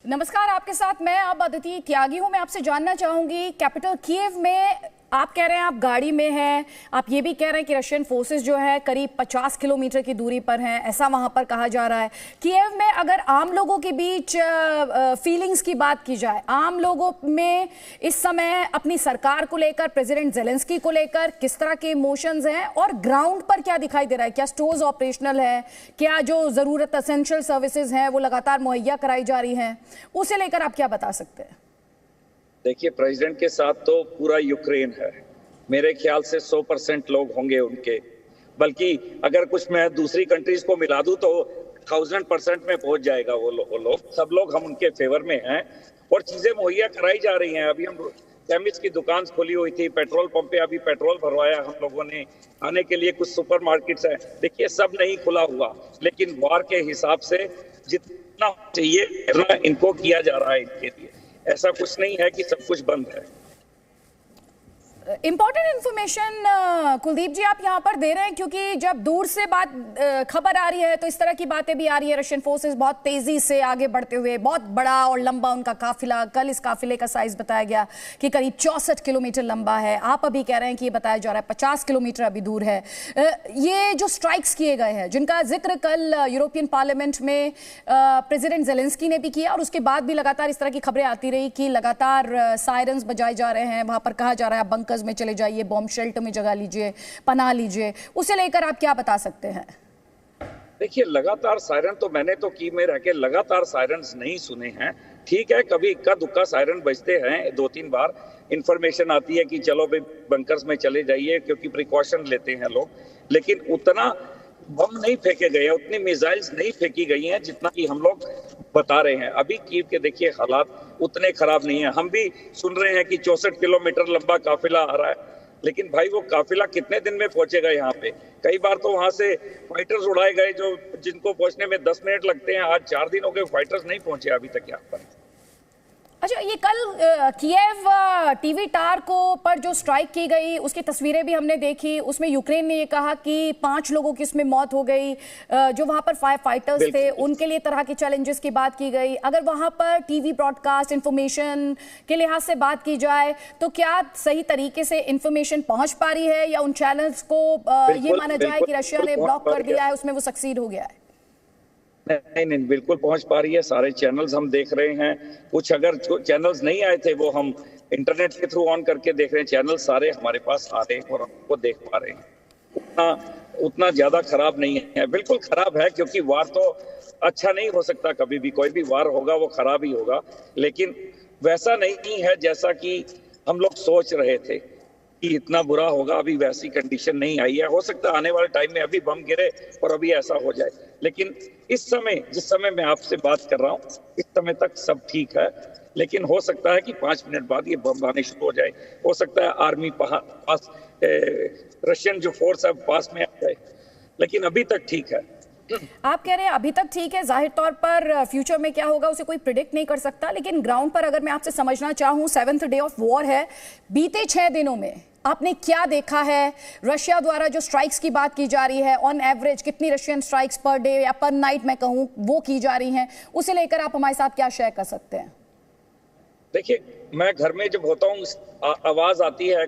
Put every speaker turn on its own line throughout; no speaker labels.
नमस्कार, आपके साथ मैं अब अदिति त्यागी हूं। मैं आपसे जानना चाहूंगी, कैपिटल कीव में आप कह रहे हैं आप गाड़ी में हैं, आप ये भी कह रहे हैं कि रशियन फोर्सेस जो है करीब 50 किलोमीटर की दूरी पर हैं, ऐसा वहां पर कहा जा रहा है। कीव में अगर आम लोगों के बीच फीलिंग्स की बात की जाए, आम लोगों में इस समय अपनी सरकार को लेकर, प्रेसिडेंट जेलेंस्की को लेकर किस तरह के इमोशंस हैं और ग्राउंड पर क्या दिखाई दे रहा है? क्या स्टोर्स ऑपरेशनल है? क्या जो जरूरत एसेंशियल सर्विसेज हैं वो लगातार मुहैया कराई जा रही हैं? उसे लेकर आप क्या बता सकते हैं?
देखिए, प्रेसिडेंट के साथ तो पूरा यूक्रेन है। मेरे ख्याल से 100% लोग होंगे उनके, बल्कि अगर कुछ मैं दूसरी कंट्रीज को मिला दूं तो 1000% में पहुंच जाएगा वो लोग। सब लोग हम उनके फेवर में हैं और चीजें मुहैया कराई जा रही हैं। अभी हम केमिस्ट की दुकान खोली हुई थी, पेट्रोल पंप पे अभी पेट्रोल भरवाया हम लोगों ने। आने के लिए कुछ सुपरमार्केट्स हैं। देखिए, सब नहीं खुला हुआ, लेकिन वार के हिसाब से जितना चाहिए इनको किया जा रहा है इनके लिए। ऐसा कुछ नहीं है कि सब कुछ बंद है।
इंपॉर्टेंट इंफॉर्मेशन कुलदीप जी आप यहाँ पर दे रहे हैं, क्योंकि जब दूर से बात खबर आ रही है तो इस तरह की बातें भी आ रही है। रशियन फोर्सेस बहुत तेजी से आगे बढ़ते हुए, बहुत बड़ा और लंबा उनका काफिला, कल इस काफिले का साइज बताया गया कि करीब 64 किलोमीटर लंबा है। आप अभी कह रहे हैं कि ये बताया जा रहा है 50 किलोमीटर अभी दूर है। ये जो स्ट्राइक्स किए गए हैं, जिनका जिक्र कल यूरोपियन पार्लियामेंट में प्रेसिडेंट जेलेंस्की ने भी किया, और उसके बाद भी लगातार इस तरह की खबरें आती रही कि लगातार सायरन्स बजाए जा रहे हैं, वहां पर कहा जा रहा है बंकर में चले जाइए, बॉम्ब शेल्टर में जगह लीजिए, पनाह लीजिए। उसे लेकर आप क्या बता सकते हैं?
देखिए, लगातार सायरन तो मैंने तो कीव में रह के लगातार सायरन्स नहीं सुने हैं। ठीक है, कभी इक्का दुक्का सायरन बजते हैं, 2-3 बार इंफॉर्मेशन आती है कि चलो भाई बंकर्स में चले जाइए, क्योंकि प्रिकॉशन लेते हैं लोग। लेकिन उतना बम नहीं फेंके गए, उतनी मिसाइल्स नहीं फेंकी गई हैं जितना कि हम लोग बता रहे हैं। अभी कीव के देखिए हालात उतने खराब नहीं है। हम भी सुन रहे हैं कि 64 किलोमीटर लंबा काफिला आ रहा है, लेकिन भाई वो काफिला कितने दिन में पहुंचेगा यहाँ पे? कई बार तो वहां से फाइटर्स उड़ाए गए जो जिनको पहुंचने में 10 मिनट लगते हैं। आज 4 दिन हो गए, फाइटर्स नहीं पहुंचे अभी तक यहाँ पर।
अच्छा, ये कल कीव टीवी टार को पर जो स्ट्राइक की गई उसकी तस्वीरें भी हमने देखी। उसमें यूक्रेन ने ये कहा कि 5 लोगों की उसमें मौत हो गई। जो वहां पर फायर फाइटर्स थे उनके लिए तरह के चैलेंजेस की बात की गई। अगर वहां पर टीवी ब्रॉडकास्ट इंफॉर्मेशन के लिहाज से बात की जाए तो क्या सही तरीके से इंफॉर्मेशन पहुंच पा रही है, या उन चैनल्स को ये माना जाए कि रशिया ने ब्लॉक कर दिया है, उसमें वो सक्सीड हो गया है?
नहीं, बिल्कुल पहुंच पा रही है। सारे चैनल्स हम देख रहे हैं। कुछ अगर चैनल्स नहीं आए थे वो हम इंटरनेट के थ्रू ऑन करके देख रहे हैं। चैनल सारे हमारे पास आ रहे हैं और हमको देख पा रहे हैं। उतना ज्यादा खराब नहीं है। बिल्कुल खराब है, क्योंकि वार तो अच्छा नहीं हो सकता। कभी भी कोई भी वार होगा वो खराब ही होगा, लेकिन वैसा नहीं है जैसा कि हम लोग सोच रहे थे कि इतना बुरा होगा। अभी वैसी कंडीशन नहीं आई है। हो सकता है आने वाले टाइम में अभी बम गिरे और अभी ऐसा हो जाए, लेकिन इस समय जिस समय मैं आपसे बात कर रहा हूँ इस समय तक सब ठीक है। लेकिन हो सकता है कि 5 मिनट बाद ये बम आने शुरू हो जाए। हो सकता है आर्मी पास रशियन जो फोर्स है पास में आ जाए, लेकिन अभी तक ठीक है।
आप कह रहे हैं अभी तक ठीक है। जाहिर तौर पर फ्यूचर में क्या होगा उसे कोई प्रिडिक्ट नहीं कर सकता, लेकिन ग्राउंड पर अगर मैं आपसे समझना चाहूं, 7th डे ऑफ वॉर है, बीते 6 दिनों में आपने क्या देखा है? रशिया द्वारा जो स्ट्राइक्स की बात की जा रही है, ऑन एवरेज कितनी रशियन स्ट्राइक्स पर डे या पर नाइट मैं कहूं वो की जा रही हैं, उसे लेकर आप हमारे साथ क्या शेयर कर सकते हैं?
देखिए, मैं घर में जब होता हूँ आवाज आती है,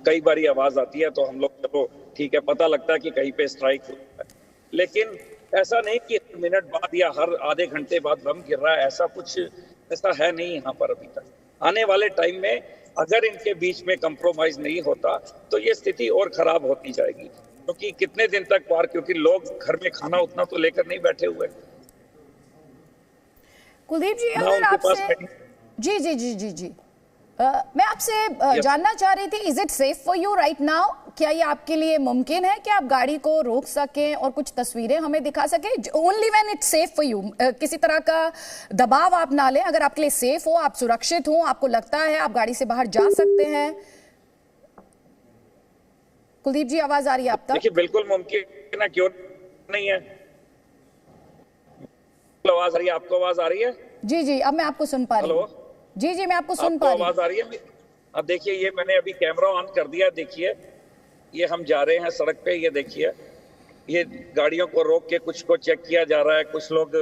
कई बारी आवाज आती है तो हम लोग चलो ठीक है, पता लगता है कि कहीं पे स्ट्राइक हुआ है। लेकिन ऐसा नहीं कि मिनट बाद या हर आधे घंटे बाद बम गिर रहा है, ऐसा कुछ ऐसा है नहीं यहाँ पर अभी तक। आने वाले टाइम में अगर इनके बीच में कंप्रोमाइज नहीं होता तो ये स्थिति और खराब होती जाएगी। क्योंकि कितने दिन तक वार, क्योंकि लोग घर में खाना उतना तो लेकर नहीं बैठे हुए।
कुलदीप जी, अगर आपसे जी मैं आपसे जानना चाह रही थी, is it safe for you right now? क्या ये आपके लिए मुमकिन है कि आप गाड़ी को रोक सकें और कुछ तस्वीरें हमें दिखा सकें? Only when it's safe for you. किसी तरह का दबाव आप ना लें। अगर आपके लिए सेफ हो, आप सुरक्षित हो, आपको लगता है आप गाड़ी से बाहर जा सकते हैं। कुलदीप जी, आवाज आ रही है आप तक?
देखिए, बिल्कुल मुमकिन है, क्यों नहीं है। आवाज आ रही है? आपको आवाज आ रही है?
जी, अब मैं आपको सुन पा रही हूँ। जी, मैं आपको सुन पा रही हूँ।
आवाज आ रही है? अब देखिए, ये मैंने अभी कैमरा ऑन कर दिया। देखिए, ये हम जा रहे हैं सड़क पे। ये देखिए, ये गाड़ियों को रोक के कुछ को चेक किया जा रहा है। कुछ लोग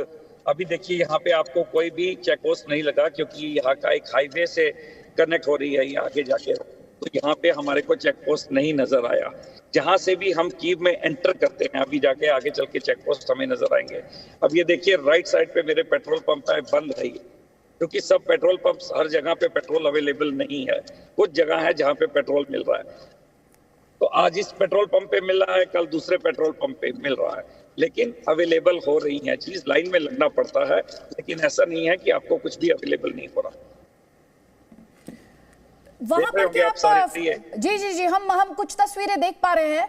अभी देखिए यहाँ पे आपको कोई भी चेक पोस्ट नहीं लगा, क्योंकि यहाँ का एक हाईवे से कनेक्ट हो रही है ये आगे जाके, तो यहाँ पे हमारे को चेक पोस्ट नहीं नजर आया। जहां से भी हम कीव में एंटर करते हैं, अभी जाके आगे चल के चेक पोस्ट हमें नजर आएंगे। अब ये देखिए राइट साइड पे मेरे पेट्रोल पंप है, बंद है, क्योंकि सब पेट्रोल पंप हर जगह पे पेट्रोल अवेलेबल नहीं है। कुछ जगह है जहाँ पे पेट्रोल मिल रहा है, तो आज इस पेट्रोल पंप पे मिल रहा है, कल दूसरे पेट्रोल पंप पे मिल रहा है, लेकिन अवेलेबल हो रही है चीज। लाइन में लगना पड़ता है, लेकिन ऐसा नहीं है कि आपको कुछ भी अवेलेबल नहीं हो रहा।
वहां पर क्या आप जी जी जी हम कुछ तस्वीरें देख पा रहे हैं।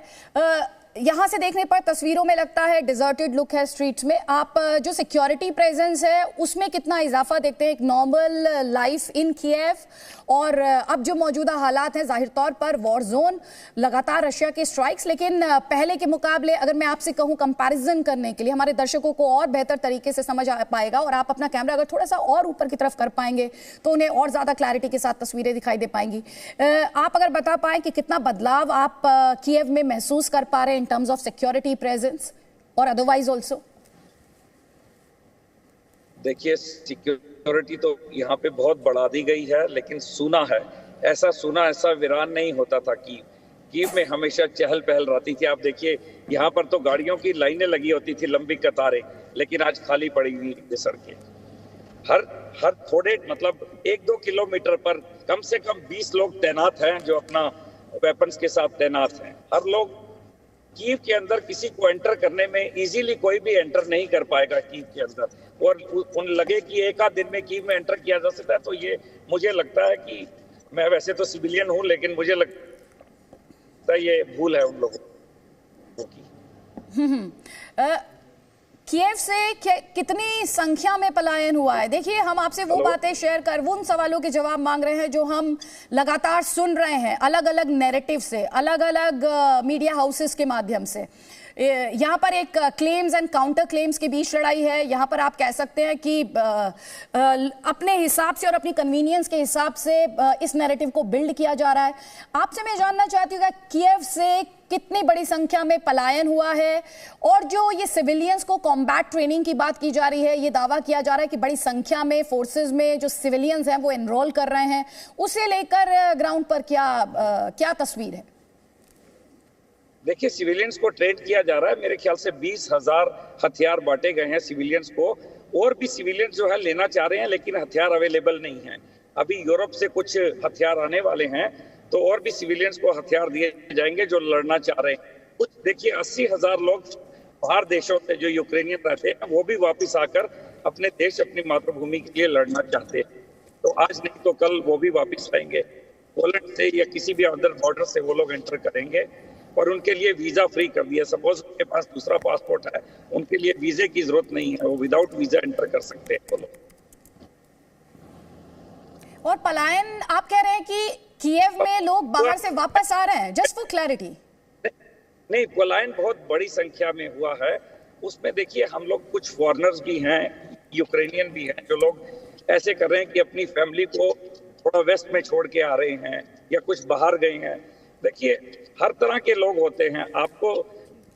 यहाँ से देखने पर तस्वीरों में लगता है डिजर्टेड लुक है स्ट्रीट्स में। आप जो सिक्योरिटी प्रेजेंस है उसमें कितना इजाफा देखते हैं एक नॉर्मल लाइफ इन कीव, और अब जो मौजूदा हालात हैं, जाहिर तौर पर वॉर जोन, लगातार रशिया के स्ट्राइक्स, लेकिन पहले के मुकाबले अगर मैं आपसे कहूँ कंपैरिजन करने के लिए, हमारे दर्शकों को और बेहतर तरीके से समझ आ पाएगा, और आप अपना कैमरा अगर थोड़ा सा और ऊपर की तरफ कर पाएंगे तो उन्हें और ज्यादा क्लैरिटी के साथ तस्वीरें दिखाई दे पाएंगी। आप अगर बता पाए कि कितना बदलाव आप कीव में महसूस कर पा रहे हैं in terms of security presence or otherwise also?
देखिए सिक्योरिटी तो यहाँ पे बहुत बढ़ा दी गई है, लेकिन सुना है ऐसा वीरान नहीं होता था। कीव में हमेशा चहल पहल रहती थी। आप देखिए यहाँ पर तो गाड़ियों की लाइनें लगी होती थी, लंबी कतारें, लेकिन आज खाली पड़ी हुई सड़कें। हर थोड़े मतलब 1-2 किलोमीटर पर कम से कम 20 लोग तैनात हैं, जो अपना वेपन्स के साथ तैनात हैं। हर लोग कीव के अंदर, किसी को एंटर करने में इजीली कोई भी एंटर नहीं कर पाएगा कीव के अंदर, और उन लगे कि एक आध दिन में कीव में एंटर किया जा सकता है, तो ये मुझे लगता है कि, मैं वैसे तो सिविलियन हूं, लेकिन मुझे लगता है ये भूल है उन लोगों की।
कीव से कितनी संख्या में पलायन हुआ है? देखिए हम आपसे वो बातें शेयर कर, वो उन सवालों के जवाब मांग रहे हैं जो हम लगातार सुन रहे हैं अलग अलग नैरेटिव से, अलग अलग मीडिया हाउसेस के माध्यम से। यहाँ पर एक क्लेम्स एंड काउंटर क्लेम्स के बीच लड़ाई है। यहाँ पर आप कह सकते हैं कि अपने हिसाब से और अपनी कन्वीनियंस के हिसाब से इस नैरेटिव को बिल्ड किया जा रहा है। आपसे मैं जानना चाहती हूँ कि कीव से कितनी बड़ी संख्या में पलायन हुआ है, और जो ये सिविलियंस को कॉम्बैट ट्रेनिंग की बात की जा रही है, ये दावा किया जा रहा है कि बड़ी संख्या में फोर्सेस में जो सिविलियंस हैं वो एनरोल कर रहे हैं, उसे लेकर ग्राउंड पर क्या तस्वीर है?
देखिए सिविलियंस को ट्रेन किया जा रहा है। मेरे ख्याल से 20,000 हथियार बांटे गए हैं सिविलियंस को, और भी सिविलियंस जो है लेना चाह रहे हैं, लेकिन हथियार अवेलेबल नहीं है। अभी यूरोप से कुछ हथियार आने वाले हैं, तो और भी सिविलियंस को हथियार दिए जाएंगे जो लड़ना चाह रहे हैं। कुछ देखिए 80,000 लोग बाहर देशों से जो यूक्रेनियन रहते हैं, वो भी वापस आकर अपने देश, अपनी मातृभूमि के लिए लड़ना चाहते हैं। तो आज नहीं तो कल वो भी वापस आएंगे। पोलैंड से या किसी भी अदर बॉर्डर से वो लोग एंटर करेंगे, और उनके लिए वीजा फ्री कर दिया। सपोज उनके पास दूसरा पासपोर्ट है, उनके लिए वीजे की जरूरत नहीं है, वो विदाउट वीजा एंटर कर सकते हैं वो लोग।
और पलायन आप कह रहे हैं कि कीव में लोग बाहर से वापस आ रहे हैं, जस्ट फॉर क्लैरिटी?
नहीं, पलायन बहुत बड़ी संख्या में हुआ है। उसमें देखिए हम लोग कुछ फॉरेनर्स भी हैं, यूक्रेनियन भी हैं, जो लोग ऐसे कर रहे हैं कि अपनी फैमिली को थोड़ा वेस्ट में छोड़ के आ रहे हैं, या कुछ बाहर गए हैं। देखिए हर तरह के लोग होते हैं। आपको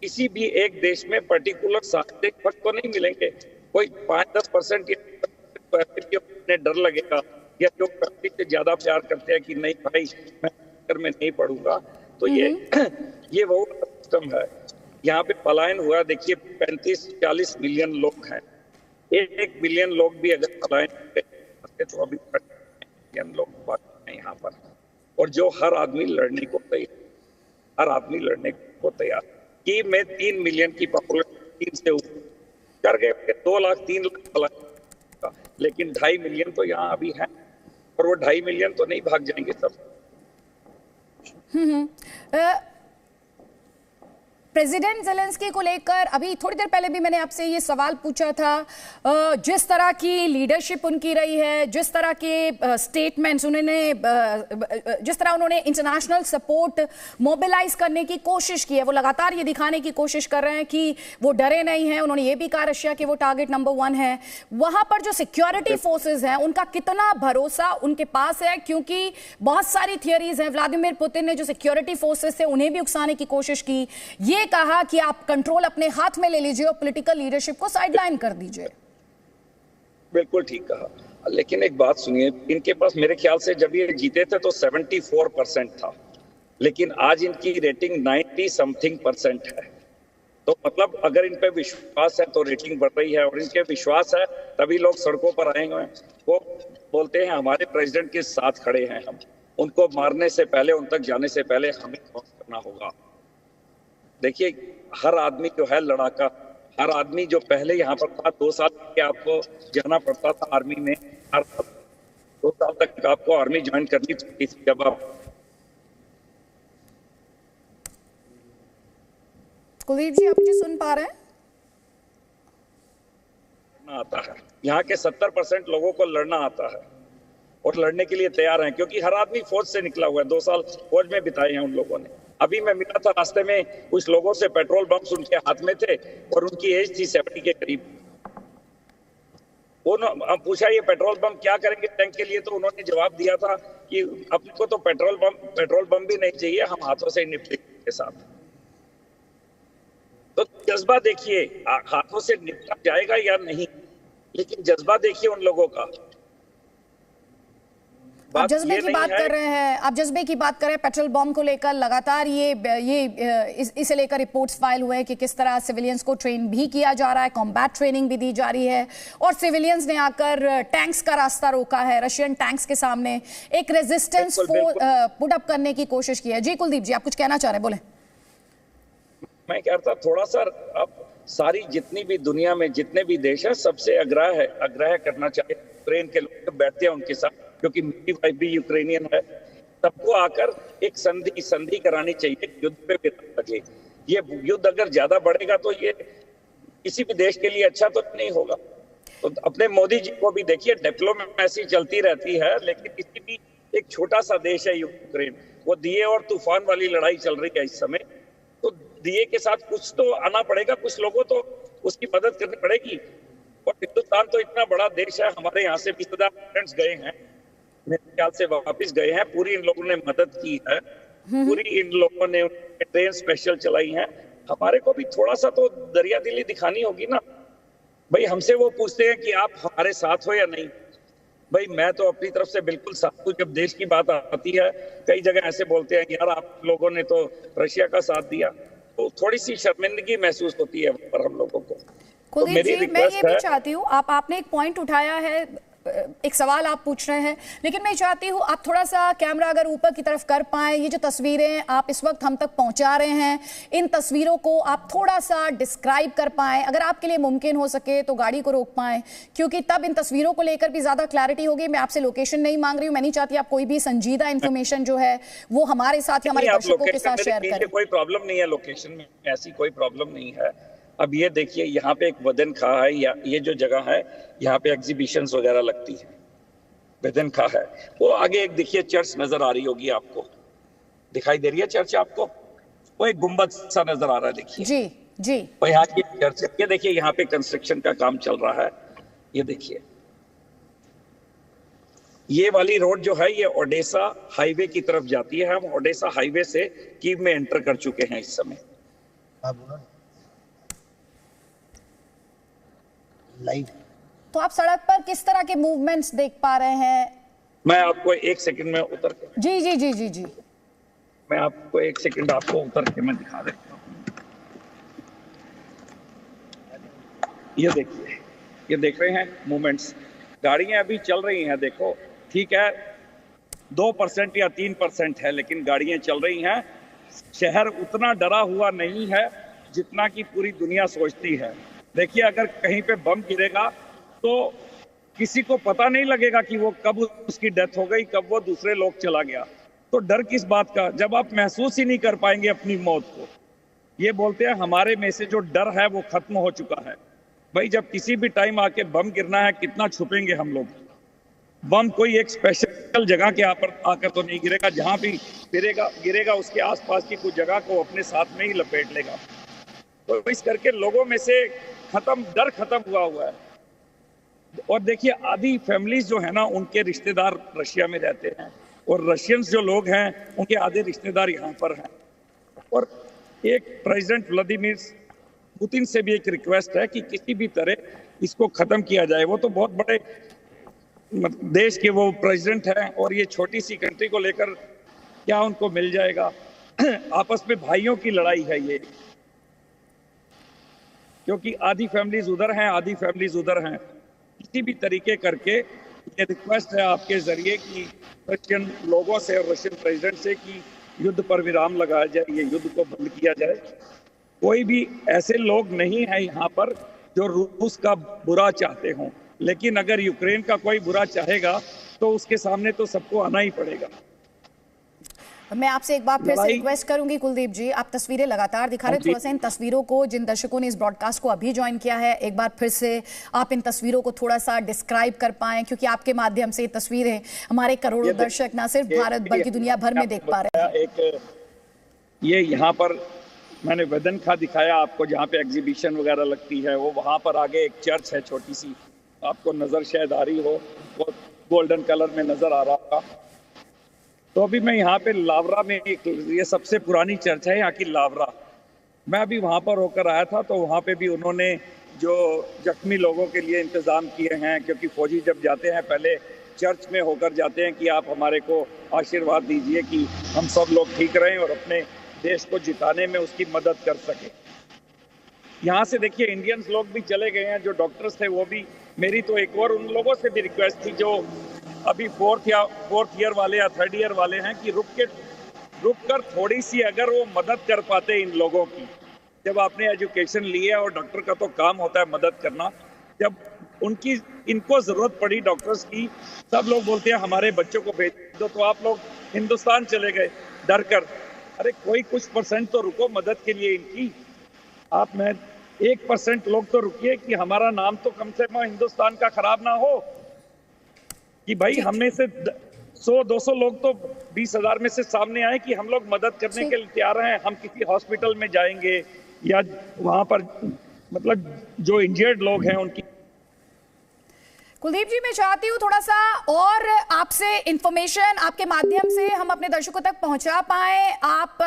किसी भी एक देश में पर्टिकुलर सारे फर्क तो नहीं मिलेंगे। कोई 5-10% या डर लगेगा, या जो फैमिली से ज्यादा प्यार करते हैं कि नहीं भाई मैं घर में नहीं पढ़ूंगा, तो ये वो सिस्टम है। यहाँ पे पलायन हुआ, देखिए 35-40 मिलियन लोग हैं। 1 बिलियन लोग भी अगर पलायन करते तो अभी मिलियन लोग हैं यहाँ पर, और जो हर आदमी लड़ने को तैयार। की में 3 मिलियन की पॉपुलेशन 3 से ऊपर कर गए, 2 लाख 3 लाख पलायन, लेकिन 2.5 मिलियन तो यहाँ अभी है, और वो 2.5 मिलियन तो नहीं भाग जाएंगे सब।
प्रेसिडेंट ज़ेलेंस्की को लेकर अभी थोड़ी देर पहले भी मैंने आपसे ये सवाल पूछा था। जिस तरह की लीडरशिप उनकी रही है, जिस तरह के स्टेटमेंट्स जिस तरह उन्होंने इंटरनेशनल सपोर्ट मोबिलाइज करने की कोशिश की है, वो लगातार ये दिखाने की कोशिश कर रहे हैं कि वो डरे नहीं हैं। उन्होंने ये भी कहा रशिया के वो टारगेट नंबर 1 है। वहां पर जो सिक्योरिटी फोर्सेस हैं उनका कितना भरोसा उनके पास है? क्योंकि बहुत सारी थियरीज हैं। व्लादिमीर पुतिन ने जो सिक्योरिटी फोर्सेस थे उन्हें भी उकसाने की कोशिश की, ये कहा कि आप कंट्रोल अपने हाथ में ले लीजिए और पॉलिटिकल लीडरशिप को साइडलाइन कर दीजिए।
बिल्कुल ठीक कहा। लेकिन एक बात सुनिए, इनके पास मेरे ख्याल से जब ये जीते थे तो 74% था, लेकिन आज इनकी रेटिंग 90 समथिंग % है। तो मतलब अगर इन पे विश्वास है तो रेटिंग बढ़ रही है, और इनके विश्वास है तभी लोग सड़कों पर आए हुए हैं। वो बोलते हैं हमारे प्रेसिडेंट के साथ खड़े हैं हम, उनको मारने से पहले, उन तक जाने से पहले हमें क्रॉस करना होगा। देखिए, हर आदमी जो है लड़ाका, हर आदमी जो पहले यहाँ पर था, 2 साल के आपको जाना पड़ता था आर्मी में, 2 साल तक आपको आर्मी ज्वाइन करनी पड़ती थी। जब आप
कुलदीप जी, आप मुझे सुन पा रहे हैं?
आता है, यहाँ के 70% लोगों को लड़ना आता है और लड़ने के लिए तैयार हैं, क्योंकि हर आदमी फौज से निकला हुआ है। 2 साल फौज में बिताए हैं उन लोगों ने। अभी मैं मिला था रास्ते में कुछ लोगों से, पेट्रोल बम्स उनके हाथ में थे और उनकी एज थी 70 के करीब। उन्होंने पूछा ये पेट्रोल बम क्या करेंगे टैंक के लिए, तो उन्होंने जवाब दिया था कि अपने को तो पेट्रोल बम भी नहीं चाहिए, हम हाथों से निपटेंगे के साथ। तो जज्बा देखिए, हाथों से निपटा जाएगा या नहीं, लेकिन जज्बा देखिए उन लोगों का।
आप जज्बे की बात कर रहे हैं, आप जज्बे की बात कर रहे हैं। पेट्रोल बम को लेकर लगातार इसे लेकर रिपोर्ट्स फाइल हुए हैं कि किस तरह सिविलियंस को ट्रेन भी किया जा रहा है, कॉम्बैट ट्रेनिंग भी दी जा रही है, और सिविलियंस ने आकर टैंक्स का रास्ता रोका है, रशियन टैंक्स के सामने एक रेजिस्टेंस पुट अप करने की कोशिश की है। जी कुलदीप जी, आप कुछ कहना चाह रहे हैं, बोले।
मैं कहता थोड़ा सा, अब सारी जितनी भी दुनिया में जितने भी देश है, सबसे आग्रह करना चाहिए। यूक्रेन के लोग बैठते हैं उनके साथ, क्योंकि मेरी वाइफ भी यूक्रेनियन है। सबको आकर एक संधि करानी चाहिए, युद्ध पे लगे। ये युद्ध अगर ज्यादा बढ़ेगा तो ये किसी भी देश के लिए अच्छा तो नहीं होगा। तो अपने मोदी जी को भी देखिए, डिप्लोमेसी चलती रहती है, लेकिन किसी भी एक छोटा सा देश है यूक्रेन, वो दिए और तूफान वाली लड़ाई चल रही है इस समय। तो दिए के साथ कुछ तो आना पड़ेगा, कुछ लोगों तो उसकी मदद करनी पड़ेगी। और हिंदुस्तान तो इतना बड़ा देश है, हमारे यहाँ से 20,000 फ्रेंड्स गए हैं, मेरे ख्याल से वापस गए हैं। पूरी इन लोगों ने मदद की है, पूरी इन लोगों ने ट्रेन स्पेशल चलाई है। हमारे को भी थोड़ा सा तो दरिया दिली दिखानी होगी ना भाई। हमसे वो पूछते हैं कि आप हमारे साथ हो या नहीं। भाई मैं तो अपनी तरफ से बिल्कुल साथ हूं। जब देश की बात आती है, कई जगह ऐसे बोलते हैं यार आप लोगों ने तो रशिया का साथ दिया, तो थोड़ी सी शर्मिंदगी महसूस होती है पर हम लोगों को।
कुलदीप जी, मैं ये भी चाहती हूँ, आपने एक पॉइंट उठाया है, एक सवाल आप पूछ रहे हैं, लेकिन मैं चाहती हूँ आप थोड़ा सा कैमरा अगर ऊपर की तरफ कर पाएं। ये जो तस्वीरें आप इस वक्त हम तक पहुंचा रहे हैं, इन तस्वीरों को आप थोड़ा सा डिस्क्राइब कर पाएं, अगर आपके लिए मुमकिन हो सके तो गाड़ी को रोक पाएं, क्योंकि तब इन तस्वीरों को लेकर भी ज्यादा क्लैरिटी होगी। मैं आपसे लोकेशन नहीं मांग रही हूँ, मैं नहीं चाहती आप कोई भी संजीदा इन्फॉर्मेशन जो है वो हमारे साथ या हमारे दर्शकों के साथ शेयर करें।
कोई प्रॉब्लम नहीं है, लोकेशन में ऐसी कोई प्रॉब्लम नहीं है। अब ये देखिए, यहाँ पे एक वदन खां है, ये जो जगह है यहाँ पे एग्जीबिशंस वगैरह लगती है, वदन खां है। वो आगे एक देखिए चर्च नजर आ रही होगी आपको, दिखाई दे रही है चर्च आपको? वो एक गुम्बद सा नजर आ रहा है, देखिए।
जी जी,
वो यहाँ की चर्च है। ये देखिए यहाँ पे कंस्ट्रक्शन का काम चल रहा है। ये देखिए, ये वाली रोड जो है ये ओडेसा हाईवे की तरफ जाती है। हम ओडेसा हाईवे से कीव में एंटर कर चुके हैं इस समय।
लाइव
तो आप सड़क पर किस तरह के मूवमेंट्स देख पा रहे हैं? मैं
आपको 1 सेकंड में उतर के
जी जी जी जी जी
मैं आपको 1 सेकंड आपको उतर के मैं दिखा देता हूँ। ये देखिए, ये देख रहे हैं मूवमेंट्स, गाड़ियां अभी चल रही हैं। देखो ठीक है 2% या 3% है, लेकिन गाड़ियां चल रही हैं। शहर उतना डरा हुआ नहीं है जितना कि पूरी दुनिया सोचती है। देखिए, अगर कहीं पे बम गिरेगा तो किसी को पता नहीं लगेगा कि वो कब उसकी डेथ हो गई, कब वो दूसरे लोग चला गया। तो डर किस बात का, जब आप महसूस ही नहीं कर पाएंगे अपनी मौत को। ये बोलते हैं हमारे में से जो डर है वो खत्म हो चुका है। भाई जब किसी भी टाइम आके बम गिरना है, कितना छुपेंगे हम लोग। बम कोई एक स्पेशल जगह के आकर तो नहीं गिरेगा, जहां भी गिरेगा उसके आसपास की कुछ जगह को अपने साथ में ही लपेट लेगा। तो इस करके लोगों में से डर खत्म हुआ है। और देखिए, आधी फैमिलीज जो है ना, उनके रिश्तेदार रशिया में रहते हैं, और रशियंस जो लोग हैं उनके आधे रिश्तेदार यहाँ पर हैं। और एक प्रेसिडेंट व्लादिमीर पुतिन से भी एक रिक्वेस्ट है कि किसी भी तरह इसको खत्म किया जाए। वो तो बहुत बड़े देश के वो प्रेसिडेंट हैं और ये छोटी सी कंट्री को लेकर क्या उनको मिल जाएगा? आपस में भाइयों की लड़ाई है ये, क्योंकि आधी फैमिलीज उधर हैं, आधी फैमिलीज उधर हैं। किसी भी तरीके करके ये रिक्वेस्ट है आपके जरिए कि रशियन लोगों से और रशियन प्रेसिडेंट से कि युद्ध पर विराम लगाया जाए, ये युद्ध को बंद किया जाए। कोई भी ऐसे लोग नहीं है यहाँ पर जो रूस का बुरा चाहते हों, लेकिन अगर यूक्रेन का कोई बुरा चाहेगा तो उसके सामने तो सबको आना ही पड़ेगा।
मैं आपसे एक बार फिर से रिक्वेस्ट करूंगी कुलदीप जी, आप तस्वीरें लगातार दिखा रहे हैं, थोड़ा सा इन तस्वीरों को, जिन दर्शकों ने इस ब्रॉडकास्ट को अभी ज्वाइन किया है, एक बार फिर से आप इन तस्वीरों को थोड़ा सा डिस्क्राइब कर पाएं, क्योंकि आपके माध्यम से ये तस्वीरें हमारे करोड़ों दर्शक ना सिर्फ भारत बल्कि दुनिया भर में देख पा रहे हैं।
एक ये यहाँ पर मैंने वेदन खा दिखाया आपको, जहाँ पे एग्जीबिशन वगैरह लगती है, वो वहाँ पर आगे एक चर्च है छोटी सी, आपको नजर शायद आ रही हो, वो गोल्डन कलर में नजर आ रहा था। तो अभी मैं यहाँ पे लावरा में, ये सबसे पुरानी चर्च है यहाँ की, लावरा। मैं अभी वहाँ पर होकर आया था, तो वहाँ पे भी उन्होंने जो जख्मी लोगों के लिए इंतजाम किए हैं, क्योंकि फौजी जब जाते हैं पहले चर्च में होकर जाते हैं कि आप हमारे को आशीर्वाद दीजिए कि हम सब लोग ठीक रहें और अपने देश को जिताने में उसकी मदद कर सके। यहाँ से देखिए इंडियंस लोग भी चले गए हैं, जो डॉक्टर्स थे वो भी। मेरी तो एक और उन लोगों से भी रिक्वेस्ट थी जो अभी फोर्थ ईयर वाले या थर्ड ईयर वाले हैं कि रुक कर थोड़ी सी अगर वो मदद कर पाते इन लोगों की। जब आपने एजुकेशन ली है और डॉक्टर का तो काम होता है मदद करना, जब इनको जरूरत पड़ी डॉक्टर्स की, सब लोग बोलते हैं हमारे बच्चों को भेज दो, तो आप लोग हिंदुस्तान चले गए डर कर। अरे कोई कुछ परसेंट तो रुको मदद के लिए इनकी। आप में 1% लोग तो रुकिए कि हमारा नाम तो कम से कम हिंदुस्तान का खराब ना हो, कि भाई हमने से 100-200 लोग तो 20,000 में से सामने आए कि हम लोग मदद करने के लिए तैयार हैं। हम किसी हॉस्पिटल में जाएंगे या वहां पर मतलब जो इंजर्ड लोग हैं उनकी।
कुलदीप जी, मैं चाहती हूँ थोड़ा सा और आपसे इंफॉर्मेशन आपके माध्यम से हम अपने दर्शकों तक पहुंचा पाएं। आप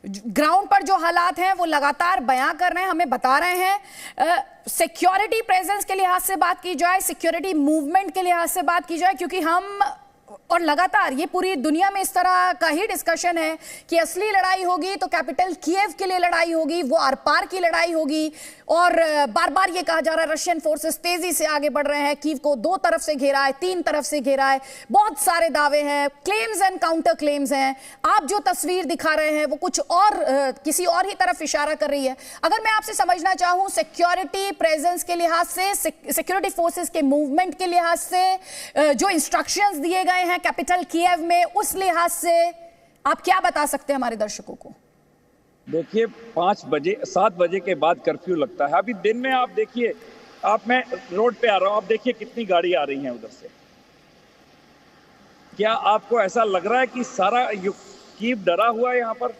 ग्राउंड पर जो हालात हैं वो लगातार बयां कर रहे हैं, हमें बता रहे हैं। सिक्योरिटी प्रेजेंस के लिहाज से बात की जाए, सिक्योरिटी मूवमेंट के लिहाज से बात की जाए, क्योंकि हम और लगातार ये पूरी दुनिया में इस तरह का ही डिस्कशन है कि असली लड़ाई होगी तो कैपिटल कीव के लिए लड़ाई होगी, वो आर पार की लड़ाई होगी। और बार बार ये कहा जा रहा है रशियन फोर्सेस तेजी से आगे बढ़ रहे हैं, कीव को 2 तरफ से घेरा है, 3 तरफ से घेरा है, बहुत सारे दावे हैं, क्लेम्स एंड काउंटर क्लेम्स हैं। आप जो तस्वीर दिखा रहे हैं वो कुछ और किसी और ही तरफ इशारा कर रही है। अगर मैं आपसे समझना चाहूं सिक्योरिटी प्रेजेंस के लिहाज से, सिक्योरिटी फोर्सेस के मूवमेंट के लिहाज से, जो इंस्ट्रक्शंस दिए गए हैं कैपिटल कीव में, उस लिहाज से आप क्या बता सकते हैं हमारे दर्शकों को?
देखिए 7 बजे के बाद कर्फ्यू लगता है। अभी दिन में आप देखिए, मैं रोड पे आ रहा हूं, आप देखिए कितनी गाड़ी आ रही हैं उधर से। क्या आपको ऐसा लग रहा है कि सारा कीव डरा हुआ है यहाँ पर?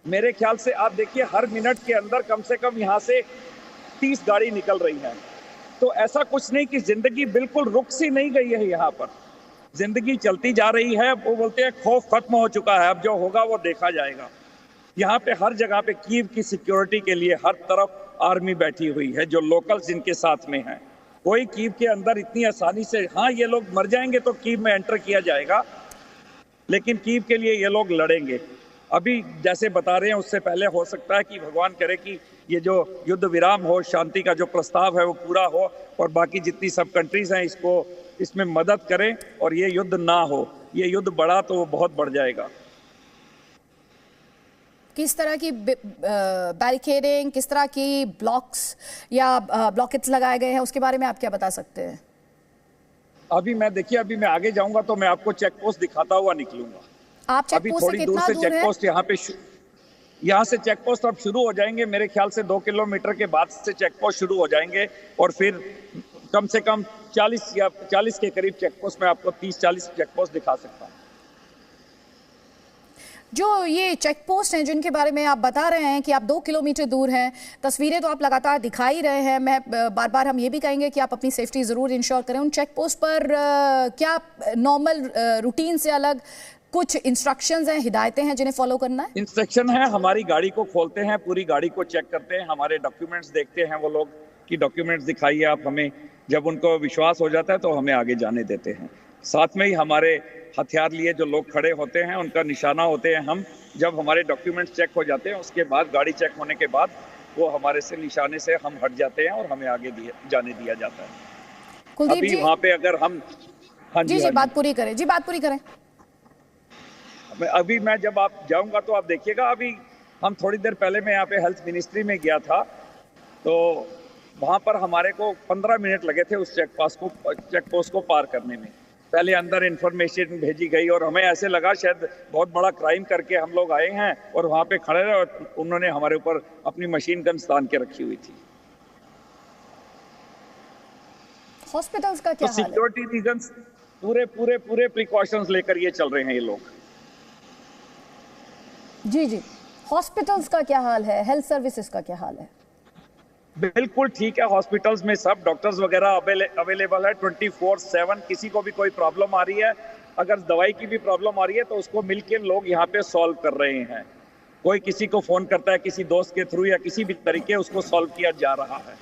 मेरे ख्याल से आप देखिए हर मिनट के अंदर कम से कम यहाँ से 30 गाड़ी निकल रही हैं। तो ऐसा कुछ नहीं कि जिंदगी बिल्कुल रुक सी नहीं गई है यहाँ पर, जिंदगी चलती जा रही है। वो बोलते हैं खौफ खत्म हो चुका है, अब जो होगा वो देखा जाएगा। यहाँ पे हर जगह पे कीव की सिक्योरिटी के लिए हर तरफ आर्मी बैठी हुई है, जो लोकल्स जिनके साथ में हैं। कोई कीव के अंदर इतनी आसानी से, हाँ ये लोग मर जाएंगे तो कीव में एंटर किया जाएगा, लेकिन कीव के लिए ये लोग लड़ेंगे। अभी जैसे बता रहे हैं उससे पहले हो सकता है कि भगवान करे कि ये जो युद्ध विराम हो, शांति का जो प्रस्ताव है वो पूरा हो और बाकी जितनी सब कंट्रीज हैं इसमें मदद करें और ये युद्ध ना हो। ये युद्ध बढ़ा तो वो बहुत बढ़ जाएगा।
किस तरह की बैरिकेडिंग, किस तरह की ब्लॉक्स या ब्लॉकेट्स लगाए गए हैं, उसके बारे में आप क्या बता सकते हैं?
अभी मैं आगे जाऊंगा तो मैं आपको चेक पोस्ट दिखाता हुआ निकलूंगा।
आप चेक पोस्ट से कितना दूर है?
चेक पोस्ट यहाँ से चेक पोस्ट अब शुरू हो जाएंगे, मेरे ख्याल से 2 किलोमीटर के बाद से चेक पोस्ट शुरू हो जाएंगे और फिर कम से कम 40 के करीब चेक पोस्ट में आपको 30-40 चेक पोस्ट दिखा सकता हूँ।
जो ये चेक पोस्ट हैं जिनके बारे में आप बता रहे हैं कि आप 2 किलोमीटर दूर हैं, तस्वीरें तो आप लगातार दिखा ही रहे हैं। मैं बार बार हम ये भी कहेंगे कि आप अपनी सेफ्टी ज़रूर इंश्योर करें। उन चेक पोस्ट पर क्या नॉर्मल रूटीन से अलग कुछ इंस्ट्रक्शंस हैं, हिदायतें हैं जिन्हें फॉलो करना है?
इंस्ट्रक्शन है, हमारी गाड़ी को खोलते हैं, पूरी गाड़ी को चेक करते हैं, हमारे डॉक्यूमेंट्स देखते हैं वो लोग, कि डॉक्यूमेंट्स दिखाइए आप हमें। जब उनको विश्वास हो जाता है तो हमें आगे जाने देते हैं। साथ में ही हमारे हथियार लिए जो लोग खड़े होते हैं उनका निशाना होते हैं हम। जब हमारे डॉक्यूमेंट्स चेक हो जाते हैं उसके बाद, गाड़ी चेक होने के बाद, वो हमारे से निशाने से हम हट जाते हैं और हमें आगे जाने दिया जाता है।
कुलदीप
अभी
जी,
वहां पे अगर हम
जी बात पूरी करें, जी बात पूरी करें।
अभी मैं जब आप जाऊंगा तो आप देखिएगा, अभी हम थोड़ी देर पहले मैं यहाँ पे हेल्थ मिनिस्ट्री में गया था, तो वहां पर हमारे को 15 मिनट लगे थे उस चेक पोस्ट को पार करने में। पहले अंदर इंफॉर्मेशन भेजी गई और हमें ऐसे लगा शायद बहुत बड़ा क्राइम करके हम लोग आए हैं, और वहां पे खड़े रहे और उन्होंने हमारे ऊपर अपनी मशीन गन तान के रखी हुई थी।
हॉस्पिटल्स का क्या हाल है?
सिक्योरिटी रीजंस पूरे प्रिकॉशंस लेकर ये चल रहे हैं ये लोग।
जी जी, हॉस्पिटल्स का क्या हाल है, हेल्थ सर्विसेज का क्या हाल है?
बिल्कुल ठीक है, हॉस्पिटल्स में सब डॉक्टर्स वगैरह अवेलेबल है 24/7। किसी को भी कोई प्रॉब्लम आ रही है, अगर दवाई की भी प्रॉब्लम आ रही है तो उसको मिलकर लोग यहाँ पे सॉल्व कर रहे हैं। कोई किसी को फोन करता है किसी दोस्त के थ्रू या किसी भी तरीके उसको सॉल्व किया जा रहा है,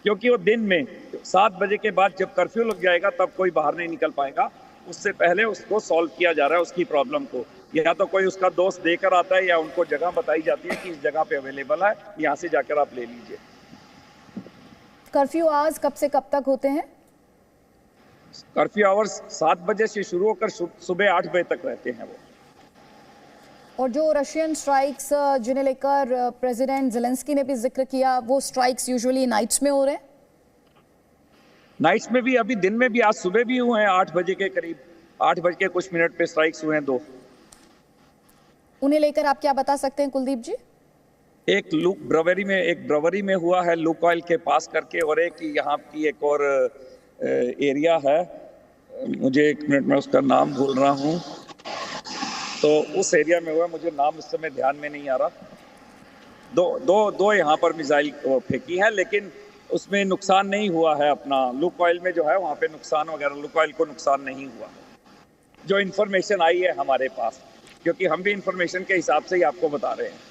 क्योंकि वो दिन में 7 बजे के बाद जब कर्फ्यू लग जाएगा तब कोई बाहर नहीं निकल पाएगा। उससे पहले उसको सॉल्व किया जा रहा है, उसकी प्रॉब्लम को। या तो कोई उसका दोस्त देकर आता है या उनको जगह बताई जाती है कि इस जगह पे अवेलेबल है, यहाँ से जाकर आप ले लीजिए।
कर्फ्यू आवर्स कब से कब तक होते हैं?
कर्फ्यू आवर्स 7 बजे से शुरू होकर सुबह 8 बजे तक रहते हैं वो।
और जो रशियन स्ट्राइक्स जिन्हें लेकर प्रेसिडेंट ज़ेलेंस्की ने भी जिक्र किया, वो स्ट्राइक्स यूजुअली नाइट्स में हो रहे हैं?
नाइट्स में भी, अभी दिन में भी, आज सुबह भी हुए हैं 8 बजे के करीब, 8 बज के कुछ मिनट पे स्ट्राइक्स हुए हैं 2।
उन्हें लेकर आप क्या बता सकते हैं कुलदीप जी?
एक ब्रवरी में हुआ है लुक ऑयल के पास करके, और एक यहाँ की एक और एरिया है, मुझे 1 मिनट में उसका नाम भूल रहा हूँ, तो उस एरिया में हुआ, मुझे नाम इस समय ध्यान में नहीं आ रहा। दो यहाँ पर मिसाइल फेंकी है, लेकिन उसमें नुकसान नहीं हुआ है। अपना लुक ऑयल में जो है वहाँ पे नुकसान वगैरह, लुक ऑयल को नुकसान नहीं हुआ, जो इन्फॉर्मेशन आई है हमारे पास, क्योंकि हम भी इन्फॉर्मेशन के हिसाब से ही आपको बता रहे हैं।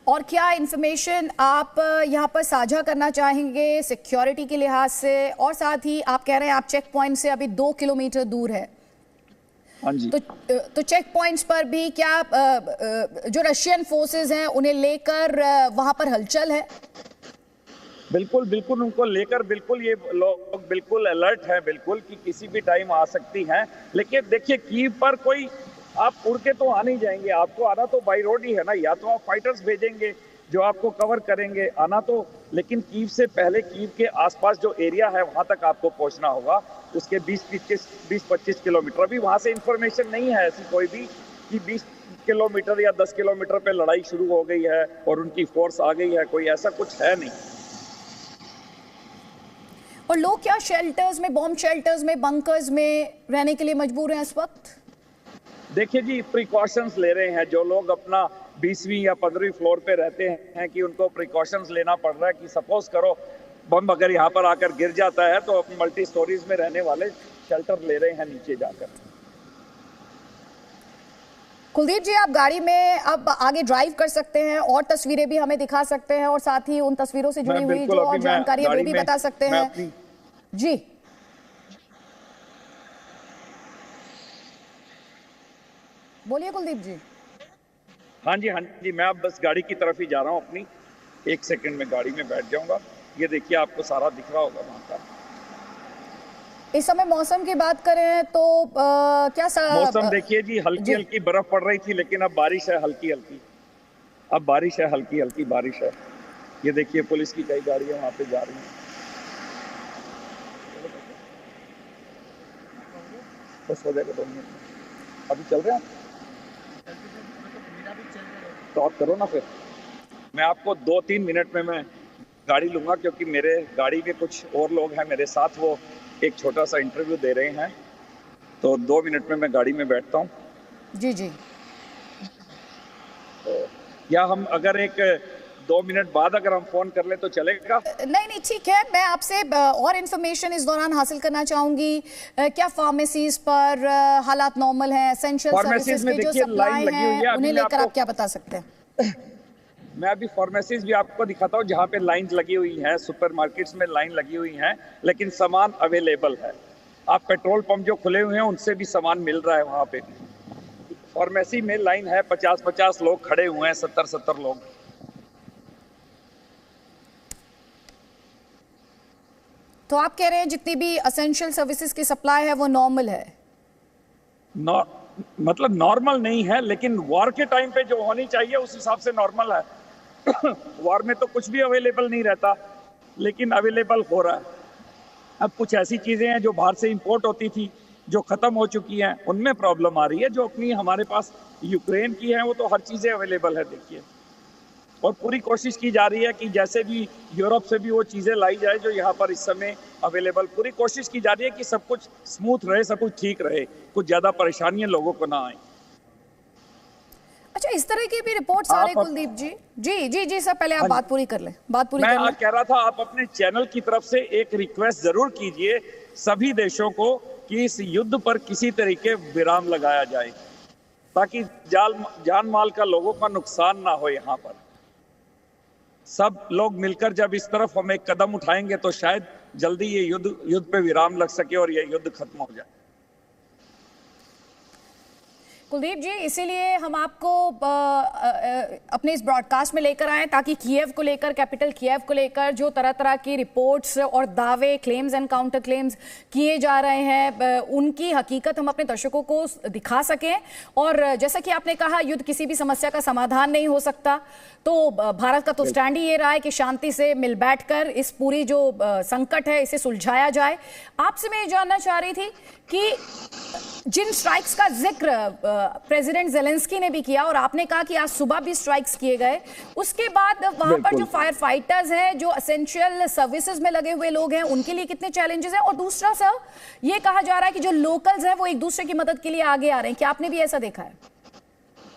और क्या इंफॉर्मेशन आप यहाँ पर साझा करना चाहेंगे सिक्योरिटी के लिहाज से? और साथ ही आप कह रहे हैं आप चेक पॉइंट से अभी 2 किलोमीटर दूर है,
हाँ जी।
तो चेक पॉइंट्स पर भी क्या जो रशियन फोर्सेस हैं उन्हें लेकर वहां पर हलचल है?
बिल्कुल उनको लेकर बिल्कुल ये लोग बिल्कुल अलर्ट है, बिल्कुल कि किसी भी टाइम आ सकती हैं। लेकिन देखिए, कीव पर कोई आप उड़ के तो आ नहीं जाएंगे, आपको आना तो बाई रोड ही है ना। या तो आप फाइटर्स भेजेंगे जो आपको कवर करेंगे, आना तो, लेकिन कीव से पहले कीव के आसपास जो एरिया है वहां तक आपको पहुंचना होगा, उसके 20-25 किलोमीटर। अभी वहां से इंफॉर्मेशन नहीं है ऐसी कोई भी कि 20 किलोमीटर या 10 किलोमीटर पे लड़ाई शुरू हो गई है और उनकी फोर्स आ गई है, कोई ऐसा कुछ है नहीं।
और लोग क्या शेल्टर्स में, बॉम्ब शेल्टर्स में, बंकर्स में रहने के लिए मजबूर हैं इस वक्त?
देखिए जी, प्रिकॉशंस ले रहे हैं जो लोग अपना 20वीं या 15वीं फ्लोर पे रहते हैं, कि उनको प्रिकॉशंस लेना पड़ रहा है कि सपोज करो बम अगर यहाँ पर आकर गिर जाता है तो अपनी मल्टी स्टोरीज में रहने वाले शेल्टर ले रहे हैं नीचे जाकर।
कुलदीप जी, आप गाड़ी में अब आगे ड्राइव कर सकते हैं और तस्वीरें भी हमें दिखा सकते हैं, और साथ ही उन तस्वीरों से जुड़ी हुई जो और जानकारी है वो भी बता सकते हैं। जी बोलिए कुलदीप जी।
हाँ जी, मैं अब बस गाड़ी की तरफ ही जा रहा हूँ अपनी। 1 सेकंड में गाड़ी में बैठ जाऊंगा। ये देखिए, आपको सारा दिख रहा होगा वहाँ का।
इस समय मौसम की बात करें तो
मौसम देखिए जी, हल्की हल्की बर्फ पड़ रही थी, लेकिन अब बारिश है हल्की हल्की। अब बारिश है, हल्की हल्की बारिश है। ये देखिए, पुलिस की कई गाड़ियां वहाँ पे जा रही हैं। बस हो जाएगा 2 मिनट में। अभी चल रहे हैं तो आप करो ना, फिर मैं आपको 2-3 मिनट में मैं गाड़ी लूंगा, क्योंकि मेरे गाड़ी में कुछ और लोग हैं मेरे साथ, वो एक छोटा सा इंटरव्यू दे रहे हैं, तो 2 मिनट में मैं गाड़ी में बैठता हूँ।
जी जी।
तो या हम अगर एक 2 मिनट बाद अगर हम फोन कर ले तो चलेगा?
नहीं ठीक है, मैं आपसे और इन्फॉर्मेशन इस दौरान हासिल करना चाहूंगी। क्या फार्मेसीज पर हालात नॉर्मल हैं? एसेंशियल सर्विसेज की जो सप्लाई है उन्हें लेकर आप क्या बता सकते हैं?
मैं अभी फार्मेसीज भी आपको दिखाता हूँ जहाँ पे लाइन लगी हुई है, सुपरमार्केट्स में लाइन लगी हुई है, लेकिन सामान अवेलेबल है। आप पेट्रोल पंप जो खुले हुए हैं उनसे भी सामान मिल रहा है। वहाँ पे फार्मेसी में लाइन है, 50-50 लोग खड़े हुए हैं, 70-70 लोग।
तो आप कह रहे हैं जितनी भी एसेंशियल सर्विसेज की सप्लाई है वो नॉर्मल है?
मतलब नॉर्मल नहीं है, लेकिन वॉर के टाइम पे जो होनी चाहिए उस हिसाब से नॉर्मल है। वॉर में तो कुछ भी अवेलेबल नहीं रहता, लेकिन अवेलेबल हो रहा है। अब कुछ ऐसी चीजें हैं जो बाहर से इंपोर्ट होती थी, जो खत्म हो चुकी हैं, उनमें प्रॉब्लम आ रही है। जो अपनी हमारे पास यूक्रेन की है वो तो हर चीजें अवेलेबल है, देखिए। और पूरी कोशिश की जा रही है कि जैसे भी यूरोप से भी वो चीजें लाई जाए जो यहाँ पर इस समय अवेलेबल। पूरी कोशिश की जा रही है कि सब कुछ स्मूथ रहे, सब कुछ ठीक रहे, कुछ ज्यादा परेशानियां लोगों को ना आए।
अच्छा, इस तरह की भी रिपोर्ट्स आ रही कुलदीप जी? जी सर, पहले आप बात पूरी कर लें, बात पूरी कर लें।
मैं कह रहा था आप अपने चैनल की तरफ से एक रिक्वेस्ट जरूर कीजिए सभी देशों को कि इस युद्ध पर किसी तरीके विराम लगाया जाए, ताकि जान माल का लोगों का नुकसान ना हो। यहाँ पर सब लोग मिलकर जब इस तरफ हम एक कदम उठाएंगे तो शायद जल्दी ये युद्ध पे विराम लग सके और ये युद्ध खत्म हो जाए।
कुलदीप जी, इसीलिए हम आपको अपने इस ब्रॉडकास्ट में लेकर आए ताकि कीव को लेकर, कैपिटल कीव को लेकर जो तरह तरह की रिपोर्ट्स और दावे, क्लेम्स एंड काउंटर क्लेम्स किए जा रहे हैं, उनकी हकीकत हम अपने दर्शकों को दिखा सकें। और जैसा कि आपने कहा, युद्ध किसी भी समस्या का समाधान नहीं हो सकता, तो भारत का तो स्टैंड ही ये रहा है कि शांति से मिल बैठकर इस पूरी जो संकट है इसे सुलझाया जाए। आपसे मैं ये जानना चाह रही थी कि जिन स्ट्राइक्स का जिक्र प्रेसिडेंट ज़ेलेंस्की ने भी किया और आपने कहा कि आज सुबह भी स्ट्राइक्स किए गए, उसके बाद वहां पर जो फायर फाइटर्स हैं, जो एसेंशियल सर्विसेज में लगे हुए लोग हैं, उनके लिए कितने चैलेंजेस हैं? और दूसरा सर, ये कहा जा रहा है कि जो लोकल्स हैं वो एक दूसरे की मदद के लिए आगे आ रहे हैं, क्या आपने भी ऐसा देखा है?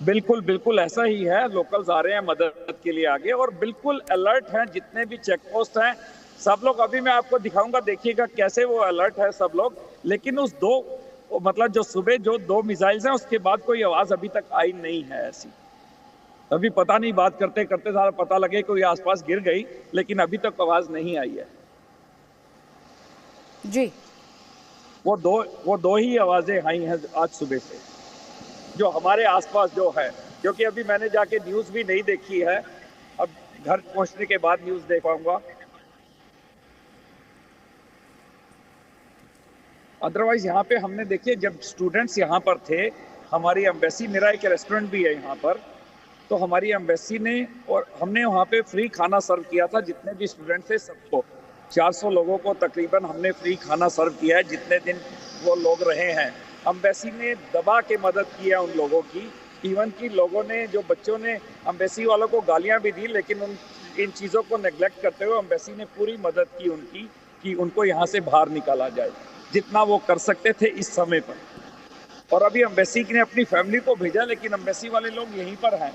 बिल्कुल ऐसा ही है। लोकल्स आ रहे हैं मदद के लिए आगे और बिल्कुल अलर्ट हैं। जितने भी चेक पोस्ट हैं सब लोग, अभी मैं आपको दिखाऊंगा, देखिएगा कैसे वो अलर्ट है सब लोग। लेकिन उस मतलब जो सुबह जो 2 मिसाइल्स हैं उसके बाद कोई आवाज अभी तक आई नहीं है ऐसी। अभी पता नहीं, बात करते करते सारा पता लगे कोई आसपास गिर गई, लेकिन अभी तक आवाज नहीं आई है
जी।
वो दो ही आवाजें आई हैं आज सुबह से जो हमारे आसपास जो है, क्योंकि अभी मैंने जाके न्यूज भी नहीं देखी है। अब घर पहुंचने के बाद न्यूज देख पाऊंगा। अदरवाइज यहाँ पे हमने देखिए, जब स्टूडेंट्स यहाँ पर थे, हमारी एम्बेसी, मेरा एक रेस्टोरेंट भी है यहाँ पर, तो हमारी एम्बेसी ने और हमने वहाँ पे फ्री खाना सर्व किया था। जितने भी स्टूडेंट थे सबको, 400 लोगों को तकरीबन हमने फ्री खाना सर्व किया है जितने दिन वो लोग रहे हैं। एम्बेसी ने दबा के मदद की है उन लोगों की। इवन कि लोगों ने, जो बच्चों ने एम्बेसी वालों को गालियाँ भी दी, लेकिन इन चीज़ों को नेग्लेक्ट करते हुए एम्बेसी ने पूरी मदद की उनकी, कि उनको यहाँ से बाहर निकाला जाए जितना वो कर सकते थे इस समय पर। और अभी एम्बेसी ने अपनी फैमिली को भेजा, लेकिन एम्बेसी वाले लोग यहीं पर हैं।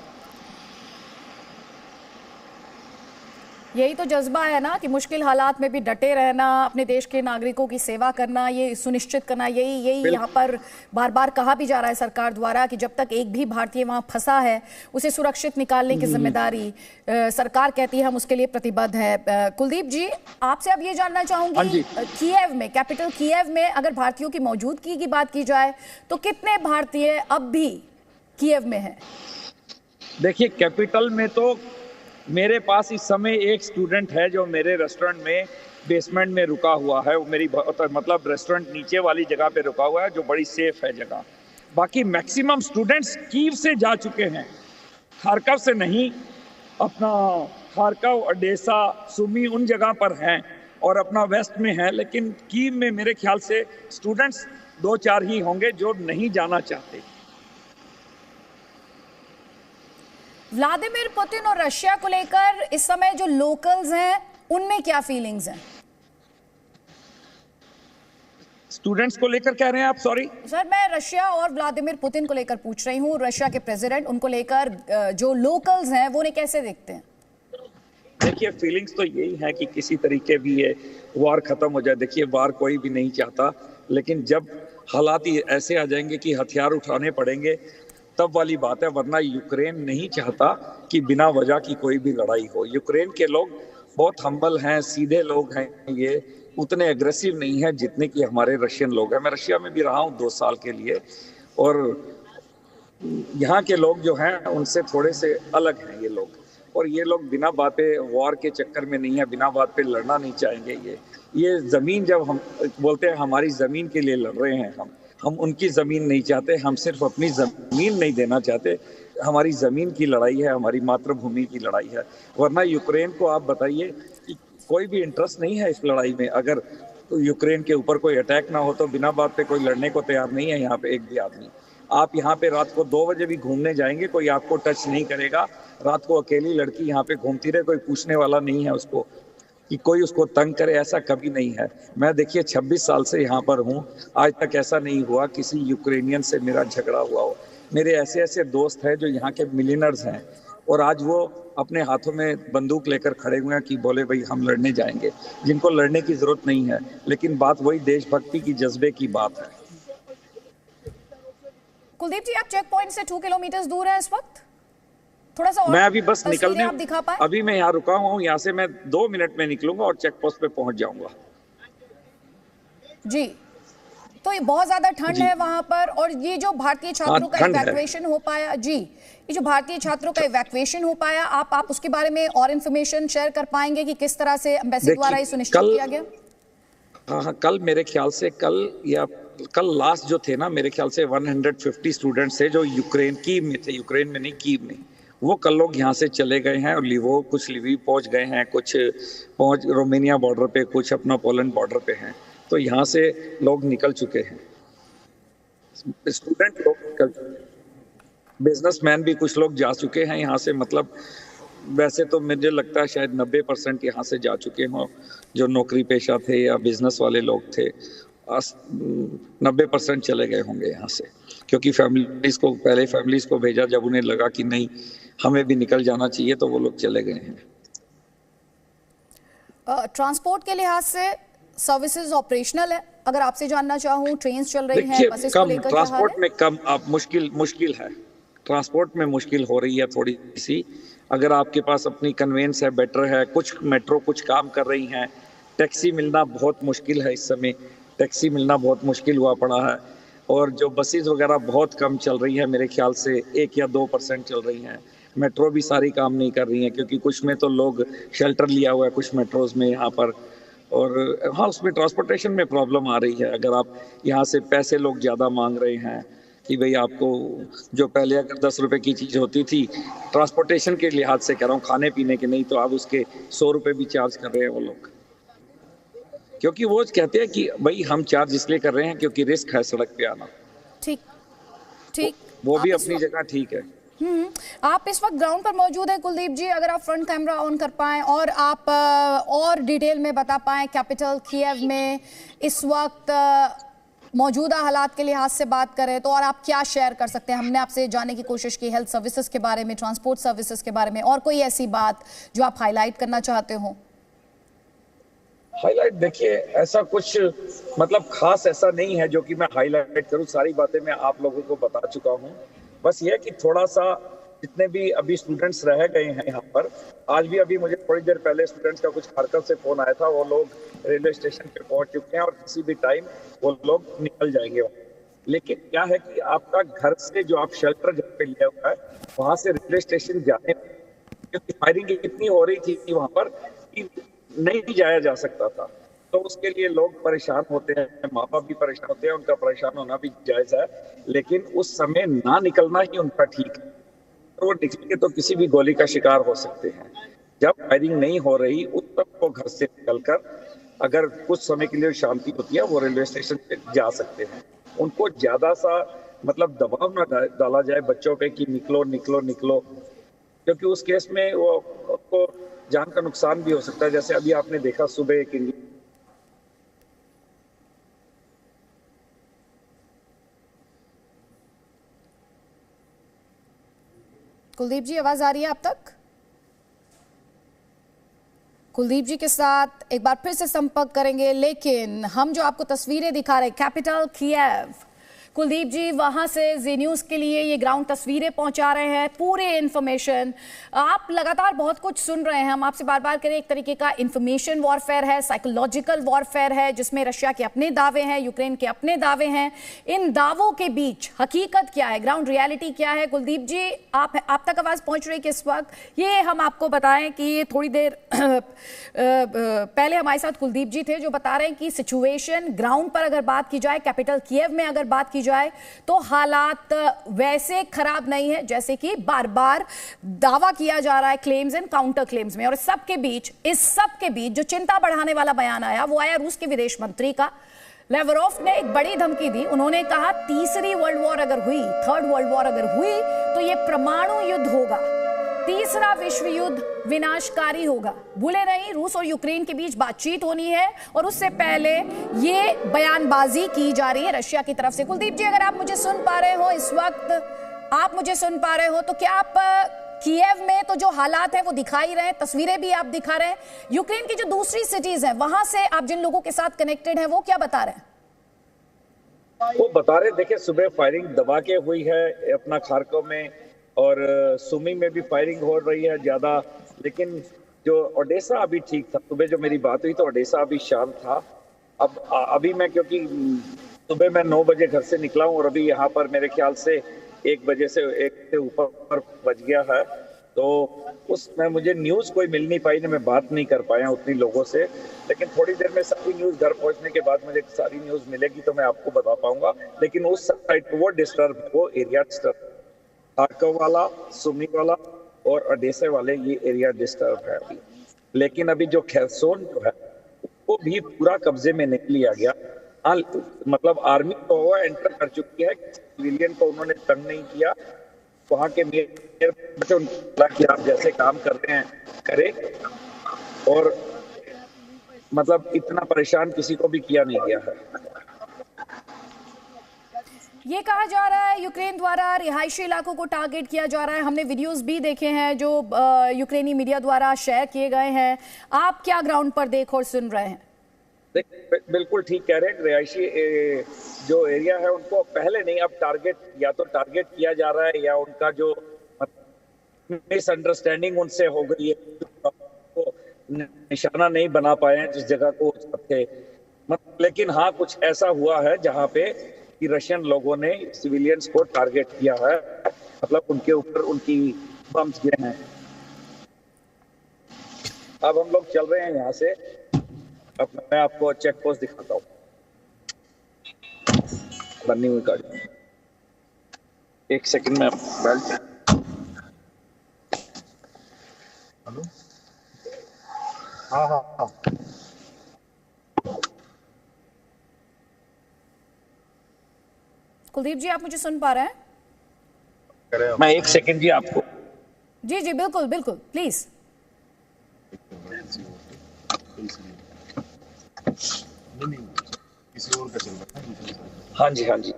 यही तो जज्बा है ना कि मुश्किल हालात में भी डटे रहना, अपने देश के नागरिकों की सेवा करना, ये सुनिश्चित करना, यही यहाँ पर बार बार कहा भी जा रहा है सरकार द्वारा कि जब तक एक भी भारतीय वहाँ फंसा है उसे सुरक्षित निकालने की जिम्मेदारी सरकार कहती है, हम उसके लिए प्रतिबद्ध है। कुलदीप जी, आपसे अब ये जानना चाहूंगी, कीव में, कैपिटल कीव में अगर भारतीयों की मौजूदगी की बात की जाए तो कितने भारतीय अब भी कीव में हैं?
देखिए, कैपिटल में तो मेरे पास इस समय एक स्टूडेंट है जो मेरे रेस्टोरेंट में बेसमेंट में रुका हुआ है। वो मेरी मतलब रेस्टोरेंट नीचे वाली जगह पे रुका हुआ है, जो बड़ी सेफ है जगह। बाकी मैक्सिमम स्टूडेंट्स कीव से जा चुके हैं, खारकव से नहीं। अपना खारकव, ओडेसा, सुमी उन जगह पर हैं और अपना वेस्ट में है। लेकिन कीव में मेरे ख्याल से स्टूडेंट्स 2-4 ही होंगे जो नहीं जाना चाहते।
व्लादिमीर पुतिन और रशिया को लेकर इस समय जो लोकल्स हैं उनमें क्या फीलिंग्स हैं?
स्टूडेंट्स को लेकर कह रहे हैं आप? सॉरी
सर, मैं रशिया और व्लादिमीर पुतिन को लेकर पूछ रही हूँ, रशिया के प्रेसिडेंट, उनको लेकर जो लोकल्स हैं वो उन्हें कैसे देखते हैं?
देखिए फीलिंग्स तो यही है कि किसी तरीके भी ये वार खत्म हो जाए। देखिए वार कोई भी नहीं चाहता, लेकिन जब हालात ही ऐसे आ जाएंगे कि हथियार उठाने पड़ेंगे तब वाली बात है, वरना यूक्रेन नहीं चाहता कि बिना वजह की कोई भी लड़ाई हो। यूक्रेन के लोग बहुत हम्बल हैं, सीधे लोग हैं, ये उतने एग्रेसिव नहीं है जितने कि हमारे रशियन लोग हैं। मैं रशिया में भी रहा हूँ 2 साल के लिए, और यहाँ के लोग जो हैं उनसे थोड़े से अलग हैं ये लोग। और ये लोग बिना बातें वॉर के चक्कर में नहीं है, बिना बात पे लड़ना नहीं चाहेंगे। ये जमीन जब हम बोलते हैं हमारी जमीन के लिए लड़ रहे हैं, हम उनकी जमीन नहीं चाहते, हम सिर्फ अपनी जमीन नहीं देना चाहते। हमारी जमीन की लड़ाई है, हमारी मातृभूमि की लड़ाई है। वरना यूक्रेन को आप बताइए कि कोई भी इंटरेस्ट नहीं है इस लड़ाई में। अगर यूक्रेन के ऊपर कोई अटैक ना हो तो बिना बात पे कोई लड़ने को तैयार नहीं है यहाँ पे एक भी आदमी। आप यहाँ पे रात को 2 बजे भी घूमने जाएंगे, कोई आपको टच नहीं करेगा। रात को अकेली लड़की यहाँ पे घूमती रहे, कोई पूछने वाला नहीं है उसको कि कोई उसको तंग करे, ऐसा कभी नहीं है। मैं देखिए 26 साल से यहाँ पर हूँ, आज तक ऐसा नहीं हुआ किसी यूक्रेनियन से मेरा झगड़ा हुआ हो। मेरे ऐसे ऐसे दोस्त हैं जो यहाँ के मिलियनर्स हैं, और आज वो अपने हाथों में बंदूक लेकर खड़े हुए हैं कि बोले भाई हम लड़ने जाएंगे, जिनको लड़ने की जरूरत नहीं है। लेकिन बात वही देशभक्ति की, जज्बे की बात है।
कुलदीप जी, आप चेक पॉइंट से 2 किलोमीटर दूर है इस वक्त, थोड़ा सा और
मैं अभी बस निकलने
आप दिखा पाए?
अभी मैं यहाँ रुका हूँ, यहाँ से मैं 2 मिनट में निकलूंगा और चेक पोस्ट पे पहुंच जाऊंगा।
जी, तो ये बहुत ज्यादा ठंड है वहां पर, और ये जो भारतीय छात्रों का इवैक्यूएशन हो पाया जी, ये जो भारतीय छात्रों का इवैक्यूएशन हो पाया, आप उसके बारे में और इन्फॉर्मेशन शेयर कर पाएंगे कि किस तरह से एम्बेसी द्वारा ये सुनिश्चित किया गया?
हाँ, कल मेरे ख्याल से कल लास्ट जो थे ना, मेरे ख्याल से 150 स्टूडेंट्स थे जो यूक्रेन कीव में थे, यूक्रेन में नहीं कीव में। वो कल लोग यहाँ से चले गए हैं, और लिवो कुछ लिवीव पहुंच गए हैं, कुछ पहुंच रोमानिया बॉर्डर पे, कुछ अपना पोलैंड बॉर्डर पे हैं। तो यहाँ से लोग निकल चुके हैं, स्टूडेंट लोग निकल चुके हैं, बिजनेसमैन भी कुछ लोग जा चुके हैं यहाँ से। मतलब वैसे तो मुझे लगता है शायद 90% यहाँ से जा चुके हों, जो नौकरी पेशा थे या बिजनेस वाले लोग थे। 90% चले गए होंगे यहाँ से, क्योंकि पहले फैमिलीज को भेजा, जब उन्हें लगा कि नहीं हमें भी निकल जाना चाहिए तो वो लोग चले गए हैं।
ट्रांसपोर्ट के लिहाज से सर्विसेज ऑपरेशनल है? अगर आपसे जानना चाहूँ, ट्रेन चल रही हैं, बसेस को लेकर क्या हाल है?
ट्रांसपोर्ट में कम, आप मुश्किल है, ट्रांसपोर्ट में मुश्किल हो रही है थोड़ी सी। अगर आपके पास अपनी कन्वेंस है, बेटर है। कुछ मेट्रो कुछ काम कर रही हैं, टैक्सी मिलना बहुत मुश्किल है इस समय, टैक्सी मिलना बहुत मुश्किल हुआ पड़ा है। और जो बसेस वगैरह बहुत कम चल रही है, मेरे ख्याल से 1 या 2% चल रही हैं। मेट्रो भी सारी काम नहीं कर रही हैं, क्योंकि कुछ में तो लोग शेल्टर लिया हुआ है, कुछ मेट्रोज में यहाँ पर। और हाँ, उसमें ट्रांसपोर्टेशन में प्रॉब्लम आ रही है। अगर आप यहाँ से पैसे लोग ज़्यादा मांग रहे हैं कि भाई आपको, जो पहले अगर 10 रुपए की चीज़ होती थी, ट्रांसपोर्टेशन के लिहाज से कह रहा हूँ, खाने पीने के नहीं, तो आप उसके 100 रुपए भी चार्ज कर रहे हैं वो लोग। क्योंकि वो कहते हैं कि भाई हम चार्ज इसलिए कर रहे हैं क्योंकि रिस्क है सड़क पे आना।
ठीक,
वो भी अपनी जगह ठीक है।
आप इस वक्त ग्राउंड पर मौजूद हैं कुलदीप जी, अगर आप फ्रंट कैमरा ऑन कर पाएं और आप और डिटेल में बता पाएं कैपिटल कीव में इस वक्त मौजूदा हालात के लिहाज से बात करें तो, और आप क्या शेयर कर सकते हैं? हमने आपसे जानने की कोशिश की हेल्थ सर्विसेज के बारे में, ट्रांसपोर्ट सर्विसेज के बारे में, और कोई ऐसी बात जो आप हाईलाइट करना चाहते हो?
हाईलाइट देखिए, ऐसा कुछ मतलब खास ऐसा नहीं है जो कि मैं हाईलाइट करूं। सारी बातें मैं आप लोगों को बता चुका हूं। बस ये कि थोड़ा सा जितने भी अभी स्टूडेंट्स रह गए हैं यहाँ पर, आज भी अभी मुझे थोड़ी देर पहले स्टूडेंट्स का कुछ खारकर से फोन आया था, वो लोग रेलवे स्टेशन पे पहुंच चुके हैं और किसी भी टाइम वो लोग निकल जाएंगे। लेकिन क्या है कि आपका घर से जो आप शेल्टर जहाँ पे लिया हुआ है, वहां से रेलवे स्टेशन जाने, क्योंकि फायरिंग इतनी हो रही थी वहां पर कि नहीं जाया जा सकता था, तो उसके लिए लोग परेशान होते हैं, माँ बाप भी परेशान होते हैं, उनका परेशान होना भी जायज है। लेकिन उस समय ना निकलना ही उनका ठीक है, तो वो निकलेंगे तो किसी भी गोली का शिकार हो सकते हैं। जब फायरिंग नहीं हो रही उस तक वो घर से निकलकर, अगर कुछ समय के लिए शांति होती है, वो रेलवे स्टेशन पे जा सकते हैं। उनको ज्यादा सा मतलब दबाव ना डाला जाए बच्चों पे कि निकलो निकलो निकलो, क्योंकि उस केस में वो उनको जान का नुकसान भी हो सकता है। जैसे अभी आपने देखा सुबह एक
कुलदीप जी, आवाज आ रही है आप तक? कुलदीप जी के साथ एक बार फिर से संपर्क करेंगे, लेकिन हम जो आपको तस्वीरें दिखा रहे हैं कैपिटल कीव, कुलदीप जी वहां से जी न्यूज़ के लिए ये ग्राउंड तस्वीरें पहुंचा रहे हैं, पूरे इन्फॉर्मेशन। आप लगातार बहुत कुछ सुन रहे हैं, हम आपसे बार बार करें, एक तरीके का इन्फॉर्मेशन वॉरफेयर है, साइकोलॉजिकल वॉरफेयर है, जिसमें रशिया के अपने दावे हैं, यूक्रेन के अपने दावे हैं। इन दावों के बीच हकीकत क्या है, ग्राउंड रियलिटी क्या है? कुलदीप जी आप तक आवाज पहुंच रही है कि इस वक्त ये हम आपको बताएं कि ये थोड़ी देर पहले हमारे साथ कुलदीप जी थे जो बता रहे हैं कि सिचुएशन ग्राउंड पर अगर बात की जाए, कैपिटल कीव में अगर बात की जाए तो हालात वैसे खराब नहीं है जैसे कि बार बार दावा किया जा रहा है क्लेम्स एंड काउंटर क्लेम्स में। और इस सब के बीच जो चिंता बढ़ाने वाला बयान आया वो आया रूस के विदेश मंत्री का। लेवरोव ने एक बड़ी धमकी दी, उन्होंने कहा तीसरी वर्ल्ड वॉर अगर हुई, थर्ड वर्ल्ड वॉर अगर हुई तो यह परमाणु युद्ध होगा, तीसरा विश्व युद्ध विनाशकारी होगा। भूले नहीं, रूस और यूक्रेन के बीच बातचीत होनी है और उससे पहले ये बयानबाजी की जा रही है रशिया की तरफ से। कुलदीप जी अगर आप मुझे सुन पा रहे हो, इस वक्त आप मुझे सुन पा रहे हो, तो क्या आप कीव में तो जो हालात हैं वो दिखाई रहे हैं, तस्वीरें भी आप दिखा रहे हैं, यूक्रेन की जो दूसरी सिटीज हैं वहां से आप जिन लोगों के साथ कनेक्टेड हैं वो क्या बता रहे हैं?
वो बता रहे, देखिए सुबह फायरिंग दबा के हुई है अपना खार्कोव में, और सुमी में भी फायरिंग हो रही है ज्यादा, लेकिन जो ओडेसा अभी ठीक था। सुबह जो मेरी बात हुई तो ओडेसा अभी शांत था। अब अभी मैं, क्योंकि सुबह मैं 9 बजे घर से निकला हूँ और अभी यहाँ पर मेरे ख्याल से 1 बजे से 1 से ऊपर बज गया है, तो उसमें मुझे न्यूज़ कोई मिल नहीं पाई, ना मैं बात नहीं कर पाया उतनी लोगों से। लेकिन थोड़ी देर में सारी न्यूज़ घर पहुंचने के बाद मुझे सारी न्यूज़ मिलेगी तो मैं आपको बता पाऊंगा। लेकिन उस साइड वो डिस्टर्ब, वो एरिया डिस्टर्ब, खार्कोव वाला, सुमी वाला और ओडेसा वाले, ये एरिया डिस्टर्ब है अभी। लेकिन अभी जो खेरसोन जो है वो भी पूरा कब्जे में नहीं लिया गया। मतलब आर्मी तो वो एंटर कर चुकी है, सिविलियन को उन्होंने तंग नहीं किया। वहां के मेयर कि आप जैसे काम कर रहे हैं करें, और मतलब इतना परेशान किसी को भी किया नहीं गया है।
ये कहा जा रहा है यूक्रेन द्वारा रिहायशी इलाकों को टारगेट किया जा रहा है। हमने वीडियोस भी देखे हैं जो यूक्रेनी मीडिया द्वारा शेयर किए गए हैं। आप क्या ग्राउंड पर देख और सुन रहे हैं?
बिल्कुल ठीक कह रहे हैं, रिहायशी जो एरिया है उनको पहले नहीं, अब टारगेट, या तो टारगेट किया जा रहा है या उनका जो मिसअंडरस्टैंडिंग उनसे हो गई है, तो निशाना नहीं बना पाए हैं जिस जगह को थे। लेकिन हाँ, कुछ ऐसा हुआ है जहाँ पे कि रशियन लोगों ने सिविलियंस को टारगेट किया है, मतलब उनके ऊपर उनकी बम्स गिरे हैं। अब हम लोग चल रहे हैं यहाँ से, अब मैं आपको चेक पोस्ट दिखाता हूँ, बनी हुई गाड़ी। 1 सेकंड में बेल्ट।
हेलो, हाँ।
कुलदीप जी आप मुझे सुन पा रहे हैं?
मैं 1 सेकंड जी आपको।
जी बिल्कुल प्लीज।
किसी और का चल रहा है।
हाँ जी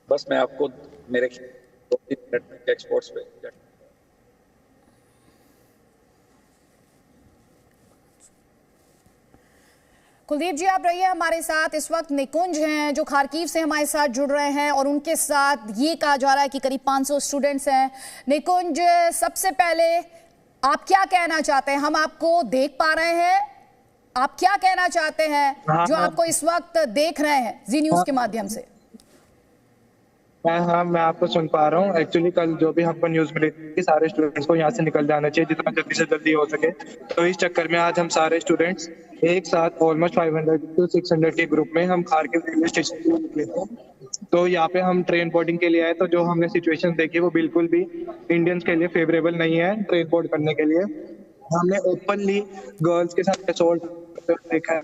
बस मैं आपको मेरे 2-3 मिनट एक्सपोर्ट्स पे।
कुलदीप जी आप रहिए हमारे साथ। इस वक्त निकुंज हैं जो खार्किव से हमारे साथ जुड़ रहे हैं और उनके साथ ये कहा जा रहा है कि करीब 500 स्टूडेंट्स हैं। निकुंज, सबसे पहले आप क्या कहना चाहते हैं? हम आपको देख पा रहे हैं, आप क्या कहना चाहते हैं जो आपको इस वक्त देख रहे हैं जी न्यूज़ के माध्यम से?
हाँ, मैं आपको सुन पा रहा हूँ। एक्चुअली कल जो भी हमको न्यूज मिली थी, सारे स्टूडेंट्स को यहाँ से निकल जाना चाहिए जितना जल्दी से जल्दी हो सके। तो इस चक्कर में आज हम सारे स्टूडेंट्स एक साथ ऑलमोस्ट 500 to 600 के ग्रुप में हम खार्किव रेलवे स्टेशन के लिए निकले थे। तो यहाँ पे हम ट्रेन बोर्डिंग के लिए आए, तो जो हमने सिचुएशन देखी वो बिल्कुल भी इंडियंस के लिए फेवरेबल नहीं है ट्रेन बोर्ड करने के लिए। हमने ओपनली गर्ल्स के साथ असॉल्ट देखा है,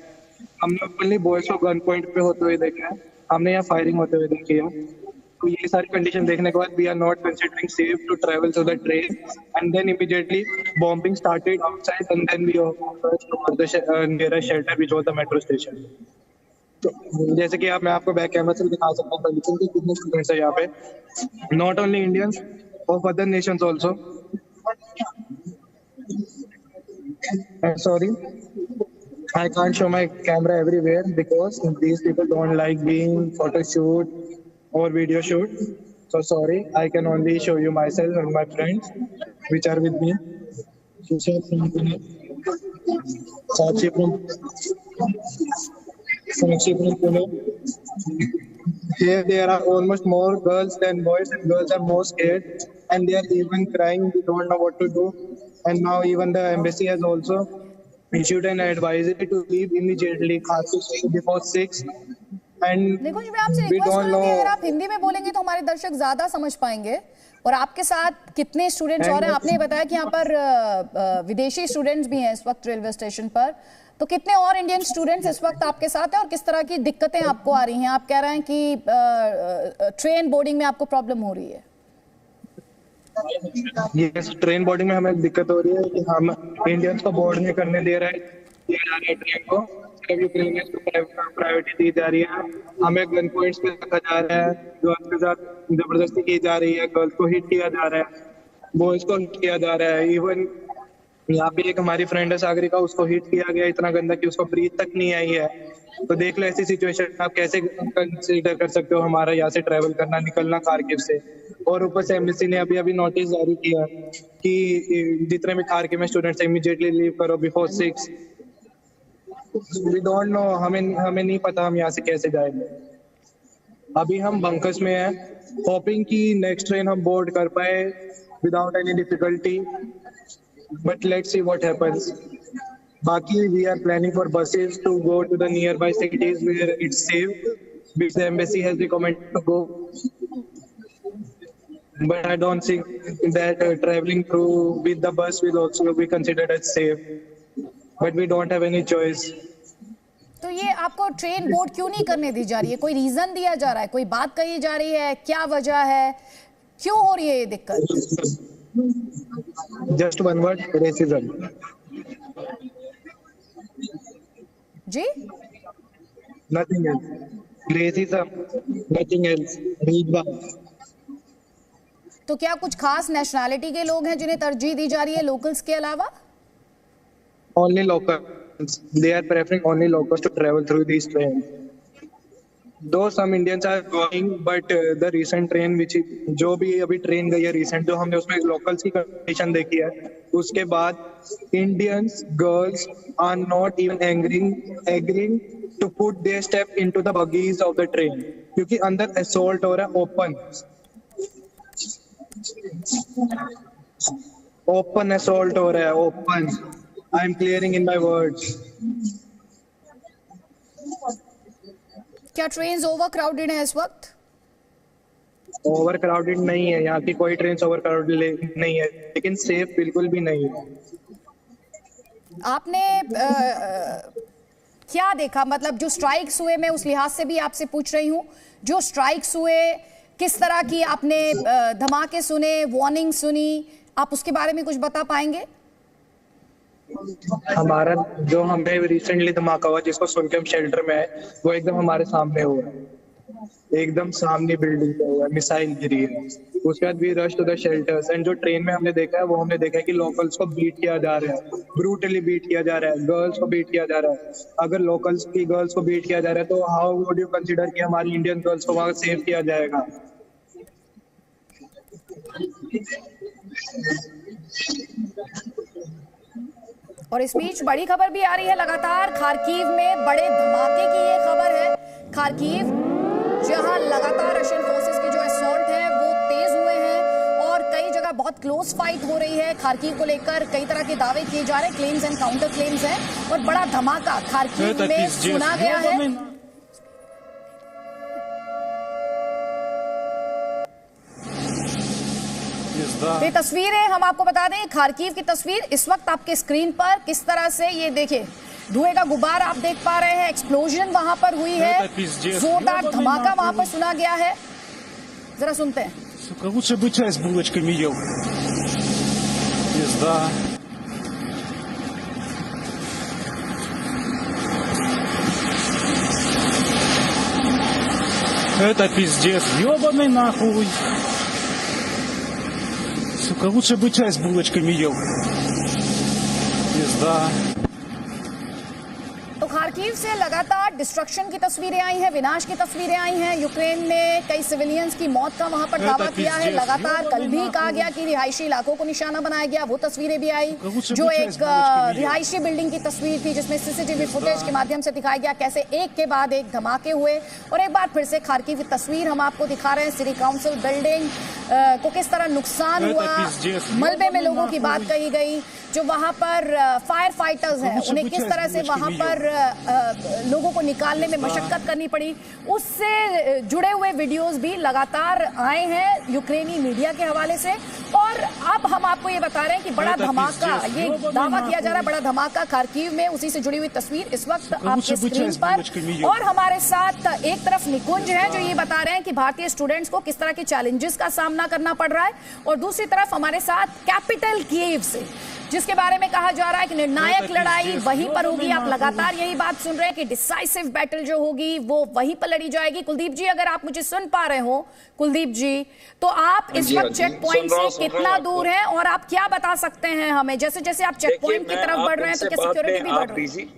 हमने ओपनली बॉयज को गन पॉइंट पे होते हुए देखा है, हमने यहाँ फायरिंग होते हुए देखी है। तो ये सारी कंडीशन देखने के बाद we are not considering safe to travel through the train, and then immediately bombing started outside and then we nearest shelter which was the metro station. तो जैसे कि मैं आपको बैक कैमरा से दिखा सकता हूँ कंडीशन के कितने स्टूडेंट्स हैं यहाँ पे, not only Indians of other Nations also. I'm sorry, I can't show my camera everywhere because these people don't like being photo shoot or video shoot. So sorry, I can only show you myself and my friends which are with me. Sakshi from Pune. Here there are almost more girls than boys, and girls are more scared, and they are even crying. We don't know what to do. And now even the embassy has also issued an advisory to leave immediately, खास to before 6. And
देखो जी, मैं आपसे
we
request
don't
करूंगी,
know.
अगर आप हिंदी में बोलेंगे तो हमारे दर्शक ज्यादा समझ पाएंगे। और आपके साथ कितने स्टूडेंट्स और हैं? आपने बताया कि यहाँ पर विदेशी स्टूडेंट्स भी हैं इस वक्त रेलवे स्टेशन पर, तो कितने और इंडियन स्टूडेंट्स इस वक्त आपके साथ हैं और किस तरह की दिक्कतें आपको आ रही हैं? आप कह रहे हैं कि ट्रेन बोर्डिंग में आपको प्रॉब्लम हो रही है।
यस, ट्रेन बोर्डिंग में हमें दिक्कत हो रही है कि हम इंडियंस को बोर्ड नहीं करने दे रहे हैं ट्रेन को, सिर्फ यूक्रेनियंस को प्रायोरिटी दी जा रही है। हमें गन पॉइंट्स पे रखा जा रहा है, गर्ल्स के साथ जबरदस्ती की जा रही है, गर्ल्स को हिट किया जा रहा है, बॉयज को हिट किया जा रहा है। इवन यहाँ पे एक हमारी फ्रेंड है सागरिका, उसको हिट किया गया इतना गंदा कि उसको ब्रीथ तक नहीं आई है। तो देख लो ऐसी सिचुएशन आप कैसे कंसीडर कर सकते हो हमारा यहाँ से ट्रेवल करना, निकलना खार्किव से। और ऊपर से एम्बेसी ने अभी नोटिस जारी किया कि जितने भी खार्किव में स्टूडेंट्स इमीडिएटली लीव करो बिफोर 6। वी डोंट नो, हमें नहीं पता हम यहाँ से कैसे जाएंगे। अभी हम बंकर्स में हैं, होपिंग कि नेक्स्ट ट्रेन हम बोर्ड कर पाए without any difficulty, but let's see what happens. बाकी we are planning for buses to go to the nearby cities where it's safe, which the embassy has recommended to go. But I don't think that traveling through with the bus will also be considered as safe. But we don't have any choice.
तो ये आपको train board क्यों नहीं करने दी जा रही है? कोई रीजन दिया जा रहा है, कोई बात कही जा रही है, क्या वजह है, क्यों हो रही है ये दिक्कत?
Just one word, racism.
जी?
Nothing else. Racism, nothing else. भेदभाव।
तो क्या कुछ खास नेशनैलिटी के लोग हैं जिन्हें तरजीह दी जा रही है लोकल्स के अलावा?
Only locals. They are preferring only locals to travel through these trains. Though some Indians are going, but the recent train which जो भी अभी ट्रेन गई है recent, जो हमने उसमें लोकल्स की कंडीशन देखी है, उसके बाद Indians girls are not even agreeing to put their step into the buggies of the train, क्योंकि अंदर assault हो रहा है open assault हो रहा है open. I am clearing in my words.
क्या ट्रेन्स ओवरक्राउडेड हैं इस वक्त?
ओवरक्राउडेड नहीं है, यहाँ की कोई ट्रेन ओवरक्राउडेड नहीं है, लेकिन सेफ बिल्कुल भी नहीं है।
आपने क्या देखा, मतलब जो स्ट्राइक्स हुए, मैं उस लिहाज से भी आपसे पूछ रही हूँ, जो स्ट्राइक्स हुए किस तरह की आपने धमाके सुने, वार्निंग सुनी, आप उसके बारे में कुछ बता पाएंगे?
हमारा जो हमें रिसेंटली धमाका हुआ जिसको सुन के हम शेल्टर में है, वो एकदम हमारे सामने हुआ है, एकदम सामने बिल्डिंग पे हुआ है, मिसाइल गिरी है। उसके बाद we rush to the shelters, and जो ट्रेन में हमने देखा है वो हमने देखा है कि लोकल्स को बीट किया जा रहा है, ब्रूटली बीट किया जा रहा है, गर्ल्स को बीट किया जा रहा है। अगर लोकल्स की गर्ल्स को बीट किया जा रहा है तो हाउ वुड यू कंसीडर कि हमारी इंडियन गर्ल्स को वहां सेव किया जाएगा?
और इस बीच बड़ी खबर भी आ रही है लगातार, खार्किव में बड़े धमाके की ये खबर है। खार्किव जहां लगातार रशियन फोर्सेस के जो असॉल्ट है वो तेज हुए हैं और कई जगह बहुत क्लोज फाइट हो रही है। खार्किव को लेकर कई तरह के दावे किए जा रहे हैं, क्लेम्स एंड काउंटर क्लेम्स हैं, और बड़ा धमाका खार्किव में सुना गया है। ये तस्वीरें हम आपको बता दें, खार्किव की तस्वीर इस वक्त आपके स्क्रीन पर, किस तरह से ये देखिए धुएं का गुब्बार आप देख पा रहे हैं, एक्सप्लोजन वहां पर हुई है, जोरदार धमाका वहां पर सुना गया है। जरा सुनते हैं।
Лучше бы чай с булочками ел. Пизда. Это пиздец. Ёбаный нахуй. Сука, лучше бы чай с булочками ел. Пизда.
तो खार्किव से लगातार डिस्ट्रक्शन की तस्वीरें आई हैं, विनाश की तस्वीरें आई हैं। यूक्रेन ने कई सिविलियंस की मौत का वहां पर दावा किया है। लगातार कल भी कहा गया कि रिहायशी इलाकों को निशाना बनाया गया, वो तस्वीरें भी आई। जो एक रिहायशी बिल्डिंग की तस्वीर थी जिसमें सीसीटीवी फुटेज के माध्यम से दिखाया गया कैसे एक के बाद एक धमाके हुए। और एक बार फिर से खार्किव की तस्वीर हम आपको दिखा रहे हैं। सिटी काउंसिल बिल्डिंग को किस तरह नुकसान हुआ, मलबे में लोगों की बात कही गई। जो वहां पर फायर फाइटर्स हैं उन्हें किस तरह से वहां पर लोगों को निकालने में मशक्कत करनी पड़ी, उससे जुड़े हुए वीडियोस भी लगातार आए हैं यूक्रेनी मीडिया के हवाले से। और अब हम आपको ये बता रहे हैं कि बड़ा धमाका, ये दावा किया जा रहा है बड़ा धमाका खार्किव में, उसी से जुड़ी हुई तस्वीर इस वक्त आपके स्क्रीन पर। और हमारे साथ एक तरफ निकुंज है जो ये बता रहे हैं कि भारतीय स्टूडेंट्स को किस तरह के चैलेंजेस का सामना करना पड़ रहा है, और दूसरी तरफ हमारे साथ कैपिटल कीव से जिसके बारे में कहा जा रहा है कि निर्णायक लड़ाई वहीं पर होगी। आप लगातार यही बात सुन रहे हैं कि डिसाइसिव बैटल जो होगी वो वहीं पर लड़ी जाएगी। कुलदीप जी, अगर आप मुझे सुन पा रहे हो कुलदीप जी, तो आप इस वक्त चेक पॉइंट से कितना दूर हैं और आप क्या बता सकते हैं हमें? जैसे जैसे आप चेक पॉइंट की तरफ बढ़ रहे हैं तो क्या सिक्योरिटी भी बढ़ रही है?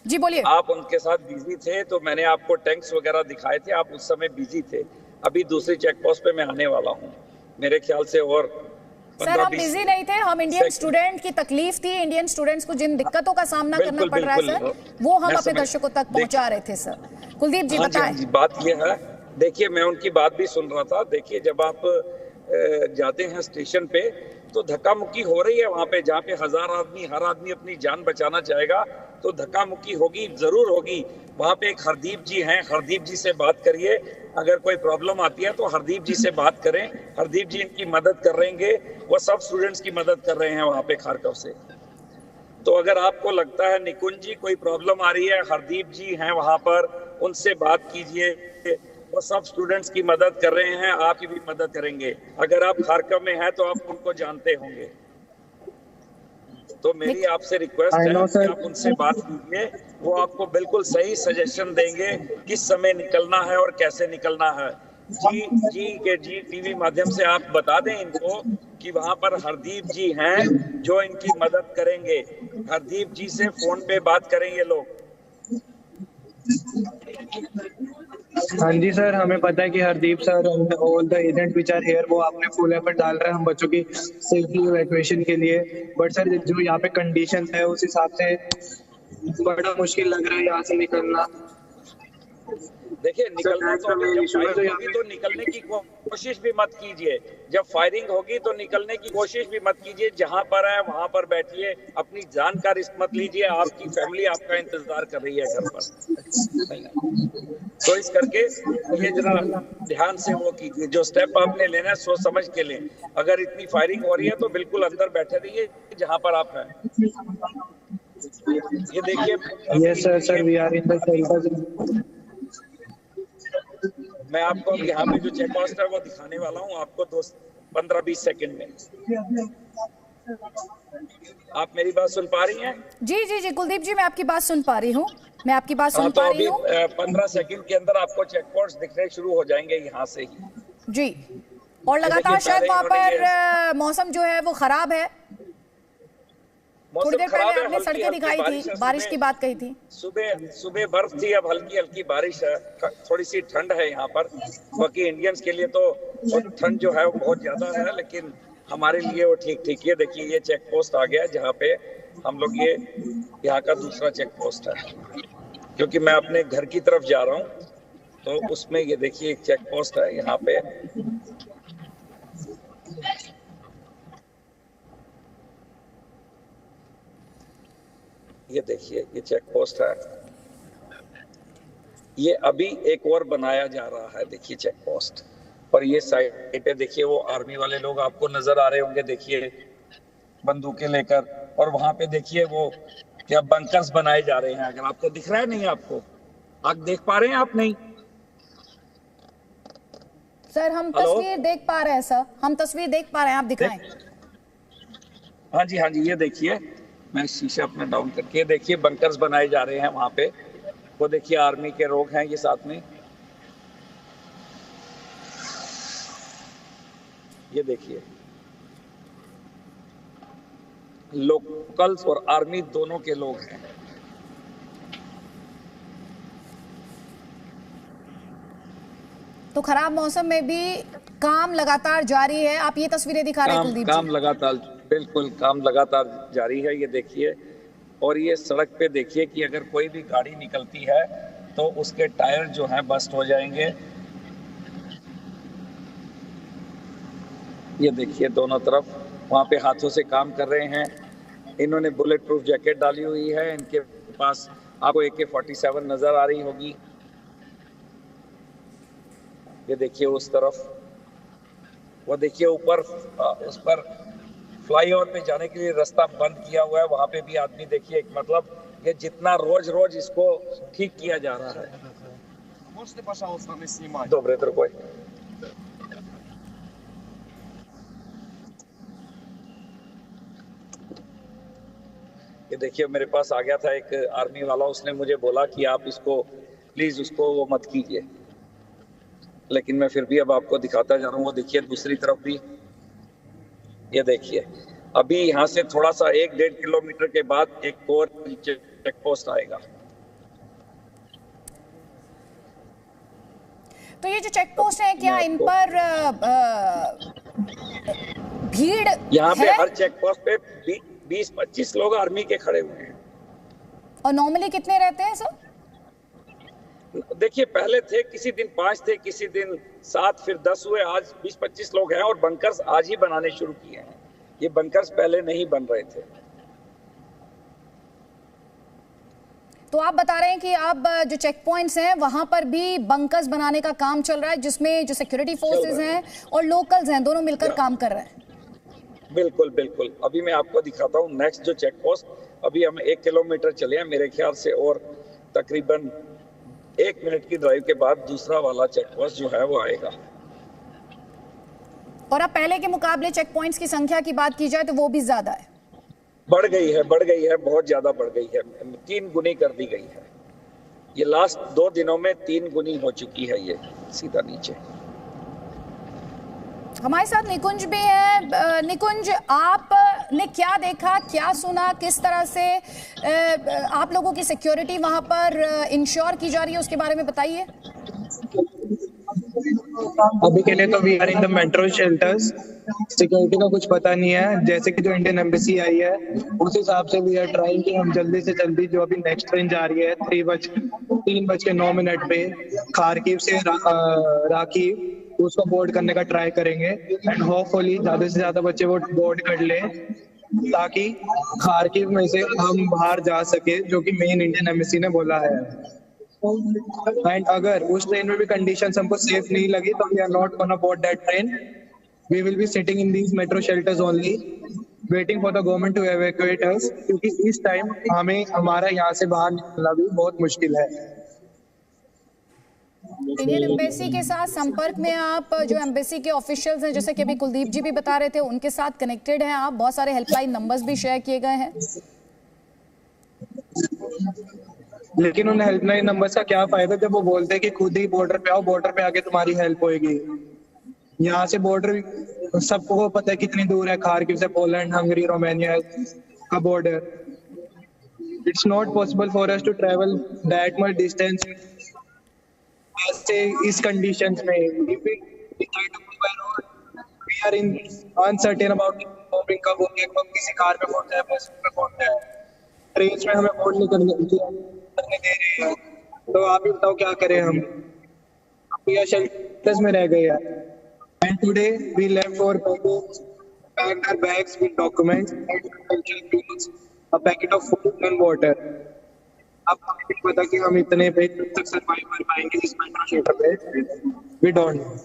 जी बोलिए।
आप उनके साथ बिजी थे तो मैंने आपको टैंक्स वगैरह दिखाए थे, आप उस समय बिजी थे। अभी दूसरी चेक पोस्ट पे मैं आने वाला हूँ, मेरे ख्याल से। और
सर हम बिजी नहीं थे, हम इंडियन स्टूडेंट की तकलीफ थी, इंडियन स्टूडेंट्स को जिन दिक्कतों का सामना करना पड़ रहा है सर, वो हम अपने दर्शकों तक पहुंचा रहे थे सर। कुलदीप जी बताएं।
बात ये है, देखिए मैं उनकी बात भी सुन रहा था। देखिए जब आप जाते हैं स्टेशन पे तो धक्का मुक्की हो रही है वहां पे, जहाँ पे हर आदमी अपनी जान बचाना चाहेगा तो धक्का मुक्की होगी, जरूर होगी। वहां पे एक हरदीप जी हैं, हरदीप जी से बात करिए। अगर कोई प्रॉब्लम आती है तो हरदीप जी से बात करें, हरदीप जी इनकी मदद कर रहेंगे, वो सब स्टूडेंट्स की मदद कर रहे हैं वहां पे खारकोव से। तो अगर आपको लगता है निकुंज जी कोई प्रॉब्लम आ रही है, हरदीप जी हैं वहां पर, उनसे बात कीजिए। वो सब स्टूडेंट्स की मदद कर रहे हैं, आपकी भी मदद करेंगे। अगर आप खारकोव में हैं तो आप उनको जानते होंगे, तो मेरी आपसे रिक्वेस्ट है कि आप उनसे बात कीजिए। वो आपको बिल्कुल सही सजेशन देंगे किस समय निकलना है और कैसे निकलना है। जी टीवी माध्यम से आप बता दें इनको कि वहां पर हरदीप जी हैं जो इनकी मदद करेंगे। हरदीप जी से फोन पे बात करें ये लोग।
हाँ जी सर, हमें पता है कि Hardeep sir all the agent which are here वो आपने फुल एफर्ट डाल रहे हैं हम बच्चों की सेफली इवैक्यूएशन के लिए। बट सर जो यहाँ पे कंडीशन है उस हिसाब से बड़ा मुश्किल लग रहा है यहाँ से निकलना।
देखिए निकलना तो निकलने की कोशिश भी मत कीजिए। जब फायरिंग होगी तो निकलने की कोशिश भी मत कीजिए। जहां पर है वहां पर बैठिए, अपनी जान का रिस्क मत लीजिए। आपकी फैमिली आपका इंतजार कर रही है घर पर। तो इस करके ये जरा ध्यान से वो कीजिए, जो स्टेप आपने लेना है सोच समझ के लें। अगर इतनी फायरिंग हो रही है तो बिल्कुल अंदर बैठे रहिए जहां पर आप हैं। ये देखिए।
Yes sir, we are in the centre.
मैं आपको अब यहाँ पे जो चेक पोस्ट है वो दिखाने वाला हूँ आपको 15-20 सेकंड में। आप मेरी बात सुन पा रही हैं?
जी कुलदीप जी, मैं आपकी बात सुन पा रही हूँ, मैं आपकी बात सुन पा रही हूँ।
15 सेकंड के अंदर आपको चेक पोस्ट दिखने शुरू हो जाएंगे यहाँ से ही।
जी, और लगातार शायद वहाँ पर मौसम जो है वो खराब है। थोड़ी देर पहले आपने सड़कें दिखाई थी, बारिश की बात कही थी।
सुबह बर्फ थी, अब हल्की हल्की बारिश है, थोड़ी सी ठंड है यहाँ पर। बाकी इंडियंस के लिए तो ठंड जो है वो बहुत ज्यादा है, लेकिन हमारे लिए वो ठीक। ये देखिए ये चेक पोस्ट आ गया जहाँ पे हम लोग, ये यहाँ का दूसरा चेक पोस्ट है, क्योंकि मैं अपने घर की तरफ जा रहा हूँ तो उसमें ये देखिए एक चेक पोस्ट है यहाँ पे। ये देखिए ये चेक पोस्ट है, ये अभी एक और बनाया जा रहा है। देखिए चेक पोस्ट, और ये साइड पे देखिए वो आर्मी वाले लोग आपको नजर आ रहे होंगे, देखिए बंदूकें लेकर। और वहां पे देखिए वो क्या बंकर्स बनाए जा रहे हैं। अगर आपको दिख रहा है, नहीं आपको, आप देख पा रहे हैं? आप नहीं
सर, हम तस्वीर देख पा रहे हैं सर, हम तस्वीर देख पा रहे हैं, आप दिखाएं।
हाँ जी, ये देखिए मैं शीशा अपना डाउन करके, देखिए बंकर्स बनाए जा रहे हैं वहां पे। वो देखिए आर्मी के लोग हैं ये साथ में, ये देखिए लोकल्स और आर्मी दोनों के लोग हैं।
तो खराब मौसम में भी काम लगातार जारी है, आप ये तस्वीरें दिखा रहे हैं कुलदीप जी।
काम लगातार, बिल्कुल काम लगातार जारी है। ये देखिए, और ये सड़क पे देखिए कि अगर कोई भी गाड़ी निकलती है तो उसके टायर जो हैं बस्ट हो जाएंगे। ये देखिए दोनों तरफ वहाँ पे हाथों से काम कर रहे हैं। इन्होंने बुलेट प्रूफ जैकेट डाली हुई है। इनके पास आपको AK-47 नजर आ रही होगी। ये देखिए उस तरफ, वो देखिए ऊपर उस पर फ्लाईओवर पे जाने के लिए रास्ता बंद किया हुआ है। वहाँ पे भी आदमी देखिए, मतलब ये जितना रोज रोज इसको ठीक किया जा रहा है। Добре, дорогой. ये देखिए मेरे पास आ गया था एक आर्मी वाला, उसने मुझे बोला कि आप इसको प्लीज उसको वो मत कीजिए, लेकिन मैं फिर भी अब आपको दिखाता जा रहा हूँ। वो देखिए दूसरी तरफ भी, ये देखिए अभी यहाँ से थोड़ा सा 1-1.5 किलोमीटर के बाद एक और चेक पोस्ट आएगा।
तो ये जो चेक पोस्ट है, क्या इन पर भीड़
यहाँ पे
है?
हर चेक पोस्ट पे 20-25 लोग आर्मी के खड़े हुए हैं।
और नॉर्मली कितने रहते हैं सर?
देखिए पहले थे, किसी दिन 5 थे, किसी दिन 7, फिर 10 हुए, आज 20-25 लोग हैं। और बंकर्स आज ही बनाने शुरू किए हैं। ये बंकर्स पहले नहीं बन रहे थे।
तो आप बता रहे हैं कि अब जो चेक पॉइंट्स हैं वहां पर भी बंकर्स बनाने का काम चल रहा है, जिसमें जो सिक्योरिटी फोर्सेस हैं और लोकल्स हैं दोनों मिलकर काम कर रहे हैं।
बिल्कुल बिल्कुल। अभी मैं आपको दिखाता हूँ नेक्स्ट जो चेक पोस्ट। अभी हम 1 किलोमीटर चले हैं मेरे ख्याल से, और तकरीबन 1 मिनट की ड्राइव के बाद दूसरा वाला चेक पोस्ट जो है वो आएगा।
और अब पहले के मुकाबले चेक पॉइंट्स की संख्या की बात की जाए तो वो भी ज्यादा है,
बढ़ गई है, बहुत ज्यादा बढ़ गई है। 3 गुनी कर दी गई है। ये लास्ट 2 दिनों में 3 गुनी हो चुकी है। ये सीधा नीचे
हमारे साथ निकुंज भी है। निकुंज, आपने क्या देखा, क्या सुना, किस तरह से आप लोगों की सिक्योरिटी वहां पर इंश्योर की जा रही है, उसके बारे में बताइए।
अभी के लिए तो we are in the metro shelters. Security का कुछ पता नहीं है। जैसे कि जो इंडियन एम्बेसी आई है उस हिसाब से वी आर ट्राइंग कि हम जल्दी से जल्दी, जो अभी नेक्स्ट ट्रेन जा रही है 3:09 पे खारकीव से राखीव, उसको बोर्ड करने का ट्राई करेंगे। एंड होपफुली ज्यादा से ज्यादा बच्चे वो बोर्ड कर ले, ताकि खारकीव में से हम बाहर जा सके, जो कि मेन इंडियन एम्बेसी ने बोला है। एंड अगर उस ट्रेन में भी कंडीशंस हमको सेफ नहीं लगी तो we are not gonna board that train. We will be sitting in these metro shelters only, waiting for the government to evacuate us, क्योंकि इस टाइम हमें हमारा यहाँ से बाहर निकलना भी बहुत मुश्किल है।
इंडियन एम्बेसी के साथ संपर्क में आप, जो एम्बेसी के ऑफिशियल्स हैं, जैसे कि अभी कुलदीप जी भी बता रहे थे, उनके साथ कनेक्टेड हैं आप? बहुत सारे हेल्पलाइन नंबर्स भी शेयर किए गए हैं,
लेकिन उन हेल्पलाइन नंबर्स का क्या फायदा जब वो बोलते हैं कि खुद ही बॉर्डर पे आओ, बॉर्डर पे आके तुम्हारी हेल्प होएगी। यहाँ से बॉर्डर सबको पता है कितनी दूर है, खारकीव से पोलैंड, हंगरी, रोमानिया का border. It's not possible for us to travel that much distance ऐसे इस कंडीशंस में। If we decide to go by road, we are in uncertain about moving, कब होंगे, कब किसी कार में पहुंचना है, बस में पहुंचना है। ट्रेन में हमें बोर्ड नहीं करने दे रहे हैं, तो आप ही बताओ क्या करें हम? या शेल्टर्स में रह गए हैं। And today we left for baggage, packed our bags with documents, a packet of food and water. आपको नहीं पता कि हम इतने पे तक सर्वाइव कर पाएंगे इस मेट्रो शेल्टर पे, वी डोंट नो।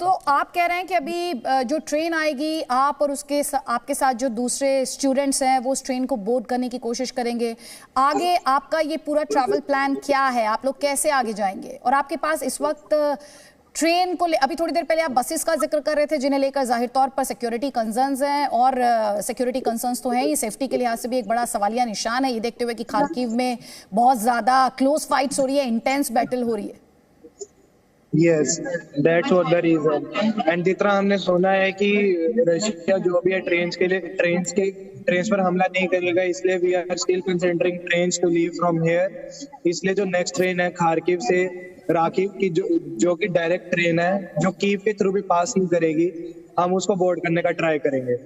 तो आप कह रहे हैं कि अभी जो ट्रेन आएगी, आप और आपके साथ जो दूसरे स्टूडेंट्स हैं वो उस ट्रेन को बोर्ड करने की कोशिश करेंगे। आगे आपका ये पूरा ट्रैवल प्लान क्या है, आप लोग कैसे आगे जाएंगे? और आपके पास इस वक्त ट्रेन को अभी थोड़ी देर पहले आप बसेस का जिक्र कर रहे थे, जिन्हें लेकर जाहिर तौर पर सिक्योरिटी कंसर्न्स हैं, और सिक्योरिटी कंसर्न्स तो हैं, ये सेफ्टी के लिहाज से भी एक बड़ा सवालिया निशान है, ये देखते हुए कि खारकीव में बहुत ज्यादा क्लोज फाइट्स हो रही है, इंटेंस बैटल हो रही है।
Yes, that's what the reason. And जितना हमने सुना है कि रशिया जो भी है ट्रेन्स पर हमला नहीं करेगा, इसलिए we are still considering trains to leave from here. इसलिए जो नेक्स्ट ट्रेन है खार्किव से राकीव की, जो कि डायरेक्ट ट्रेन है, जो कीव के थ्रू भी पास नहीं करेगी, हम उसको बोर्ड करने का ट्राई करेंगे।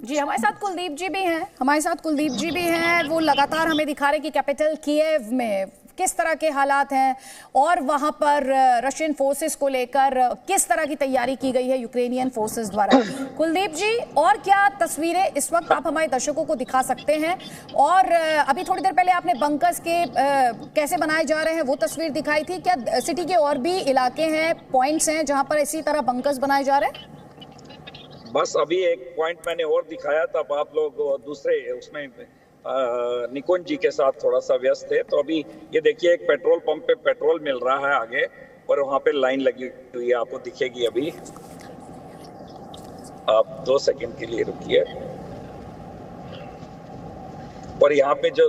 जी, हमारे साथ कुलदीप जी भी हैं। वो लगातार हमें दिखा रहे कि कैपिटल कीव में किस तरह के हालात हैं और वहां पर रशियन फोर्सेस को लेकर किस तरह की तैयारी की गई है यूक्रेनियन फोर्सेस द्वारा। कुलदीप जी, और क्या तस्वीरें इस वक्त आप हमारे दर्शकों को दिखा सकते हैं? और अभी थोड़ी देर पहले आपने बंकर्स के कैसे बनाए जा रहे हैं वो तस्वीर दिखाई थी। क्या सिटी के और भी इलाके हैं, पॉइंट्स हैं जहां पर इसी तरह बंकर्स बनाए जा रहे हैं?
बस अभी एक पॉइंट मैंने और दिखाया, तब आप लोग दूसरे उसमें निकुंज जी के साथ थोड़ा सा व्यस्त थे। तो अभी ये देखिए, एक पेट्रोल पंप पे पेट्रोल मिल रहा है आगे, और वहां पे लाइन लगी हुई है, आपको दिखेगी। अभी आप 2 सेकंड के लिए रुकिए। और यहाँ पे जो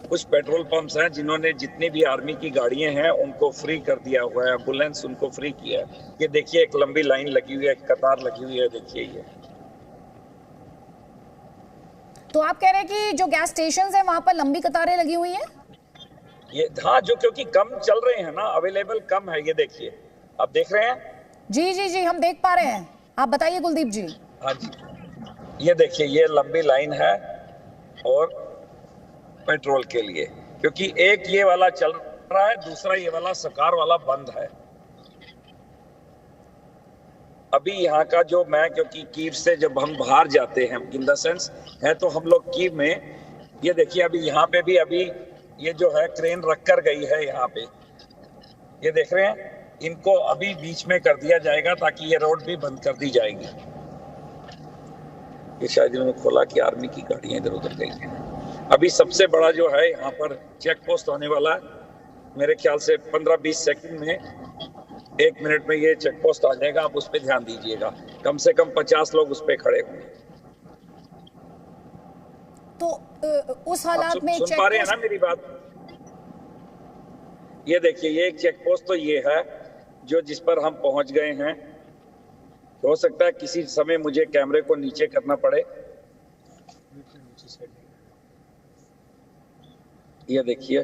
कुछ पेट्रोल पंप्स हैं जिन्होंने जितनी भी आर्मी की गाड़ियां हैं उनको फ्री कर दिया हुआ है, एम्बुलेंस उनको फ्री किया है। ये देखिए, एक लंबी लाइन लगी हुई है, एक कतार लगी हुई है, देखिए ये।
तो आप कह रहे हैं कि जो गैस स्टेशंस हैं वहां पर लंबी कतारें लगी हुई हैं?
ये हाँ, जो क्योंकि कम चल रहे हैं ना, अवेलेबल कम है। ये देखिए, आप देख रहे हैं?
जी, हम देख पा रहे हैं। आप बताइए कुलदीप जी।
हाँ जी, ये देखिए, ये लंबी लाइन है और पेट्रोल के लिए, क्योंकि एक ये वाला चल रहा है, दूसरा ये वाला सरकार वाला बंद है। अभी यहाँ का जो मैं, क्योंकि कीव से जब हम बाहर जाते हैं, इन द सेंस है तो हम लोग कीव में, ये देखिए अभी यहाँ पे भी अभी ये जो है क्रेन रख कर गई है यहाँ पे, ये देख रहे हैं। इनको अभी बीच में कर दिया जाएगा ताकि ये रोड भी बंद कर दी जाएगी। ये शायद इन्होंने खोला कि आर्मी की गाड़ियां इधर उधर गई हैं। अभी सबसे बड़ा जो है यहाँ पर चेक पोस्ट होने वाला है, मेरे ख्याल से 15-20 सेकंड में, 1 मिनट में ये चेक पोस्ट आ जाएगा। आप उस पर ध्यान दीजिएगा, कम से कम 50 लोग उस पर खड़े होंगे।
तो उस हालात में
सुन पा रहे हैं ना मेरी बात? ये देखिए, ये एक चेक पोस्ट तो ये है जो जिस पर हम पहुंच गए हैं। हो सकता है किसी समय मुझे कैमरे को नीचे करना पड़े। ये देखिए,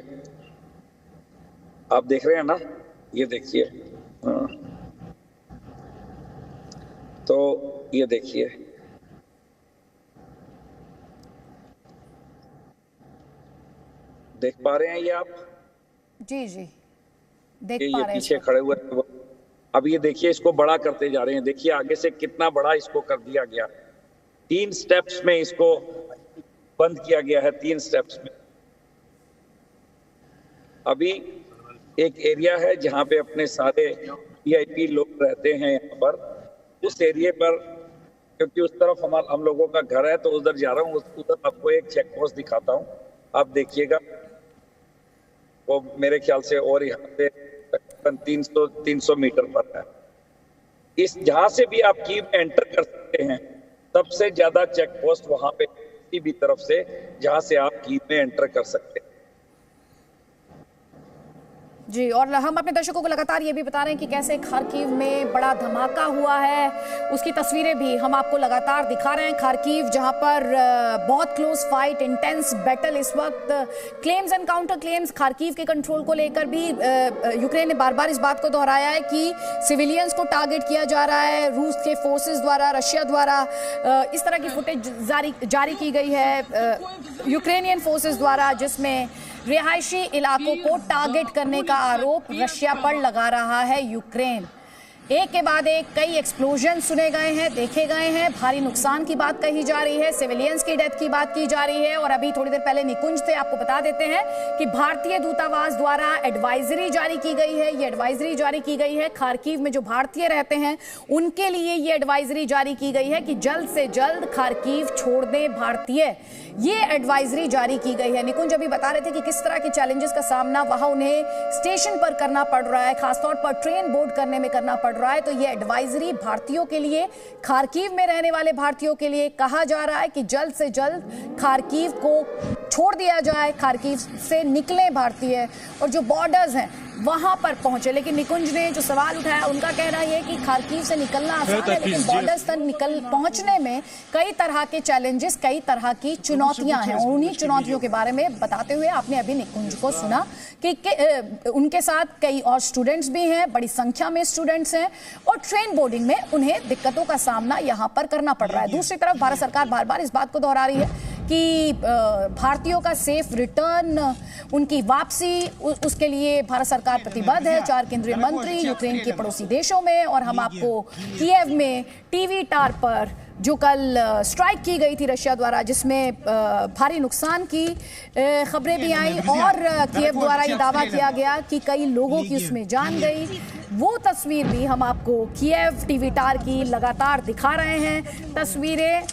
आप देख रहे हैं ना, ये देखिए। हाँ, तो ये देखिए, देख पा रहे हैं ये आप?
जी, देख
ये
पा रहे हैं।
पीछे खड़े हुए। अब ये देखिए, इसको बड़ा करते जा रहे हैं। देखिए आगे से कितना बड़ा इसको कर दिया गया। 3 स्टेप्स में इसको बंद किया गया है, 3 स्टेप्स में। अभी एक एरिया है जहाँ पे अपने सारे VIP लोग रहते हैं यहाँ पर। उस एरिया पर, क्योंकि उस तरफ हम लोगों का घर है, तो उधर जा रहा हूँ। उधर आपको एक चेक पोस्ट दिखाता हूँ, आप देखिएगा। वो मेरे ख्याल से और यहाँ से तकरीबन 300 मीटर पर है। इस जहाँ से भी आप कीव में एंटर कर सकते हैं, सबसे ज्यादा चेक पोस्ट वहां पे किसी भी तरफ से जहाँ से आप कीव में एंटर कर सकते हैं।
जी, और हम अपने दर्शकों को लगातार ये भी बता रहे हैं कि कैसे खार्किव में बड़ा धमाका हुआ है। उसकी तस्वीरें भी हम आपको लगातार दिखा रहे हैं। खार्किव जहां पर बहुत क्लोज फाइट, इंटेंस बैटल इस वक्त। Claims and counter claims Kharkiv के कंट्रोल को लेकर भी यूक्रेन ने बार बार इस बात को दोहराया है कि सिविलियंस को टारगेट किया जा रहा है रूस के फोर्सेस द्वारा, रशिया द्वारा। इस तरह की फुटेज जारी की गई है यूक्रेनियन फोर्सेस द्वारा, जिसमें रिहायशी इलाकों को टारगेट करने का आरोप रशिया पर लगा रहा है यूक्रेन। एक के बाद एक कई एक्सप्लोजन सुने गए हैं, देखे गए हैं। भारी नुकसान की बात कही जा रही है, सिविलियंस की डेथ की बात की जा रही है। और अभी थोड़ी देर पहले निकुंज थे, आपको बता देते हैं कि भारतीय दूतावास द्वारा एडवाइजरी जारी की गई है। ये एडवाइजरी जारी की गई है खार्किव में जो भारतीय रहते हैं उनके लिए ये एडवाइजरी जारी की गई है कि जल्द से जल्द खार्किव छोड़ दें भारतीय। ये एडवाइजरी जारी की गई है। निकुंज अभी बता रहे थे कि किस तरह के चैलेंजेस का सामना वहां उन्हें स्टेशन पर करना पड़ रहा है, खासतौर पर ट्रेन बोर्ड करने में करना पड़ रहा है। तो ये एडवाइजरी भारतीयों के लिए, खार्किव में रहने वाले भारतीयों के लिए कहा जा रहा है कि जल्द से जल्द खार्किव को छोड़ दिया जाए, खार्किव से निकलें भारतीय। और जो बॉर्डर्स हैं वहां पर पहुंचे। लेकिन निकुंज ने जो सवाल उठाया, उनका कहना यह है कि खार्किव से निकलना आसान है, लेकिन बॉर्डर्स तक पहुंचने में कई तरह के चैलेंजेस, कई तरह की चुनौतियां हैं। और उन्हीं चुनौतियों के बारे में बताते हुए आपने अभी निकुंज को सुना कि उनके साथ कई और स्टूडेंट्स भी हैं, बड़ी संख्या में स्टूडेंट्स हैं, और ट्रेन बोर्डिंग में उन्हें दिक्कतों का सामना यहां पर करना पड़ रहा है। दूसरी तरफ भारत सरकार बार बार इस बात को दोहरा रही है कि भारतीयों का सेफ रिटर्न, उनकी वापसी, उसके लिए भारत सरकार प्रतिबद्ध है। 4 केंद्रीय मंत्री यूक्रेन के पड़ोसी देशों में, और हम आपको कीव में टीवी टार पर जो कल स्ट्राइक की गई थी रशिया द्वारा, जिसमें भारी नुकसान की खबरें भी आई, और कीव द्वारा ये दावा किया गया कि कई लोगों की उसमें जान गई, वो तस्वीर भी हम आपको कीव टीवी टार की लगातार दिखा रहे हैं। तस्वीरें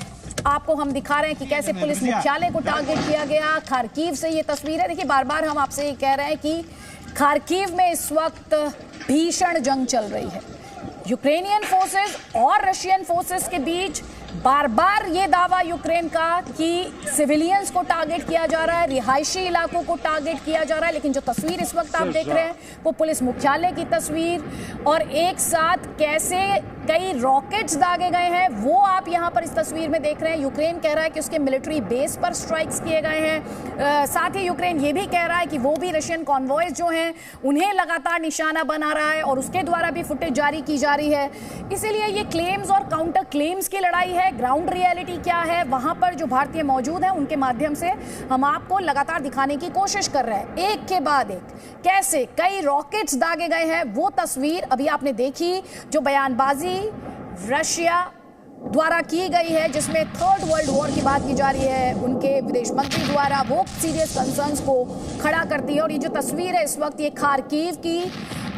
आपको हम दिखा रहे हैं कि कैसे पुलिस मुख्यालय को टारगेट किया गया। खार्किव से ये तस्वीर है। देखिए, बार बार हम आपसे ये कह रहे हैं कि खार्किव में इस वक्त भीषण जंग चल रही है। यूक्रेनियन फोर्सेस और रशियन फोर्सेस के बीच बार बार ये दावा यूक्रेन का कि सिविलियंस को टारगेट किया जा रहा है, रिहायशी इलाकों को टारगेट किया जा रहा है। लेकिन जो तस्वीर इस वक्त आप देख रहे हैं वो पुलिस मुख्यालय की तस्वीर, और एक साथ कैसे कई रॉकेट्स दागे गए हैं वो आप यहां पर इस तस्वीर में देख रहे हैं। यूक्रेन कह रहा है कि उसके मिलिट्री बेस पर स्ट्राइक्स किए गए हैं। साथ ही यूक्रेन ये भी कह रहा है कि वो भी रशियन कॉन्वॉयज जो हैं उन्हें लगातार निशाना बना रहा है, और उसके द्वारा भी फुटेज जारी की जा रही है। इसीलिए ये क्लेम्स और काउंटर क्लेम्स की लड़ाई है। ग्राउंड रियलिटी क्या है, वहां पर जो भारतीय मौजूद हैं उनके माध्यम से हम आपको लगातार दिखाने की कोशिश कर रहे हैं, एक के बाद एक कैसे कई रॉकेट्स दागे गए हैं। वो तस्वीर अभी आपने देखी, जो बयानबाजी रशिया द्वारा की गई है, जिसमें 3rd वर्ल्ड वॉर की बात की जा रही है उनके विदेश मंत्री द्वारा, वो सीरियस कंसर्न्स को खड़ा करती है। और ये जो तस्वीर है इस वक्त, ये खार्किव की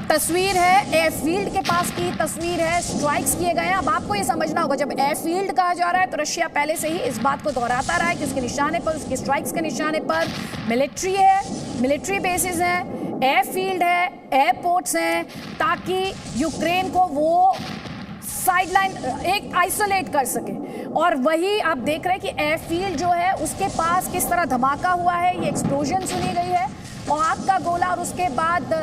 तस्वीर है, एयरफील्ड के पास की तस्वीर है। स्ट्राइक्स किए गए हैं। अब आपको ये समझना होगा, जब एयरफील्ड कहा जा रहा है तो रशिया पहले से ही इस बात को दोहराता रहा है कि उसके निशाने पर, उसके स्ट्राइक्स के निशाने पर मिलिट्री है, मिलिट्री बेसिस हैं, एयरफील्ड है, एयरपोर्ट्स हैं, ताकि यूक्रेन को वो साइडलाइन एक आइसोलेट कर सके। और वही आप देख रहे हैं कि एयरफील्ड जो है उसके पास किस तरह धमाका हुआ है, ये एक्सप्लोजन सुनी गई है, आग का गोला, और उसके बाद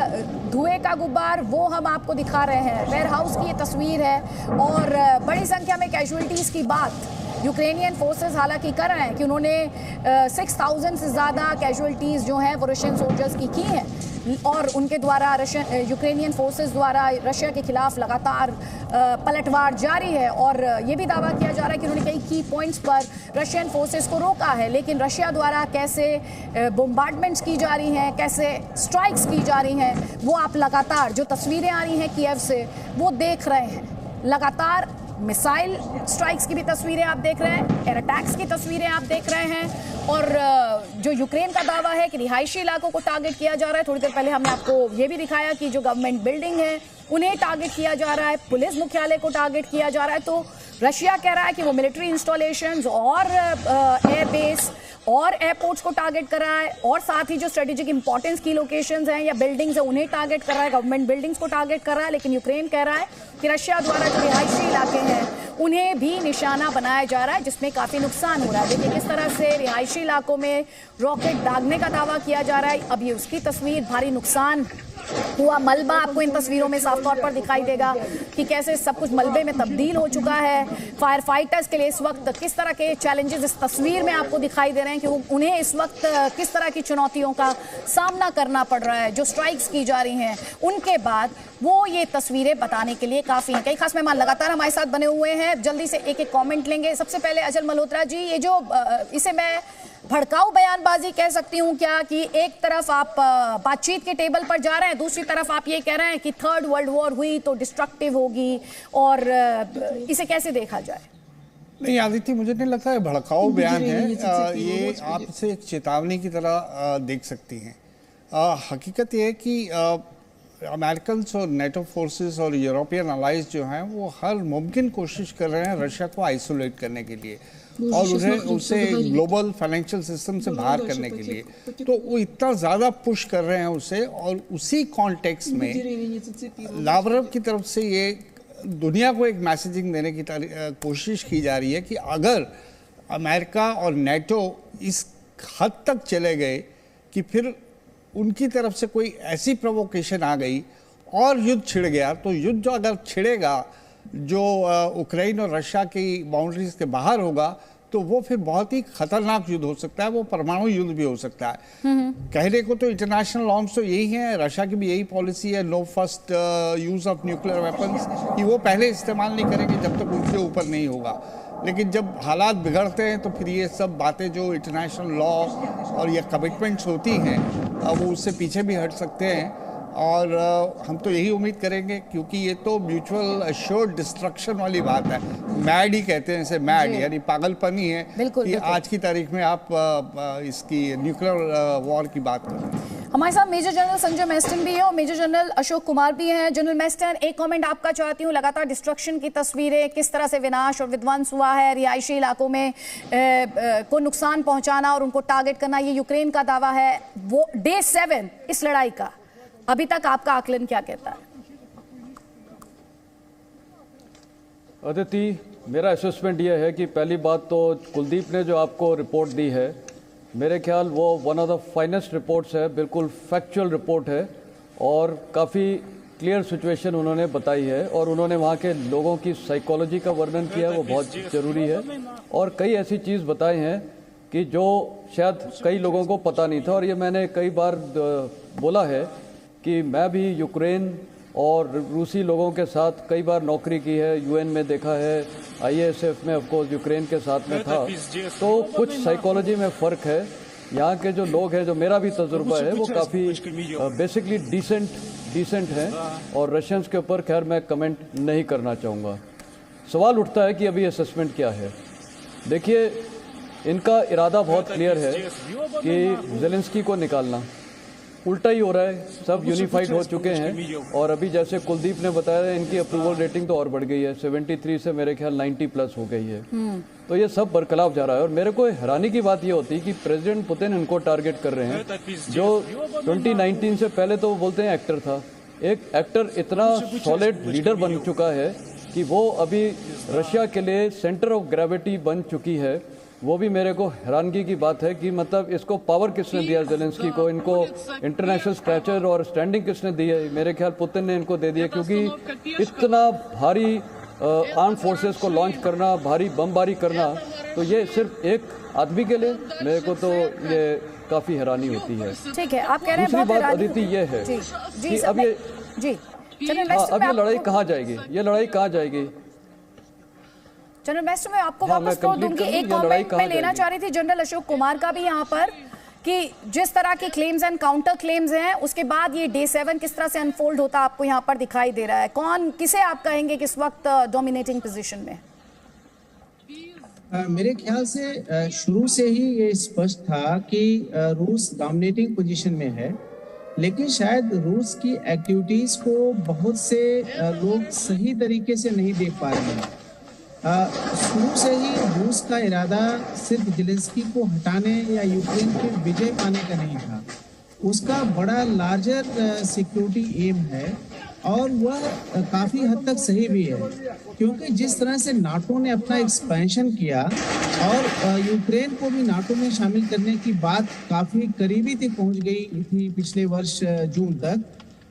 धुएं का गुब्बार, वो हम आपको दिखा रहे हैं। वेयर हाउस की ये तस्वीर है, और बड़ी संख्या में कैजुअलिटीज की बात यूक्रेनियन फोर्सेस हालांकि कर रहे हैं कि उन्होंने 6000 से ज़्यादा कैजुअलिटीज़ जो हैं वो रशियन सोल्जर्स की हैं, और उनके द्वारा यूक्रेनियन फोर्सेस द्वारा रशिया के खिलाफ लगातार पलटवार जारी है। और ये भी दावा किया जा रहा है कि उन्होंने कई की पॉइंट्स पर रशियन फोर्सेस को रोका है। लेकिन रशिया द्वारा कैसे बोम्बार्डमेंट्स की जा रही हैं, कैसे स्ट्राइक्स की जा रही हैं, वो आप लगातार जो तस्वीरें आ रही हैं कीव से वो देख रहे हैं। लगातार मिसाइल स्ट्राइक्स की भी तस्वीरें आप देख रहे हैं, एयर अटैक्स की तस्वीरें आप देख रहे हैं, और जो यूक्रेन का दावा है कि रिहायशी इलाकों को टारगेट किया जा रहा है। थोड़ी देर पहले हमने आपको ये भी दिखाया कि जो गवर्नमेंट बिल्डिंग है उन्हें टारगेट किया जा रहा है, पुलिस मुख्यालय को टारगेट किया जा रहा है। तो रशिया कह रहा है कि वो मिलिट्री इंस्टॉलेशंस और एयरबेस और एयरपोर्ट्स को टारगेट कर रहा है, और साथ ही जो स्ट्रेटेजिक इंपॉर्टेंस की लोकेशंस हैं या बिल्डिंग्स हैं उन्हें टारगेट कर रहा है, गवर्नमेंट बिल्डिंग्स को टारगेट कर रहा है। लेकिन यूक्रेन कह रहा है कि रशिया द्वारा जो रिहायशी इलाके हैं उन्हें भी निशाना बनाया जा रहा है, जिसमें काफ़ी नुकसान हो रहा है। देखिए किस तरह से रिहायशी इलाकों में रॉकेट दागने का दावा किया जा रहा है। अब ये उसकी तस्वीर, भारी नुकसान हुआ मलबा आपको इन तस्वीरों में साफ तौर पर दिखाई देगा कि कैसे सब कुछ मलबे में तब्दील हो चुका है। फायर फाइटर्स के लिए इस वक्त किस तरह के चैलेंजेस इस तस्वीर में आपको दिखाई दे रहे हैं कि उन्हें इस वक्त किस तरह की चुनौतियों का सामना करना पड़ रहा है। जो स्ट्राइक्स की जा रही हैं उनके बाद वो ये तस्वीरें बताने के लिए काफ़ी हैं। कई खास मेहमान लगातार हमारे साथ बने हुए हैं, जल्दी से एक एक कॉमेंट लेंगे। सबसे पहले अजल मल्होत्रा जी, ये जो इसे मैं भड़काऊ बयानबाजी कह सकती हूँ क्या, कि एक तरफ आप बातचीत के टेबल पर जा रहे हैं, दूसरी तरफ आप ये कह रहे हैं कि 3rd वर्ल्ड वॉर हुई तो डिस्ट्रक्टिव होगी, और इसे कैसे देखा जाए?
नहीं आदित्य, मुझे नहीं लगता है भड़काऊ बयान है। ये आप इसे एक चेतावनी की तरह देख सकती हैं। हकीकत ये है कि अमेरिकन और नेटो फोर्सेस और यूरोपियन अलाइज जो हैं वो हर मुमकिन कोशिश कर रहे हैं रशिया को आइसोलेट करने के लिए और उसे ग्लोबल फाइनेंशियल सिस्टम से बाहर करने के लिए। तो वो इतना ज़्यादा पुश कर रहे हैं उसे, और उसी कॉन्टेक्स्ट में लावरव की तरफ से ये दुनिया को एक मैसेजिंग देने की कोशिश की जा रही है कि अगर अमेरिका और नेटो इस हद तक चले गए कि फिर उनकी तरफ से कोई ऐसी प्रोवोकेशन आ गई और युद्ध छिड़ गया, तो युद्ध जो अगर छिड़ेगा जो यूक्रेन और रशिया की बाउंड्रीज के बाहर होगा, तो वो फिर बहुत ही खतरनाक युद्ध हो सकता है, वो परमाणु युद्ध भी हो सकता है। कहने को तो इंटरनेशनल नॉर्म्स तो यही है, रशिया की भी यही पॉलिसी है, no first use of nuclear weapons, कि वो पहले इस्तेमाल नहीं करेंगे जब तक उनके ऊपर नहीं होगा। लेकिन जब हालात बिगड़ते हैं तो फिर ये सब बातें जो इंटरनेशनल लॉ और ये कमिटमेंट्स होती हैं वो उससे पीछे भी हट सकते हैं। और हम तो यही उम्मीद करेंगे, क्योंकि ये तो म्यूचुअल अश्योर्ड डिस्ट्रक्शन वाली बात है, मैड ही कहते हैं इसे, मैड यानी पागलपन ही है कि आज की तारीख में आप इसकी न्यूक्लियर वॉर की बात करें।
हमारे साथ मेजर जनरल संजय मेस्टन भी है और मेजर जनरल अशोक कुमार भी हैं। जनरल मेस्टन, एक कमेंट आपका चाहती हूँ, लगातार डिस्ट्रक्शन की तस्वीरें, किस तरह से विनाश और विध्वंस हुआ है, रिहायशी इलाकों में को नुकसान पहुंचाना और उनको टारगेट करना, ये यूक्रेन का दावा है। वो डे 7 इस लड़ाई का, अभी तक आपका आकलन क्या कहता है?
अदिति, मेरा असेसमेंट यह है कि पहली बात तो कुलदीप ने जो आपको रिपोर्ट दी है, मेरे ख्याल वो one of the finest reports है, बिल्कुल फैक्चुअल रिपोर्ट है और काफ़ी क्लियर सिचुएशन उन्होंने बताई है और उन्होंने वहाँ के लोगों की साइकोलॉजी का वर्णन किया है, वो बहुत ज़रूरी है। और कई ऐसी चीज़ बताई हैं कि जो शायद कई लोगों को पता नहीं था, और ये मैंने कई बार बोला है कि मैं भी यूक्रेन और रूसी लोगों के साथ कई बार नौकरी की है, यूएन में देखा है, आईएसएफ में ऑफ कोर्स यूक्रेन के साथ में था, तो कुछ साइकोलॉजी में फ़र्क है। यहाँ के जो लोग हैं, जो मेरा भी तजुर्बा है, वो काफ़ी बेसिकली डिसेंट हैं और रशियंस के ऊपर खैर मैं कमेंट नहीं करना चाहूँगा। सवाल उठता है कि अभी असेसमेंट क्या है। देखिए, इनका इरादा बहुत क्लियर है कि ज़ेलेंस्की को निकालना, उल्टा ही हो रहा है, सब यूनिफाइड हो चुके हैं और अभी जैसे कुलदीप ने बताया इनकी अप्रूवल रेटिंग तो और बढ़ गई है, 73 से मेरे ख्याल 90 प्लस हो गई है। तो ये सब बरखलाफ जा रहा है और मेरे को हैरानी की बात ये होती है कि प्रेसिडेंट पुतिन इनको टारगेट कर रहे हैं, जो 2019 से पहले तो वो बोलते हैं एक्टर था। एक एक्टर इतना सॉलिड लीडर बन चुका है कि वो अभी रशिया के लिए सेंटर ऑफ ग्रेविटी बन चुकी है, वो भी मेरे को हैरानगी की बात है कि मतलब इसको पावर किसने दिया ज़ेलेंस्की को, इनको इंटरनेशनल स्टैचर और स्टैंडिंग किसने दी है? मेरे ख्याल पुतिन ने इनको दे दिया, क्योंकि इतना भारी आर्म फोर्सेस को लॉन्च करना, भारी बमबारी करना, तो ये सिर्फ एक आदमी के लिए मेरे को तो ये काफ़ी हैरानी होती है।
ठीक है, आप कह रहे हैं
दूसरी बात अदिति ये है कि अब ये लड़ाई कहाँ जाएगी, ये लड़ाई कहाँ जाएगी?
जनरल मेस्टर, मैं आपको वापस को दूंगी। एक कमेंट मैं लेना चाह रही थी जनरल अशोक कुमार का भी यहाँ पर, कि जिस तरह के क्लेम्स एंड काउंटर क्लेम्स हैं, उसके बाद ये डे 7 किस तरह से अनफोल्ड होता आपको यहाँ पर दिखाई दे रहा है। कौन, किसे आप कहेंगे किस वक्त डोमिनेटिंग पोजीशन में?
मेरे ख्याल से शुरू से ही ये स्पष्ट था कि रूस डोमिनेटिंग पोजीशन में है, लेकिन शायद रूस की एक्टिविटीज को बहुत से लोग सही तरीके से नहीं देख पा रहे हैं। शुरू से ही रूस का इरादा सिर्फ ज़ेलेंस्की को हटाने या यूक्रेन पे विजय पाने का नहीं था, उसका बड़ा लार्जर सिक्योरिटी एम है और वह काफ़ी हद तक सही भी है, क्योंकि जिस तरह से नाटो ने अपना एक्सपेंशन किया और यूक्रेन को भी नाटो में शामिल करने की बात काफ़ी करीबी तक पहुंच गई थी पिछले वर्ष जून तक,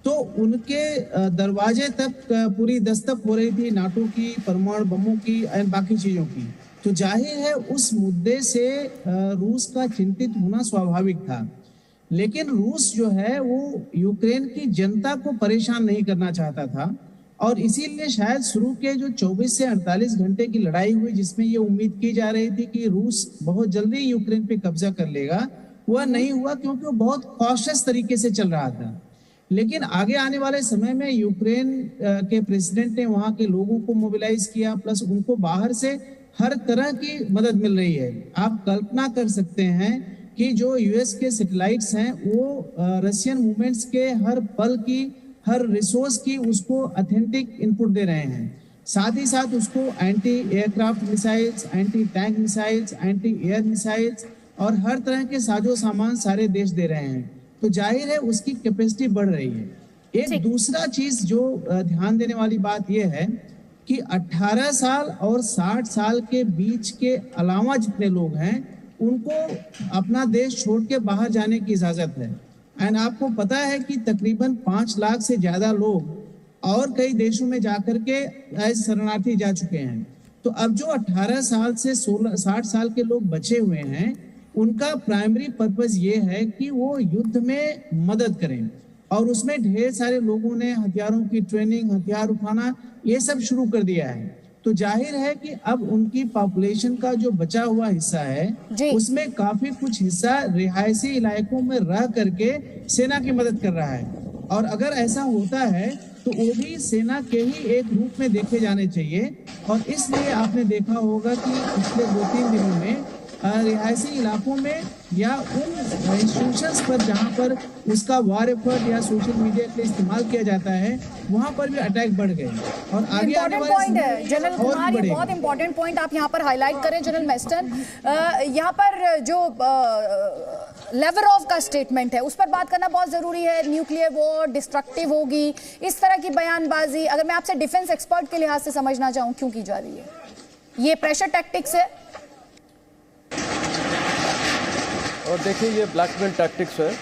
तो उनके दरवाजे तक पूरी दस्तक हो रही थी नाटो की, परमाणु बमों की और बाकी चीज़ों की। तो जाहिर है उस मुद्दे से रूस का चिंतित होना स्वाभाविक था, लेकिन रूस जो है वो यूक्रेन की जनता को परेशान नहीं करना चाहता था और इसीलिए शायद शुरू के जो 24 से 48 घंटे की लड़ाई हुई, जिसमें ये उम्मीद की जा रही थी कि रूस बहुत जल्दी यूक्रेन पे कब्जा कर लेगा, वह नहीं हुआ, क्योंकि वो बहुत कॉशियस तरीके से चल रहा था। लेकिन आगे आने वाले समय में यूक्रेन के प्रेसिडेंट ने वहाँ के लोगों को मोबिलाइज किया, प्लस उनको बाहर से हर तरह की मदद मिल रही है। आप कल्पना कर सकते हैं कि जो यूएस के सैटेलाइट्स हैं वो रशियन मूवमेंट्स के हर पल की, हर रिसोर्स की उसको ऑथेंटिक इनपुट दे रहे हैं। साथ ही साथ उसको anti aircraft missiles, anti tank missiles, anti air missiles और हर तरह के साजो सामान सारे देश दे रहे हैं। तो जाहिर है उसकी कैपेसिटी बढ़ रही है। एक दूसरा चीज जो ध्यान देने वाली बात यह है कि 18 साल और 60 साल के बीच के अलावा जितने लोग हैं उनको अपना देश छोड़ के बाहर जाने की इजाजत है। एंड आपको पता है कि तकरीबन 5 लाख से ज्यादा लोग और कई देशों में जाकर के एज शरणार्थी जा चुके हैं। तो अब जो 18 साल से 60 साल के लोग बचे हुए हैं, उनका प्राइमरी पर्पस ये है कि वो युद्ध में मदद करें, और उसमें ढेर सारे लोगों ने हथियारों की ट्रेनिंग, हथियार उठाना ये सब शुरू कर दिया है। तो जाहिर है कि अब उनकी पॉपुलेशन का जो बचा हुआ हिस्सा है उसमें काफी कुछ हिस्सा रिहायशी इलाकों में रह करके सेना की मदद कर रहा है। और अगर ऐसा होता है तो वो भी सेना के ही एक रूप में देखे जाने चाहिए। और इसलिए आपने देखा होगा कि पिछले 2-3 दिनों में रिहायशी इलाकों में या उन इंस्टीट्यूशंस पर जहां पर उसका वार एफर्ट या सोशल मीडिया के इस्तेमाल किया जाता है, वहां पर भी अटैक बढ़ गए। और आगे आने वाले
पॉइंट है जनरल कुमार, ये बहुत इंपॉर्टेंट पॉइंट आप यहाँ पर हाईलाइट करें जनरल मेस्टन। यहाँ पर जो लेवरॉव का स्टेटमेंट है उस पर बात करना बहुत जरूरी है। न्यूक्लियर वॉर डिस्ट्रक्टिव होगी, इस तरह की बयानबाजी अगर मैं आपसे डिफेंस एक्सपर्ट के लिहाज से समझना चाहूँ क्यों की जा रही है? ये प्रेशर टैक्टिक्स है
और देखिए ये ब्लैकमेल टैक्टिक्स है।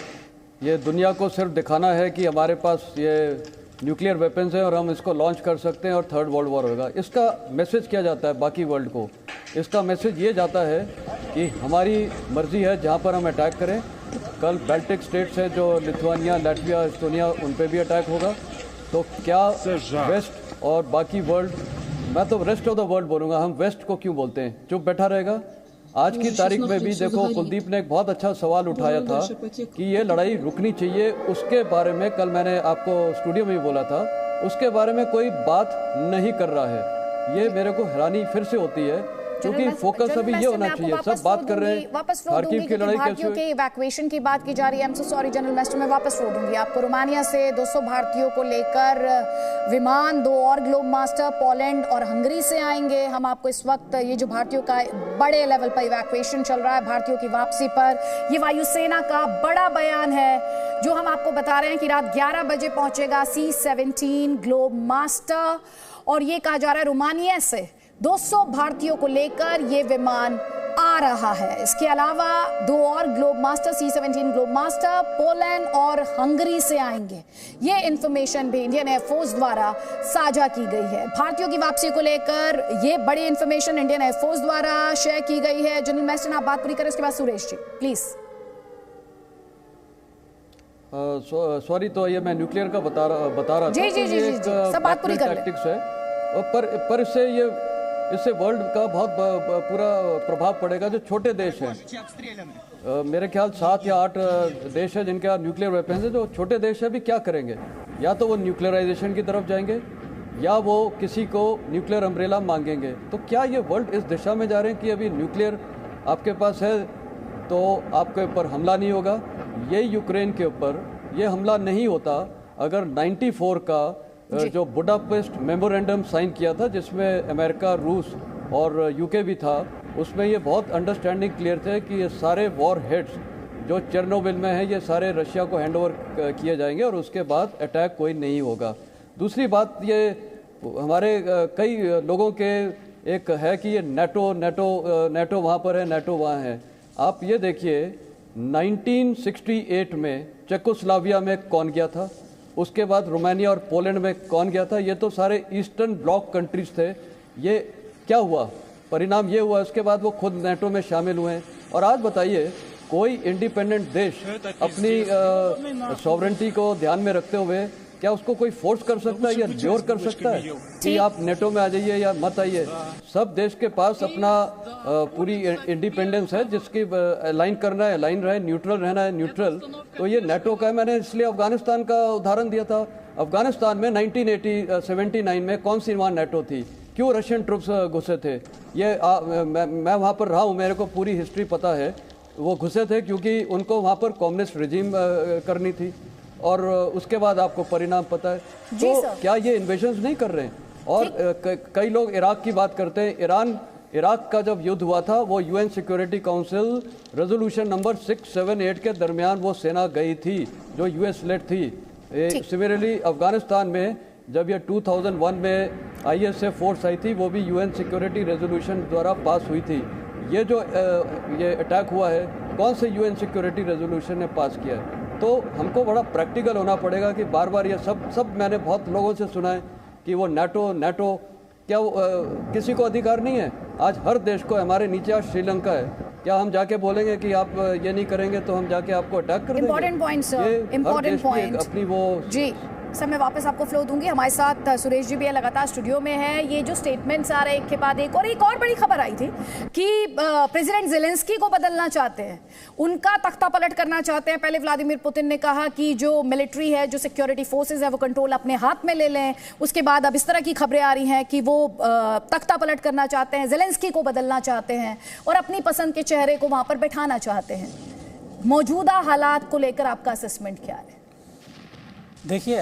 ये दुनिया को सिर्फ दिखाना है कि हमारे पास ये न्यूक्लियर वेपन्स हैं और हम इसको लॉन्च कर सकते हैं और थर्ड वर्ल्ड वॉर होगा। इसका मैसेज क्या जाता है बाकी वर्ल्ड को? इसका मैसेज ये जाता है कि हमारी मर्जी है जहाँ पर हम अटैक करें। कल बाल्टिक स्टेट्स है जो लिथुआनिया, लाटविया, एस्टोनिया, उन पे भी अटैक होगा। तो क्या वेस्ट और बाकी वर्ल्ड, मैं तो रेस्ट ऑफ द वर्ल्ड बोलूँगा, हम वेस्ट को क्यों बोलते हैं, चुप बैठा रहेगा? आज की तारीख में भी देखो कुलदीप ने एक बहुत अच्छा सवाल उठाया था कि ये लड़ाई रुकनी चाहिए। उसके बारे में कल मैंने आपको स्टूडियो में भी बोला था, उसके बारे में कोई बात नहीं कर रहा है। ये मेरे को हैरानी फिर से होती है क्योंकि फोकस अभी ये होना चाहिए। सब बात कर रहे हैं खार्किव की लड़ाई
भारतीयों के इवैक्यूएशन की बात की जा रही है। I am so sorry general मेस्टर, मैं वापस फ्लो दूंगी आपको। रोमानिया से 200 भारतीयों को लेकर विमान, 2 और ग्लोब मास्टर पोलैंड और हंगरी से आएंगे। हम आपको इस वक्त ये जो भारतीयों का बड़े लेवल पर इवैक्यूएशन चल रहा है भारतीयों की वापसी पर, ये वायुसेना का बड़ा बयान है जो हम आपको बता रहे हैं कि रात 11 बजे पहुंचेगा C-17 ग्लोब मास्टर। और ये कहा जा रहा है रोमानिया से 200 भारतीयों को लेकर ये विमान आ रहा है। इसके अलावा 2 और globe master C-17 globe master Poland और हंगरी से आएंगे। ये इंफॉर्मेशन भी इंडियन एयरफोर्स द्वारा साझा की गई है। भारतीयों की वापसी को लेकर ये बड़ी इंफॉर्मेशन इंडियन एयरफोर्स द्वारा शेयर की गई है। जनरल मेस्टन आप बात पूरी करें, उसके बाद सुरेश जी प्लीज।
सॉरी, तो ये मैं न्यूक्लियर का बता रहा था।
जी, सब बात पूरी कर
टैक्टिक्स है और पर इससे वर्ल्ड का बहुत पूरा प्रभाव पड़ेगा। जो छोटे देश हैं, मेरे ख्याल 7 या 8 देश है जिनके पास न्यूक्लियर वेपन्स है। जो छोटे देश है भी क्या करेंगे? या तो वो न्यूक्लियराइजेशन की तरफ जाएंगे या वो किसी को न्यूक्लियर अम्ब्रेला मांगेंगे। तो क्या ये वर्ल्ड इस दिशा में जा रहे हैं कि अभी न्यूक्लियर आपके पास है तो आपके ऊपर हमला नहीं होगा? ये यूक्रेन के ऊपर ये हमला नहीं होता अगर 94 का जो बुडापेस्ट मेमोरेंडम साइन किया था जिसमें अमेरिका, रूस और यूके भी था, उसमें ये बहुत अंडरस्टैंडिंग क्लियर थे कि ये सारे वॉर हेड्स जो चेरनोबिल में है ये सारे रशिया को हैंडओवर किए जाएंगे और उसके बाद अटैक कोई नहीं होगा। दूसरी बात ये हमारे कई लोगों के एक है कि ये नेटो वहाँ पर है, नेटो वहाँ है। आप ये देखिए 1968 में चेकोस्लोवाकिया में कौन गया था, उसके बाद रोमानिया और पोलैंड में कौन गया था? ये तो सारे ईस्टर्न ब्लॉक कंट्रीज थे। ये क्या हुआ? परिणाम ये हुआ उसके बाद वो खुद नेटो में शामिल हुए हैं। और आज बताइए कोई इंडिपेंडेंट देश अपनी सॉवरेंटी को ध्यान में रखते हुए क्या उसको कोई फोर्स कर सकता है या ल्योर कर सकता है कि आप नेटो में आ जाइए या मत आइए? सब देश के पास अपना पूरी इंडिपेंडेंस है, जिसकी अलाइन करना है अलाइन रहे, न्यूट्रल रहना है न्यूट्रल। तो ये नेटो का है। मैंने इसलिए अफगानिस्तान का उदाहरण दिया था। अफगानिस्तान में 1979 में कौन सी वहाँ नेटो थी? क्यों रशियन ट्रुप्स घुसे थे? ये मैं वहाँ पर रहा हूँ, मेरे को पूरी हिस्ट्री पता है। वो घुसे थे क्योंकि उनको वहाँ पर कम्युनिस्ट रिजीम करनी थी और उसके बाद आपको परिणाम पता है। तो क्या ये इन्वेजन्स नहीं कर रहे हैं? और कई लोग इराक की बात करते हैं। इराक का जब युद्ध हुआ था वो UN security council resolution number 678 के दरमियान वो सेना गई थी जो US लेड थी। सिमिलरली अफगानिस्तान में जब ये 2001 में ISAF फोर्स आई थी वो भी UN सिक्योरिटी रेजोल्यूशन द्वारा पास हुई थी। ये जो ये अटैक हुआ है कौन से UN सिक्योरिटी रेजोल्यूशन ने पास किया है? तो हमको बड़ा प्रैक्टिकल होना पड़ेगा कि बार बार ये सब मैंने बहुत लोगों से सुना है कि वो नाटो क्या किसी को अधिकार नहीं है? आज हर देश को, हमारे नीचे आज श्रीलंका है, क्या हम जाके बोलेंगे कि आप ये नहीं करेंगे तो हम जाके आपको अटैक कर देंगे?
Important point sir, important point.
अपनी वो
जी सर, मैं वापस आपको फ्लो दूंगी। हमारे साथ सुरेश जी भी लगातार स्टूडियो में है। ये जो स्टेटमेंट्स आ रहे हैं एक के बाद एक और बड़ी खबर आई थी कि प्रेसिडेंट ज़ेलेंस्की को बदलना चाहते हैं, उनका तख्ता पलट करना चाहते हैं। पहले व्लादिमीर पुतिन ने कहा कि जो मिलिट्री है, जो सिक्योरिटी फोर्सेज है, वो कंट्रोल अपने हाथ में ले लें। उसके बाद अब इस तरह की खबरें आ रही हैं कि वो तख्ता पलट करना चाहते हैं, ज़ेलेंस्की को बदलना चाहते हैं और अपनी पसंद के चेहरे को वहां पर बैठाना चाहते हैं। मौजूदा हालात को लेकर आपका असेसमेंट क्या है?
देखिए,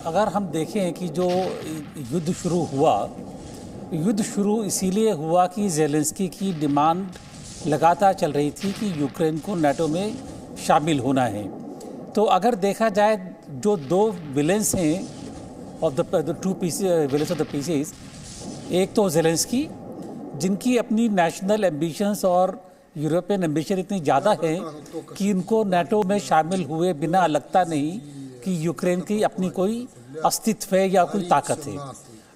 अगर हम देखें कि जो युद्ध शुरू इसीलिए हुआ कि ज़ेलेंस्की की डिमांड लगातार चल रही थी कि यूक्रेन को नाटो में शामिल होना है। तो अगर देखा जाए जो दो विलेंस हैं of the two villains of the pieces, एक तो ज़ेलेंस्की जिनकी अपनी नेशनल एम्बिशंस और यूरोपियन एम्बिशन इतनी ज़्यादा है कि इनको नाटो में शामिल हुए बिना लगता नहीं कि यूक्रेन की अपनी कोई अस्तित्व है या कोई ताकत है।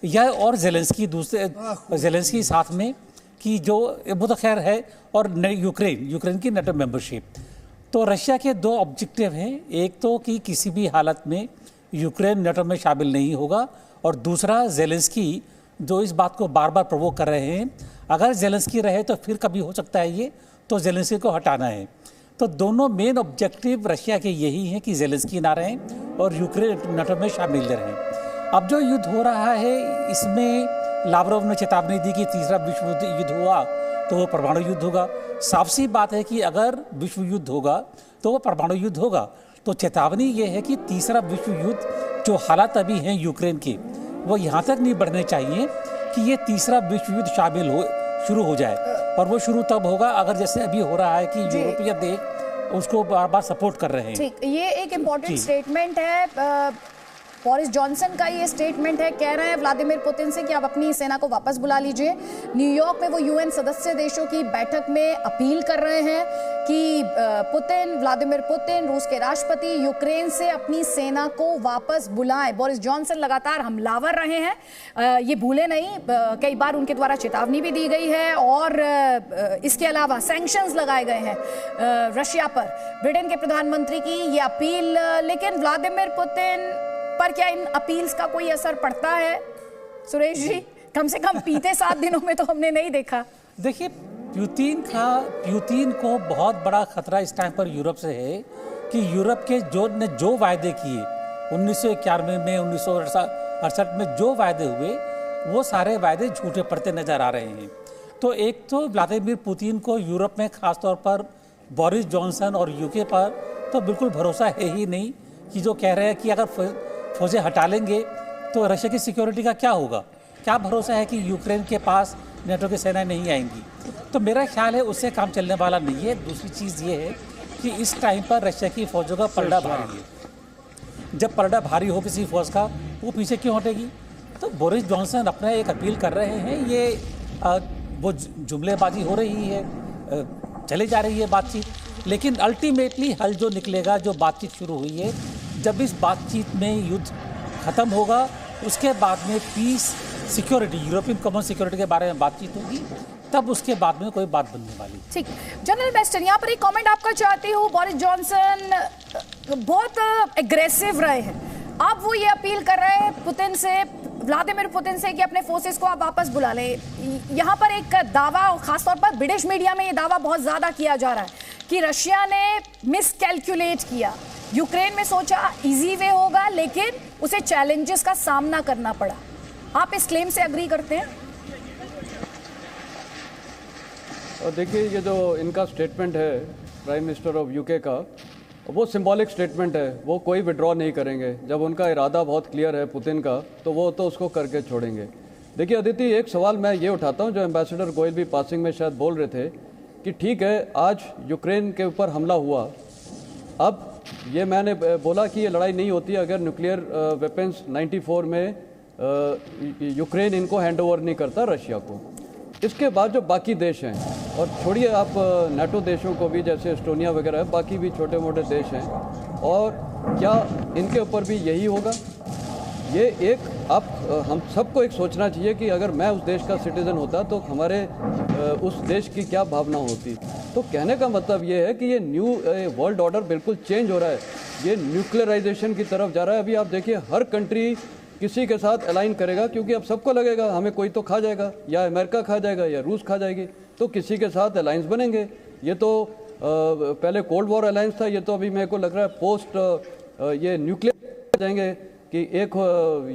यह और ज़ेलेंस्की साथ में कि जो वो तो खैर है, और यूक्रेन की नाटो मेंबरशिप। तो रशिया के दो ऑब्जेक्टिव हैं, एक तो कि किसी भी हालत में यूक्रेन नाटो में शामिल नहीं होगा, और दूसरा ज़ेलेंस्की जो इस बात को बार बार प्रोवोक कर रहे हैं, अगर ज़ेलेंस्की रहे तो फिर कभी हो सकता है ये, तो ज़ेलेंस्की को हटाना है। तो दोनों मेन ऑब्जेक्टिव रशिया के यही हैं कि ज़ेलेंस्की ना रहें और यूक्रेन नाटो में शामिल रहें। अब जो युद्ध हो रहा है, इसमें लावरोव ने चेतावनी दी कि तीसरा विश्व युद्ध हुआ तो वो परमाणु युद्ध होगा। साफ सी बात है कि अगर विश्व युद्ध होगा तो वो परमाणु युद्ध होगा। तो चेतावनी ये है कि तीसरा विश्व युद्ध जो हालात अभी हैं यूक्रेन के, वो यहाँ तक नहीं बढ़ने चाहिए कि ये तीसरा विश्व युद्ध शुरू हो जाए। और वो शुरू तब होगा अगर जैसे अभी हो रहा है कि यूरोपीय देश उसको बार बार सपोर्ट कर रहे हैं।
ठीक, ये एक इम्पॉर्टेंट स्टेटमेंट है। बोरिस जॉनसन का ये स्टेटमेंट है, कह रहे हैं व्लादिमीर पुतिन से कि आप अपनी सेना को वापस बुला लीजिए। न्यूयॉर्क में वो यूएन सदस्य देशों की बैठक में अपील कर रहे हैं कि व्लादिमीर पुतिन, रूस के राष्ट्रपति, यूक्रेन से अपनी सेना को वापस बुलाएं। बोरिस जॉनसन लगातार हमलावर रहे हैं, ये भूले नहीं। कई बार उनके द्वारा चेतावनी भी दी गई है और इसके अलावा सैंक्शंस लगाए गए हैं रशिया पर। ब्रिटेन के प्रधानमंत्री की ये अपील, लेकिन व्लादिमीर पुतिन पर क्या इन अपील्स का कोई असर पड़ता है? सुरेश जी, कम से कम बीते 7 दिनों में तो हमने नहीं देखा।
देखिए, पुतिन को बहुत बड़ा खतरा इस टाइम पर यूरोप से है कि यूरोप के जो वायदे किए 1991 में, 1968 में जो वायदे हुए, वो सारे वायदे झूठे पड़ते नजर आ रहे हैं। तो एक तो व्लादिमीर पुतिन को यूरोप में खासतौर पर बोरिस जॉनसन और यूके पर तो बिल्कुल भरोसा है ही नहीं, कि जो कह रहे हैं कि अगर फौजें हटा लेंगे तो रशिया की सिक्योरिटी का क्या होगा। क्या भरोसा है कि यूक्रेन के पास नाटो की सेनाएं नहीं आएंगी। तो मेरा ख्याल है उससे काम चलने वाला नहीं है। दूसरी चीज़ ये है कि इस टाइम पर रशिया की फौजों का पलड़ा भारी है। जब पलड़ा भारी हो किसी फौज का, वो पीछे क्यों हटेगी। तो बोरिस जॉनसन अपना एक अपील कर रहे हैं, ये वो जुमलेबाजी हो रही है, चले जा रही है बातचीत, लेकिन अल्टीमेटली हल जो निकलेगा, जो बातचीत शुरू हुई है, जब इस बातचीत में युद्ध खत्म होगा, उसके बाद में peace, security, European common security के बारे में बातचीत होगी, तब उसके बाद में कोई बात बनने वाली।
ठीक, जनरल बेस्टर, यहाँ पर एक कमेंट आपका चाहती हूँ। बोरिस जॉनसन बहुत एग्रेसिव रहे हैं, अब वो ये अपील कर रहे हैं व्लादिमीर पुतिन से कि अपने फोर्सेस को आप वापस बुला लें। यहाँ पर एक दावा, खासतौर पर ब्रिटिश मीडिया में ये दावा बहुत ज्यादा किया जा रहा है कि रशिया ने मिसकैलकुलेट किया, यूक्रेन में सोचा इजी वे होगा, लेकिन उसे चैलेंजेस का सामना करना पड़ा। आप इस क्लेम से एग्री करते हैं?
देखिए, ये जो इनका स्टेटमेंट है प्राइम मिनिस्टर ऑफ यूके का, वो सिंबॉलिक स्टेटमेंट है, वो कोई विड्रॉ नहीं करेंगे। जब उनका इरादा बहुत क्लियर है पुतिन का, तो वो तो उसको करके छोड़ेंगे। देखिए अदिति, एक सवाल मैं ये उठाता हूँ, जो एम्बेसडर गोयल भी पासिंग में शायद बोल रहे थे कि ठीक है, आज यूक्रेन के ऊपर हमला हुआ, अब ये मैंने बोला कि ये लड़ाई नहीं होती अगर न्यूक्लियर वेपन्स 94 में यूक्रेन इनको हैंड ओवर नहीं करता रशिया को। इसके बाद जो बाकी देश हैं और छोड़िए आप नाटो देशों को भी, जैसे एस्टोनिया वगैरह है, बाकी भी छोटे मोटे देश हैं, और क्या इनके ऊपर भी यही होगा? ये एक हम सबको एक सोचना चाहिए कि अगर मैं उस देश का सिटीज़न होता तो हमारे उस देश की क्या भावना होती। तो कहने का मतलब ये है कि ये न्यू वर्ल्ड ऑर्डर बिल्कुल चेंज हो रहा है, ये न्यूक्लियराइजेशन की तरफ जा रहा है। अभी आप देखिए हर कंट्री किसी के साथ अलाइन करेगा, क्योंकि अब सबको लगेगा हमें कोई तो खा जाएगा, या अमेरिका खा जाएगा या रूस खा जाएगी, तो किसी के साथ अलायंस बनेंगे। ये तो पहले कोल्ड वॉर अलायंस था, ये तो अभी मेरे को लग रहा है पोस्ट ये न्यूक्लियर जाएंगे कि एक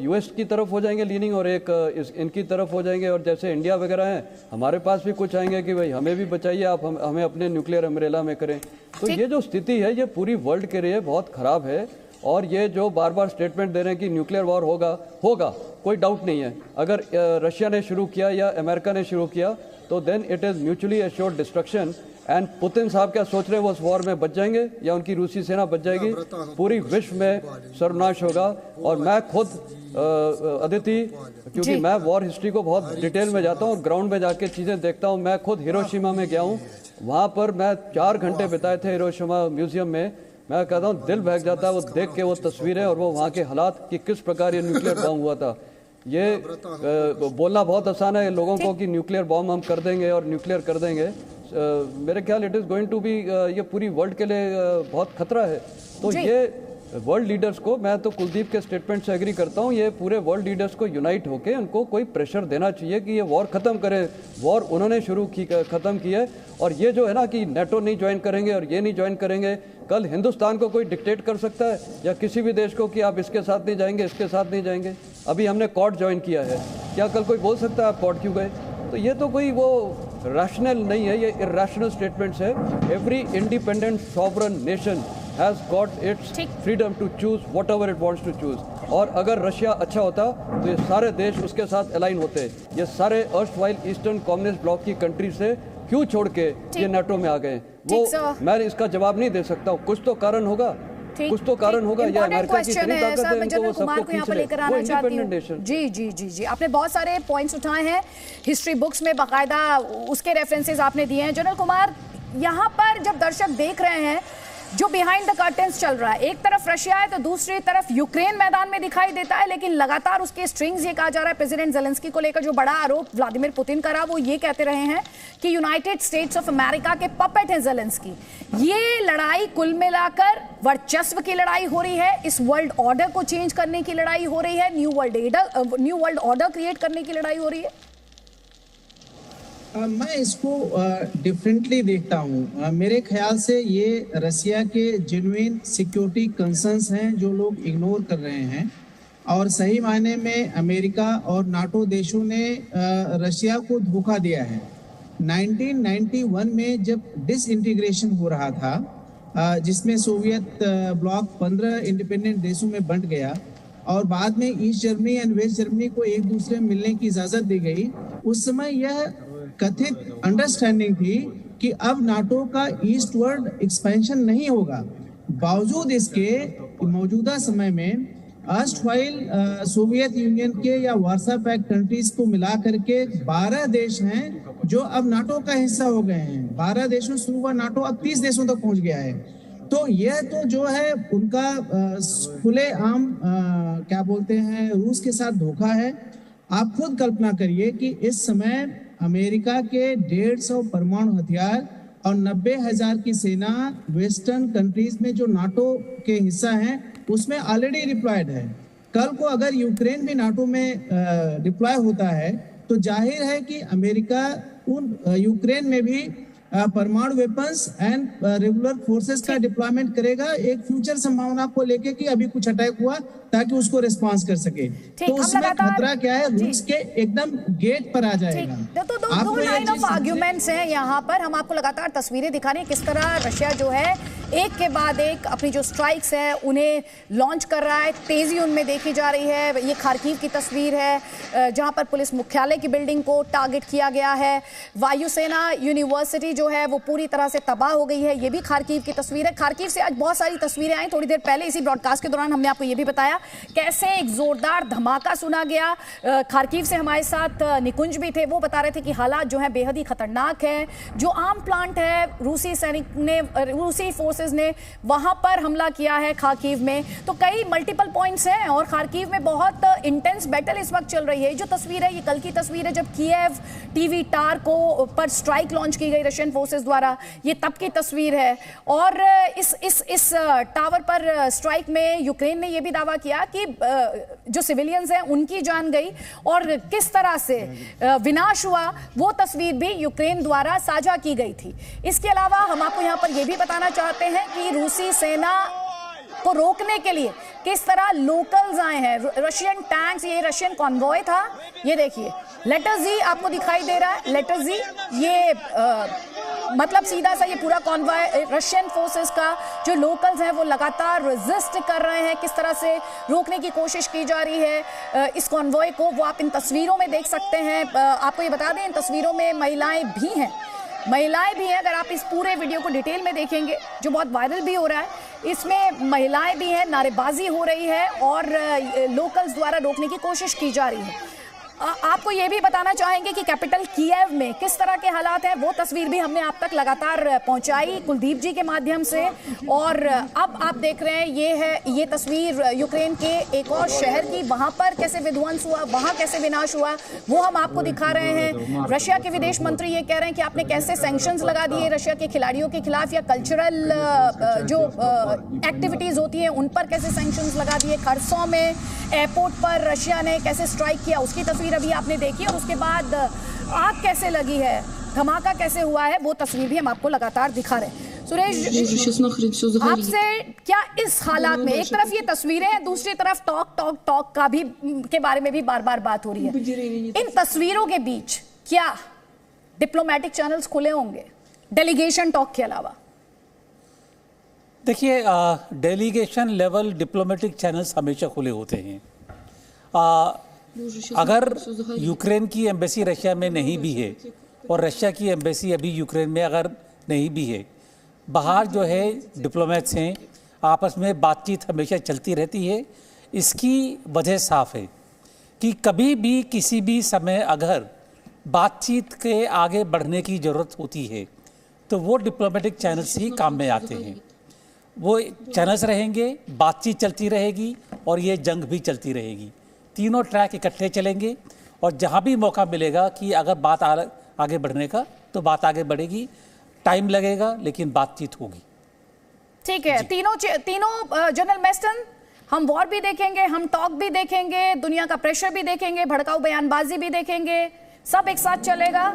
यूएस की तरफ हो जाएंगे लीनिंग और एक इनकी तरफ हो जाएंगे। और जैसे इंडिया वगैरह हैं, हमारे पास भी कुछ आएंगे कि भाई हमें भी बचाइए आप, हमें अपने न्यूक्लियर अम्ब्रेला में करें। तो ये जो स्थिति है ये पूरी वर्ल्ड के लिए बहुत ख़राब है। और ये जो बार बार स्टेटमेंट दे रहे हैं कि न्यूक्लियर वॉर होगा, कोई डाउट नहीं है। अगर रशिया ने शुरू किया या अमेरिका ने शुरू किया तो then it is mutually assured destruction. And Putin साहब क्या सोच रहे हैं, वो उस वॉर में बच जाएंगे या उनकी रूसी सेना बच जाएगी? पूरी विश्व में सर्वनाश होगा। और मैं खुद अदिति, क्योंकि मैं वॉर हिस्ट्री को बहुत डिटेल में जाता हूँ, ग्राउंड में जाके चीज़ें देखता हूँ। मैं खुद हिरोशिमा में गया हूँ, वहाँ पर मैं 4 घंटे बिताए थे हिरोशिमा म्यूजियम में। मैं कहता हूँ दिल बहक जाता है वो देख के, वो तस्वीरें और वो वहाँ के हालात कि किस प्रकार ये न्यूक्लियर बॉम्ब हुआ था। ये बोलना बहुत आसान है लोगों को कि न्यूक्लियर बॉम्ब हम कर देंगे और न्यूक्लियर कर देंगे। मेरे ख्याल it is going to be, ये पूरी वर्ल्ड के लिए बहुत खतरा है। तो ये वर्ल्ड लीडर्स को, मैं तो कुलदीप के स्टेटमेंट से एग्री करता हूँ, ये पूरे वर्ल्ड लीडर्स को यूनाइट होकर उनको कोई प्रेशर देना चाहिए कि ये वॉर ख़त्म करें। वॉर उन्होंने शुरू की, ख़त्म की है। और ये जो है ना कि नेटो नहीं ज्वाइन करेंगे और ये नहीं ज्वाइन करेंगे, कल हिंदुस्तान को कोई डिक्टेट कर सकता है या किसी भी देश को कि आप इसके साथ नहीं जाएंगे, इसके साथ नहीं जाएंगे। अभी हमने क्वाड ज्वाइन किया है, क्या कल कोई बोल सकता है आप क्वाड क्यों गए? तो ये तो कोई वो रैशनल नहीं है, ये इरैशनल स्टेटमेंट्स है। Every independent sovereign nation has got its freedom to choose whatever it wants to choose. और अगर रशिया अच्छा होता तो ये सारे देश उसके साथ अलाइन होते। ये सारे अर्स्टवाइल ईस्टर्न कम्युनिस्ट ब्लॉक की कंट्री से क्यों छोड़ के ये नाटो में आ गए, वो मैं इसका जवाब नहीं दे सकता हूँ। कुछ तो कारण होगा, कुछ तो कारण होगा। या अमेरिका की इतनी ताकत है उनको वो सबको खींच ले, वो इंडिपेंडेंट नेशन।
जी, आपने बहुत सारे पॉइंट्स उठाए हैं, हिस्ट्री बुक्स में बाकायदा उसके रेफरेंसेस आपने दिए हैं। जनरल कुमार, यहाँ पर जब दर्शक देख रहे हैं जो बिहाइंड द कर्टेन्स चल रहा है, एक तरफ रशिया है तो दूसरी तरफ यूक्रेन मैदान में दिखाई देता है, लेकिन लगातार उसके स्ट्रिंग्स, ये कहा जा रहा है प्रेसिडेंट ज़ेलेंस्की को लेकर जो बड़ा आरोप व्लादिमीर पुतिन का रहा, वो ये कहते रहे हैं कि यूनाइटेड स्टेट्स ऑफ अमेरिका के पपेट हैं ज़ेलेंस्की। ये लड़ाई कुल मिलाकर वर्चस्व की लड़ाई हो रही है, इस वर्ल्ड ऑर्डर को चेंज करने की लड़ाई हो रही है, न्यू वर्ल्ड ऑर्डर क्रिएट करने की लड़ाई हो रही है।
मैं इसको डिफरेंटली देखता हूँ। मेरे ख्याल से ये रसिया के जेन्युइन सिक्योरिटी कंसर्न्स हैं जो लोग इग्नोर कर रहे हैं। और सही मायने में अमेरिका और नाटो देशों ने रशिया को धोखा दिया है। 1991 में जब डिसइंटीग्रेशन हो रहा था, जिसमें सोवियत ब्लॉक 15 इंडिपेंडेंट देशों में बंट गया और बाद में East Germany and West Germany को एक दूसरे में मिलने की इजाज़त दी गई, उस समय यह कथित अंडरस्टैंडिंग थी कि अब नाटो का ईस्टवर्ड एक्सपेंशन नहीं होगा। बावजूद इसके मौजूदा समय में अर्स्टवाइल सोवियत यूनियन के या वार्सा पैक्ट कंट्रीज को मिला करके 12 देश हैं जो अब नाटो का हिस्सा हो गए हैं। 12 देशों से शुरू हुआ नाटो अब 30 देशों तक पहुंच गया है। तो यह तो जो है उनका खुले आम क्या बोलते हैं, रूस के साथ धोखा है। आप खुद कल्पना करिए कि इस समय अमेरिका के 150 परमाणु हथियार और 90,000 की सेना वेस्टर्न कंट्रीज में जो नाटो के हिस्सा हैं उसमें ऑलरेडी डिप्लॉयड है। कल को अगर यूक्रेन भी नाटो में डिप्लॉय होता है तो जाहिर है कि अमेरिका उन यूक्रेन में भी परमाणु वेपन्स एंड रेगुलर फोर्सेस का डिप्लॉयमेंट करेगा, एक फ्यूचर संभावना को लेके कि अभी कुछ अटैक हुआ ताकि उसको रिस्पांस कर सके। तो उसमें खतरा क्या है, रूस के एकदम गेट पर आ जाएगा।
तो दो लाइन ऑफ आर्ग्यूमेंट्स हैं यहाँ पर। हम आपको लगातार तस्वीरें दिखा रहे हैं किस तरह रशिया जो है एक के बाद एक अपनी जो स्ट्राइक्स है उन्हें लॉन्च कर रहा है, तेजी उनमें देखी जा रही है। ये खार्किव की तस्वीर है जहाँ पर पुलिस मुख्यालय की बिल्डिंग को टारगेट किया गया है। वायुसेना यूनिवर्सिटी जो है वो पूरी तरह से तबाह हो गई है, ये भी खार्किव की तस्वीर है। खार्किव से आज बहुत सारी तस्वीरें आई थोड़ी देर पहले, इसी ब्रॉडकास्ट के दौरान हमने आपको ये भी बताया कैसे एक जोरदार धमाका सुना गया। खार्किव से हमारे साथ निकुंज भी थे, वो बता रहे थे कि हालात जो है बेहद ही खतरनाक है। जो आर्म प्लांट है रूसी फोर्सेस ने वहां पर हमला किया है खार्किव में। तो कई मल्टीपल पॉइंट्स हैं और खार्किव में बहुत इंटेंस बैटल इस वक्त चल रही है। जो तस्वीर है ये कल की तस्वीर है जब कीव टीवी टार को पर स्ट्राइक लॉन्च की गई रशियन फोर्सेस द्वारा, ये तब की तस्वीर है। और इस टावर पर स्ट्राइक में यूक्रेन ने यह भी दावा किया कि जो सिविलियंस हैं उनकी जान गई और किस तरह से विनाश हुआ वो तस्वीर भी यूक्रेन द्वारा साझा की गई थी। इसके अलावा हम आपको यहां पर यह भी बताना चाहते हैं कि रूसी सेना को रोकने के लिए किस तरह लोकल्स आए हैं, रशियन टैंक्स। ये रशियन कॉन्वॉय था, ये देखिए लेटर जी आपको दिखाई दे रहा है, लेटर जी ये मतलब सीधा सा ये पूरा कॉन्वॉय रशियन फोर्सेस का जो लोकल्स हैं वो लगातार रेजिस्ट कर रहे हैं। किस तरह से रोकने की कोशिश की जा रही है इस कॉन्वॉय को, वो आप इन तस्वीरों में देख सकते हैं। आपको ये बता दें इन तस्वीरों में महिलाएं भी हैं। अगर आप इस पूरे वीडियो को डिटेल में देखेंगे जो बहुत वायरल भी हो रहा है, इसमें महिलाएं भी हैं, नारेबाजी हो रही है और लोकल्स द्वारा रोकने की कोशिश की जा रही है। आपको ये भी बताना चाहेंगे कि कैपिटल कीव में किस तरह के हालात हैं, वो तस्वीर भी हमने आप तक लगातार पहुंचाई कुलदीप जी के माध्यम से। और अब आप देख रहे हैं ये तस्वीर यूक्रेन के एक और शहर की, वहां पर कैसे विध्वंस हुआ, वहां कैसे विनाश हुआ, वो हम आपको दिखा रहे हैं। रशिया के विदेश मंत्री ये कह रहे हैं कि आपने कैसे सैंक्शंस लगा दिए रशिया के खिलाड़ियों के खिलाफ, या कल्चरल जो एक्टिविटीज होती हैं उन पर कैसे सैंक्शंस लगा दिए। खरसों में एयरपोर्ट पर रशिया ने कैसे स्ट्राइक किया उसकी तस्वीर अभी आपने देखी, और उसके बाद आग कैसे लगी है, धमाका कैसे हुआ है, वो तस्वीर भी हम आपको लगातार दिखा रहे हैं। सुरेश, आपसे क्या इस हालात में, एक तरफ ये तस्वीरें हैं, दूसरी तरफ टॉक का भी के बारे में भी बार बार बात हो रही है, इन तस्वीरों के बीच क्या डिप्लोमेटिक चैनल्स खुले होंगे डेलीगेशन टॉक के अलावा?
देखिए, डेलीगेशन लेवल डिप्लोमेटिक चैनल्स हमेशा खुले होते हैं। अगर यूक्रेन की एम्बेसी रशिया में नहीं भी है और रशिया की एम्बेसी अभी यूक्रेन में अगर नहीं भी है, बाहर जो है डिप्लोमेट्स हैं, आपस में बातचीत हमेशा चलती रहती है। इसकी वजह साफ है कि कभी भी किसी भी समय अगर बातचीत के आगे बढ़ने की ज़रूरत होती है तो वो डिप्लोमेटिक चैनल्स ही काम में आते हैं। वो चैनल्स रहेंगे, बातचीत चलती रहेगी और ये जंग भी चलती रहेगी। तीनों ट्रैक इकट्ठे चलेंगे और जहाँ भी मौका मिलेगा कि अगर बात आगे बढ़ने का तो बात आगे बढ़ेगी। टाइम लगेगा लेकिन बातचीत होगी।
ठीक है, तीनों जनरल मेस्टन, हम वॉर भी देखेंगे, हम टॉक भी देखेंगे, दुनिया का प्रेशर भी देखेंगे, भड़काऊ बयानबाजी भी देखेंगे, सब एक साथ चलेगा।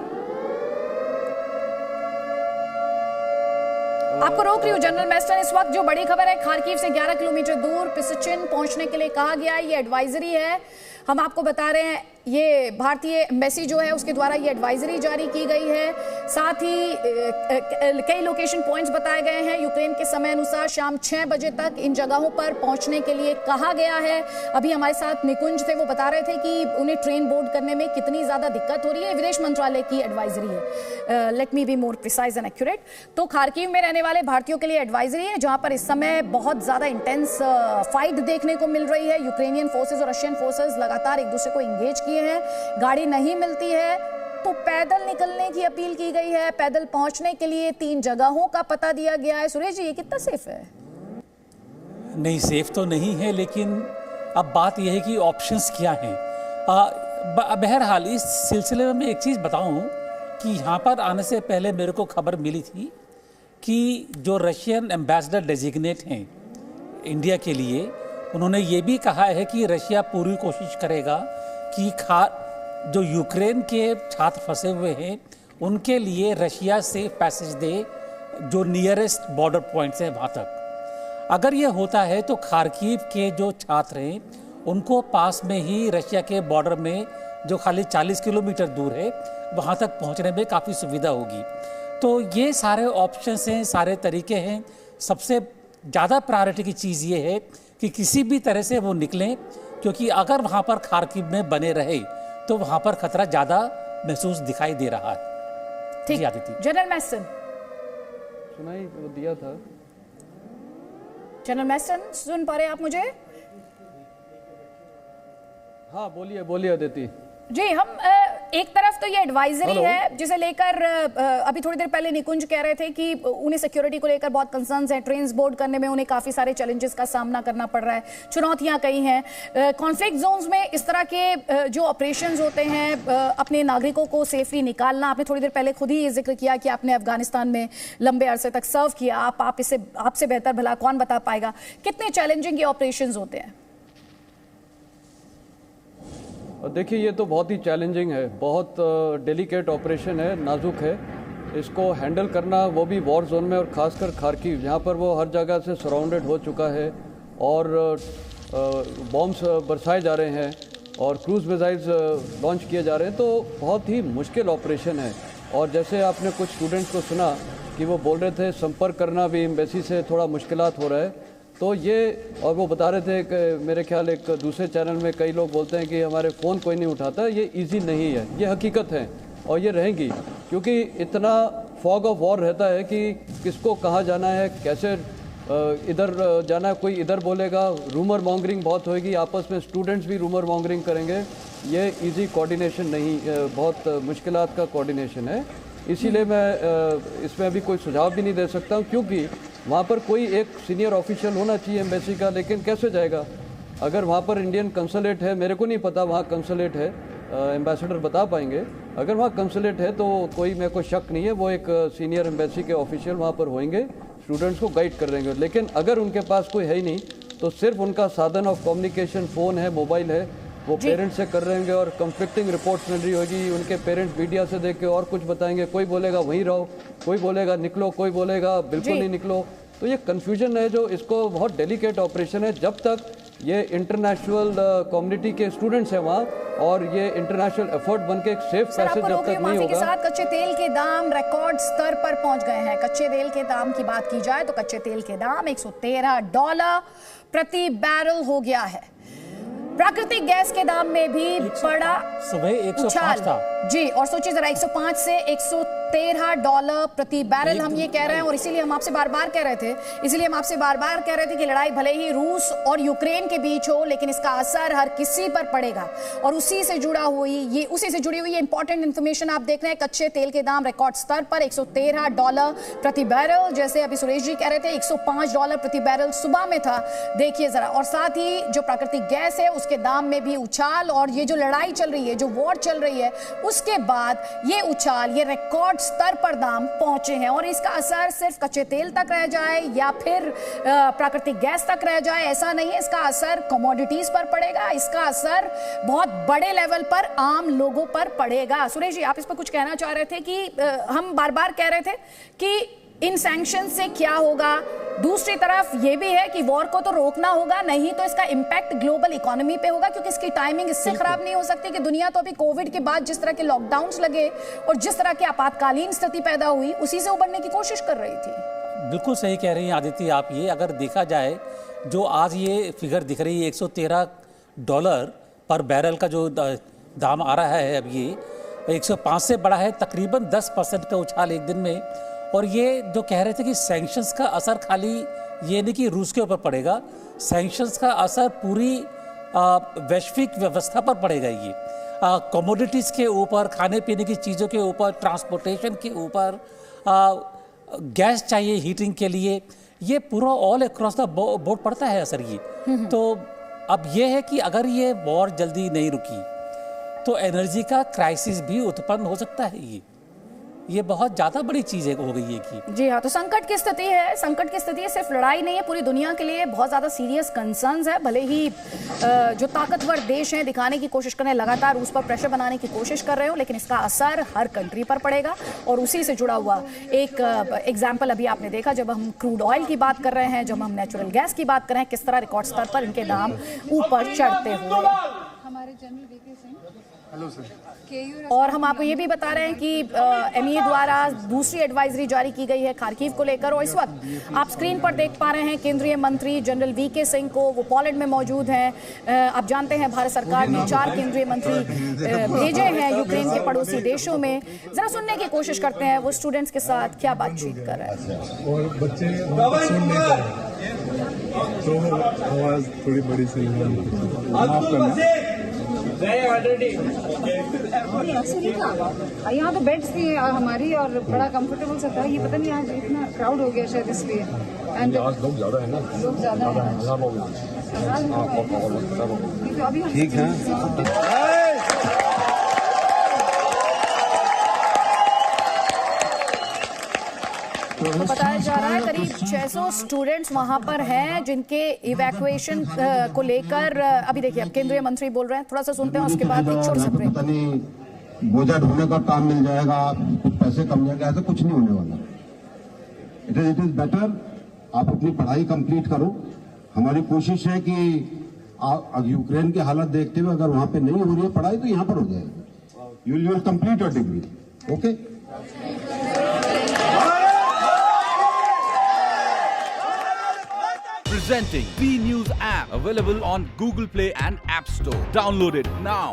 आपको रोक रही हूँ जनरल मेस्टन। इस वक्त जो बड़ी खबर है, खार्किव से 11 किलोमीटर दूर पिसचिन पहुंचने के लिए कहा गया है। ये एडवाइजरी है, हम आपको बता रहे हैं, ये भारतीय एम्बेसी जो है उसके द्वारा ये एडवाइजरी जारी की गई है। साथ ही कई लोकेशन पॉइंट्स बताए गए हैं। यूक्रेन के समय अनुसार शाम 6 बजे तक इन जगहों पर पहुंचने के लिए कहा गया है। अभी हमारे साथ निकुंज थे, वो बता रहे थे कि उन्हें ट्रेन बोर्ड करने में कितनी ज्यादा दिक्कत हो रही है। विदेश मंत्रालय की एडवाइजरी है, let me be more precise and accurate. तो खार्किव में रहने वाले भारतीयों के लिए एडवाइजरी है, जहां पर इस समय बहुत ज्यादा इंटेंस फाइट देखने को मिल रही है। यूक्रेनियन फोर्सेज और रशियन फोर्सेज लगातार एक दूसरे को इंगेज किए हैं। गाड़ी नहीं मिलती है तो पैदल निकलने की अपील की गई है। पैदल पहुंचने के लिए 3 जगहों का पता दिया गया है। सुरेश जी, ये कितना सेफ है?
नहीं, सेफ तो नहीं है, लेकिन अब बात यह है कि ऑप्शंस क्या हैं। बहरहाल इस सिलसिले में मैं एक चीज़ बताऊं कि यहाँ पर आने से पहले मेरे को खबर मिली थी कि जो रशियन एम्बेसडर डेजिग्नेट हैं इंडिया के लिए, उन्होंने ये भी कहा है कि रशिया पूरी कोशिश करेगा कि जो यूक्रेन के छात्र फंसे हुए हैं उनके लिए रशिया से पैसेज दे, जो नियरेस्ट बॉर्डर पॉइंट्स हैं वहाँ तक। अगर ये होता है तो खार्किव के जो छात्र हैं उनको पास में ही रशिया के बॉर्डर में जो खाली 40 किलोमीटर दूर है वहाँ तक पहुँचने में काफ़ी सुविधा होगी। तो ये सारे ऑप्शंस हैं, सारे तरीके हैं। सबसे ज़्यादा प्रायोरिटी की चीज़ ये है कि किसी भी तरह से वो निकलें, क्योंकि अगर वहाँ पर खार्किव में बने रहे तो वहाँ पर खतरा ज़्यादा महसूस दिखाई दे रहा है।
ठीक, जनरल मेस्टन
सुनाई दिया था।
जनरल मेस्टन, सुन पा रहे आप मुझे?
हाँ बोलिए बोलिए अदिति
जी। हम एक तरफ तो ये एडवाइजरी है जिसे लेकर अभी थोड़ी देर पहले निकुंज कह रहे थे कि उन्हें सिक्योरिटी को लेकर बहुत कंसर्न्स हैं, ट्रेन्स बोर्ड करने में उन्हें काफी सारे चैलेंजेस का सामना करना पड़ रहा है, चुनौतियां कई हैं। कॉन्फ्लिक्ट जोन्स में इस तरह के जो ऑपरेशंस होते हैं, अपने नागरिकों को सेफली निकालना, आपने थोड़ी देर पहले खुद ही ये जिक्र किया कि आपने अफगानिस्तान में लंबे अरसे तक सर्व किया, आपसे बेहतर भला कौन बता पाएगा कितने चैलेंजिंग ये ऑपरेशंस होते हैं।
देखिए ये तो बहुत ही चैलेंजिंग है, बहुत डेलिकेट ऑपरेशन है, नाजुक है। इसको हैंडल करना वो भी वॉर जोन में, और ख़ासकर खार्किव जहाँ पर वो हर जगह से सराउंडेड हो चुका है और बॉम्ब्स बरसाए जा रहे हैं और क्रूज मिसाइल्स लॉन्च किए जा रहे हैं, तो बहुत ही मुश्किल ऑपरेशन है। और जैसे आपने कुछ स्टूडेंट्स को सुना कि वो बोल रहे थे संपर्क करना भी एम्बेसी से थोड़ा मुश्किलात हो रहा है, तो ये, और वो बता रहे थे कि मेरे ख्याल एक दूसरे चैनल में कई लोग बोलते हैं कि हमारे फ़ोन कोई नहीं उठाता, ये इजी नहीं है, ये हकीकत है और ये रहेंगी, क्योंकि इतना फॉग ऑफ वॉर रहता है कि किसको कहाँ जाना है, कैसे इधर जाना है, कोई इधर बोलेगा, रूमर मॉन्गरिंग बहुत होएगी, आपस में स्टूडेंट्स भी रूमर मॉन्गरिंग करेंगे, ये इजी कोऑर्डिनेशन नहीं, बहुत मुश्किलात का कोऑर्डिनेशन है। इसीलिए मैं इसमें अभी कोई सुझाव भी नहीं दे सकता हूँ, क्योंकि वहाँ पर कोई एक सीनियर ऑफिशियल होना चाहिए एम्बेसी का, लेकिन कैसे जाएगा? अगर वहाँ पर इंडियन कंसुलेट है, मेरे को नहीं पता वहाँ कंसुलेट है, एम्बेसडर बता पाएंगे, अगर वहाँ कंसुलेट है तो कोई, मेरे को शक नहीं है, वो एक सीनियर एम्बेसी के ऑफिशियल वहाँ पर होंगे, स्टूडेंट्स को गाइड कर देंगे। लेकिन अगर उनके पास कोई है ही नहीं, तो सिर्फ उनका साधन ऑफ कम्युनिकेशन फ़ोन है, मोबाइल है, वो पेरेंट्स से कर रहेंगे और कंफ्लिक्टिंग रिपोर्ट्स मिल रही होगी, उनके पेरेंट्स मीडिया से देख के और कुछ बताएंगे, कोई बोलेगा वहीं रहो, कोई बोलेगा निकलो, कोई बोलेगा बिल्कुल नहीं निकलो। तो ये कन्फ्यूजन है, जो इसको बहुत डेलिकेट ऑपरेशन है। जब तक ये इंटरनेशनल कम्युनिटी के स्टूडेंट्स हैं वहाँ और ये इंटरनेशनल एफर्ट बन के एक सेफ पैसेज जब तक नहीं होगा।
साथ कच्चे तेल के दाम रिकॉर्ड स्तर पर पहुंच गए हैं। कच्चे तेल के दाम की बात की जाए तो कच्चे तेल के दाम $113 प्रति बैरल हो गया है। प्राकृतिक गैस के दाम में भी बड़ा
सुबह 105 था
जी, और सोचिए जरा 105 से $113 प्रति बैरल हम ये कह रहे हैं। और इसीलिए हम आपसे बार बार कह रहे थे कि लड़ाई भले ही रूस और यूक्रेन के बीच हो, लेकिन इसका असर हर किसी पर पड़ेगा। और उसी से जुड़ी हुई इंपॉर्टेंट इंफॉर्मेशन आप देख रहे हैं। कच्चे तेल के दाम रिकॉर्ड स्तर पर $113 प्रति बैरल, जैसे अभी सुरेश जी कह रहे थे $105 प्रति बैरल सुबह में था, देखिए जरा। और साथ ही जो प्राकृतिक गैस है उसके दाम में भी उछाल, और ये जो लड़ाई चल रही है, जो वॉर चल रही है, उसके बाद ये उछाल, ये रिकॉर्ड स्तर पर दाम पहुंचे हैं। और इसका असर सिर्फ कच्चे तेल तक रह जाए या फिर प्राकृतिक गैस तक रह जाए, ऐसा नहीं है। इसका असर कमोडिटीज पर पड़ेगा, इसका असर बहुत बड़े लेवल पर आम लोगों पर पड़ेगा। सुरेश जी, आप इस पर कुछ कहना चाह रहे थे कि हम बार बार कह रहे थे कि इन सैंक्शन से क्या होगा। दूसरी तरफ ये भी है कि वॉर को तो रोकना होगा, नहीं तो इसका इंपैक्ट ग्लोबल इकोनॉमी पे होगा, क्योंकि इसकी टाइमिंग इससे खराब नहीं हो सकती कि दुनिया तो अभी कोविड के बाद जिस तरह के लॉकडाउन्स लगे और जिस तरह की आपातकालीन स्थिति पैदा हुई, उसी से उबरने की कोशिश कर रही थी।
बिल्कुल सही कह रही हैं आदित्य आप। ये अगर देखा जाए, जो आज ये फिगर दिख रही है $113 पर बैरल का जो दाम आ रहा है, अब ये 105 से बढ़ा है, तकरीबन 10% का उछाल एक दिन में। और ये जो कह रहे थे कि सैंक्शंस का असर खाली ये नहीं कि रूस के ऊपर पड़ेगा, सैंक्शंस का असर पूरी वैश्विक व्यवस्था पर पड़ेगा। ये कमोडिटीज़ के ऊपर, खाने पीने की चीज़ों के ऊपर, ट्रांसपोर्टेशन के ऊपर, गैस चाहिए हीटिंग के लिए, ये पूरा ऑल अक्रॉस द बोर्ड पड़ता है असर ये। तो अब ये है कि अगर ये वॉर जल्दी नहीं रुकी तो एनर्जी का क्राइसिस भी उत्पन्न हो सकता है। ये बहुत ज़्यादा बड़ी चीज़ हो गई है कि
जी हाँ, तो संकट की स्थिति है। संकट की स्थिति सिर्फ लड़ाई नहीं है, पूरी दुनिया के लिए बहुत ज़्यादा सीरियस कंसर्न्स है। भले ही जो ताकतवर देश हैं दिखाने की कोशिश कर रहे हैं, लगातार रूस पर प्रेशर बनाने की कोशिश कर रहे हो, लेकिन इसका असर हर कंट्री पर पड़ेगा। और उसी से जुड़ा हुआ एक एग्जाम्पल अभी आपने देखा, जब हम क्रूड ऑयल की बात कर रहे हैं, जब हम नेचुरल गैस की बात कर रहे हैं, किस तरह रिकॉर्ड स्तर पर इनके दाम ऊपर चढ़ते हुए।
हमारे general VK Singh,
hello sir.
और हम आपको ये भी बता रहे हैं कि एमईए द्वारा दूसरी एडवाइजरी जारी की गई है खार्किव को लेकर। और इस वक्त आप स्क्रीन पर देख पा रहे हैं केंद्रीय मंत्री जनरल वीके सिंह को, वो पोलैंड में मौजूद हैं। आप जानते हैं भारत सरकार ने 4 केंद्रीय मंत्री भेजे हैं यूक्रेन के पड़ोसी देशों में। जरा सुनने की कोशिश करते हैं वो स्टूडेंट्स के साथ क्या बातचीत कर रहे हैं।
और बच्चे सुन नहीं पा रहे, तो आवाज थोड़ी बड़ी सी माफ करना।
यहाँ तो बेड्स थी हमारी और बड़ा कंफर्टेबल सा था, ये पता नहीं आज इतना क्राउड हो गया शायद इसलिए। एंड
लोग ज्यादा है ना,
लोग ज्यादा है।
ठीक है।
तो बताया जा रहा है करीब 600 स्टूडेंट्स वहां पर हैं जिनके इवैक्यूएशन को लेकर अभी देखिए अब केंद्रीय मंत्री बोल रहे हैं, थोड़ा सा सुनते हैं उसके बाद एक छोटे से ब्रेक।
पता नहीं बोझा ढोने का काम मिल जाएगा, कुछ पैसे कम जाएगा, ऐसा कुछ नहीं होने वाला। इट इज बेटर आप अपनी पढ़ाई कंप्लीट करो। हमारी कोशिश है कि यूक्रेन की हालत देखते हुए अगर वहां पे नहीं हो रही है पढ़ाई तो यहाँ पर हो जाएगी। You will complete your degree. Okay.
Presenting B News app, available on Google Play and App Store. Download it now.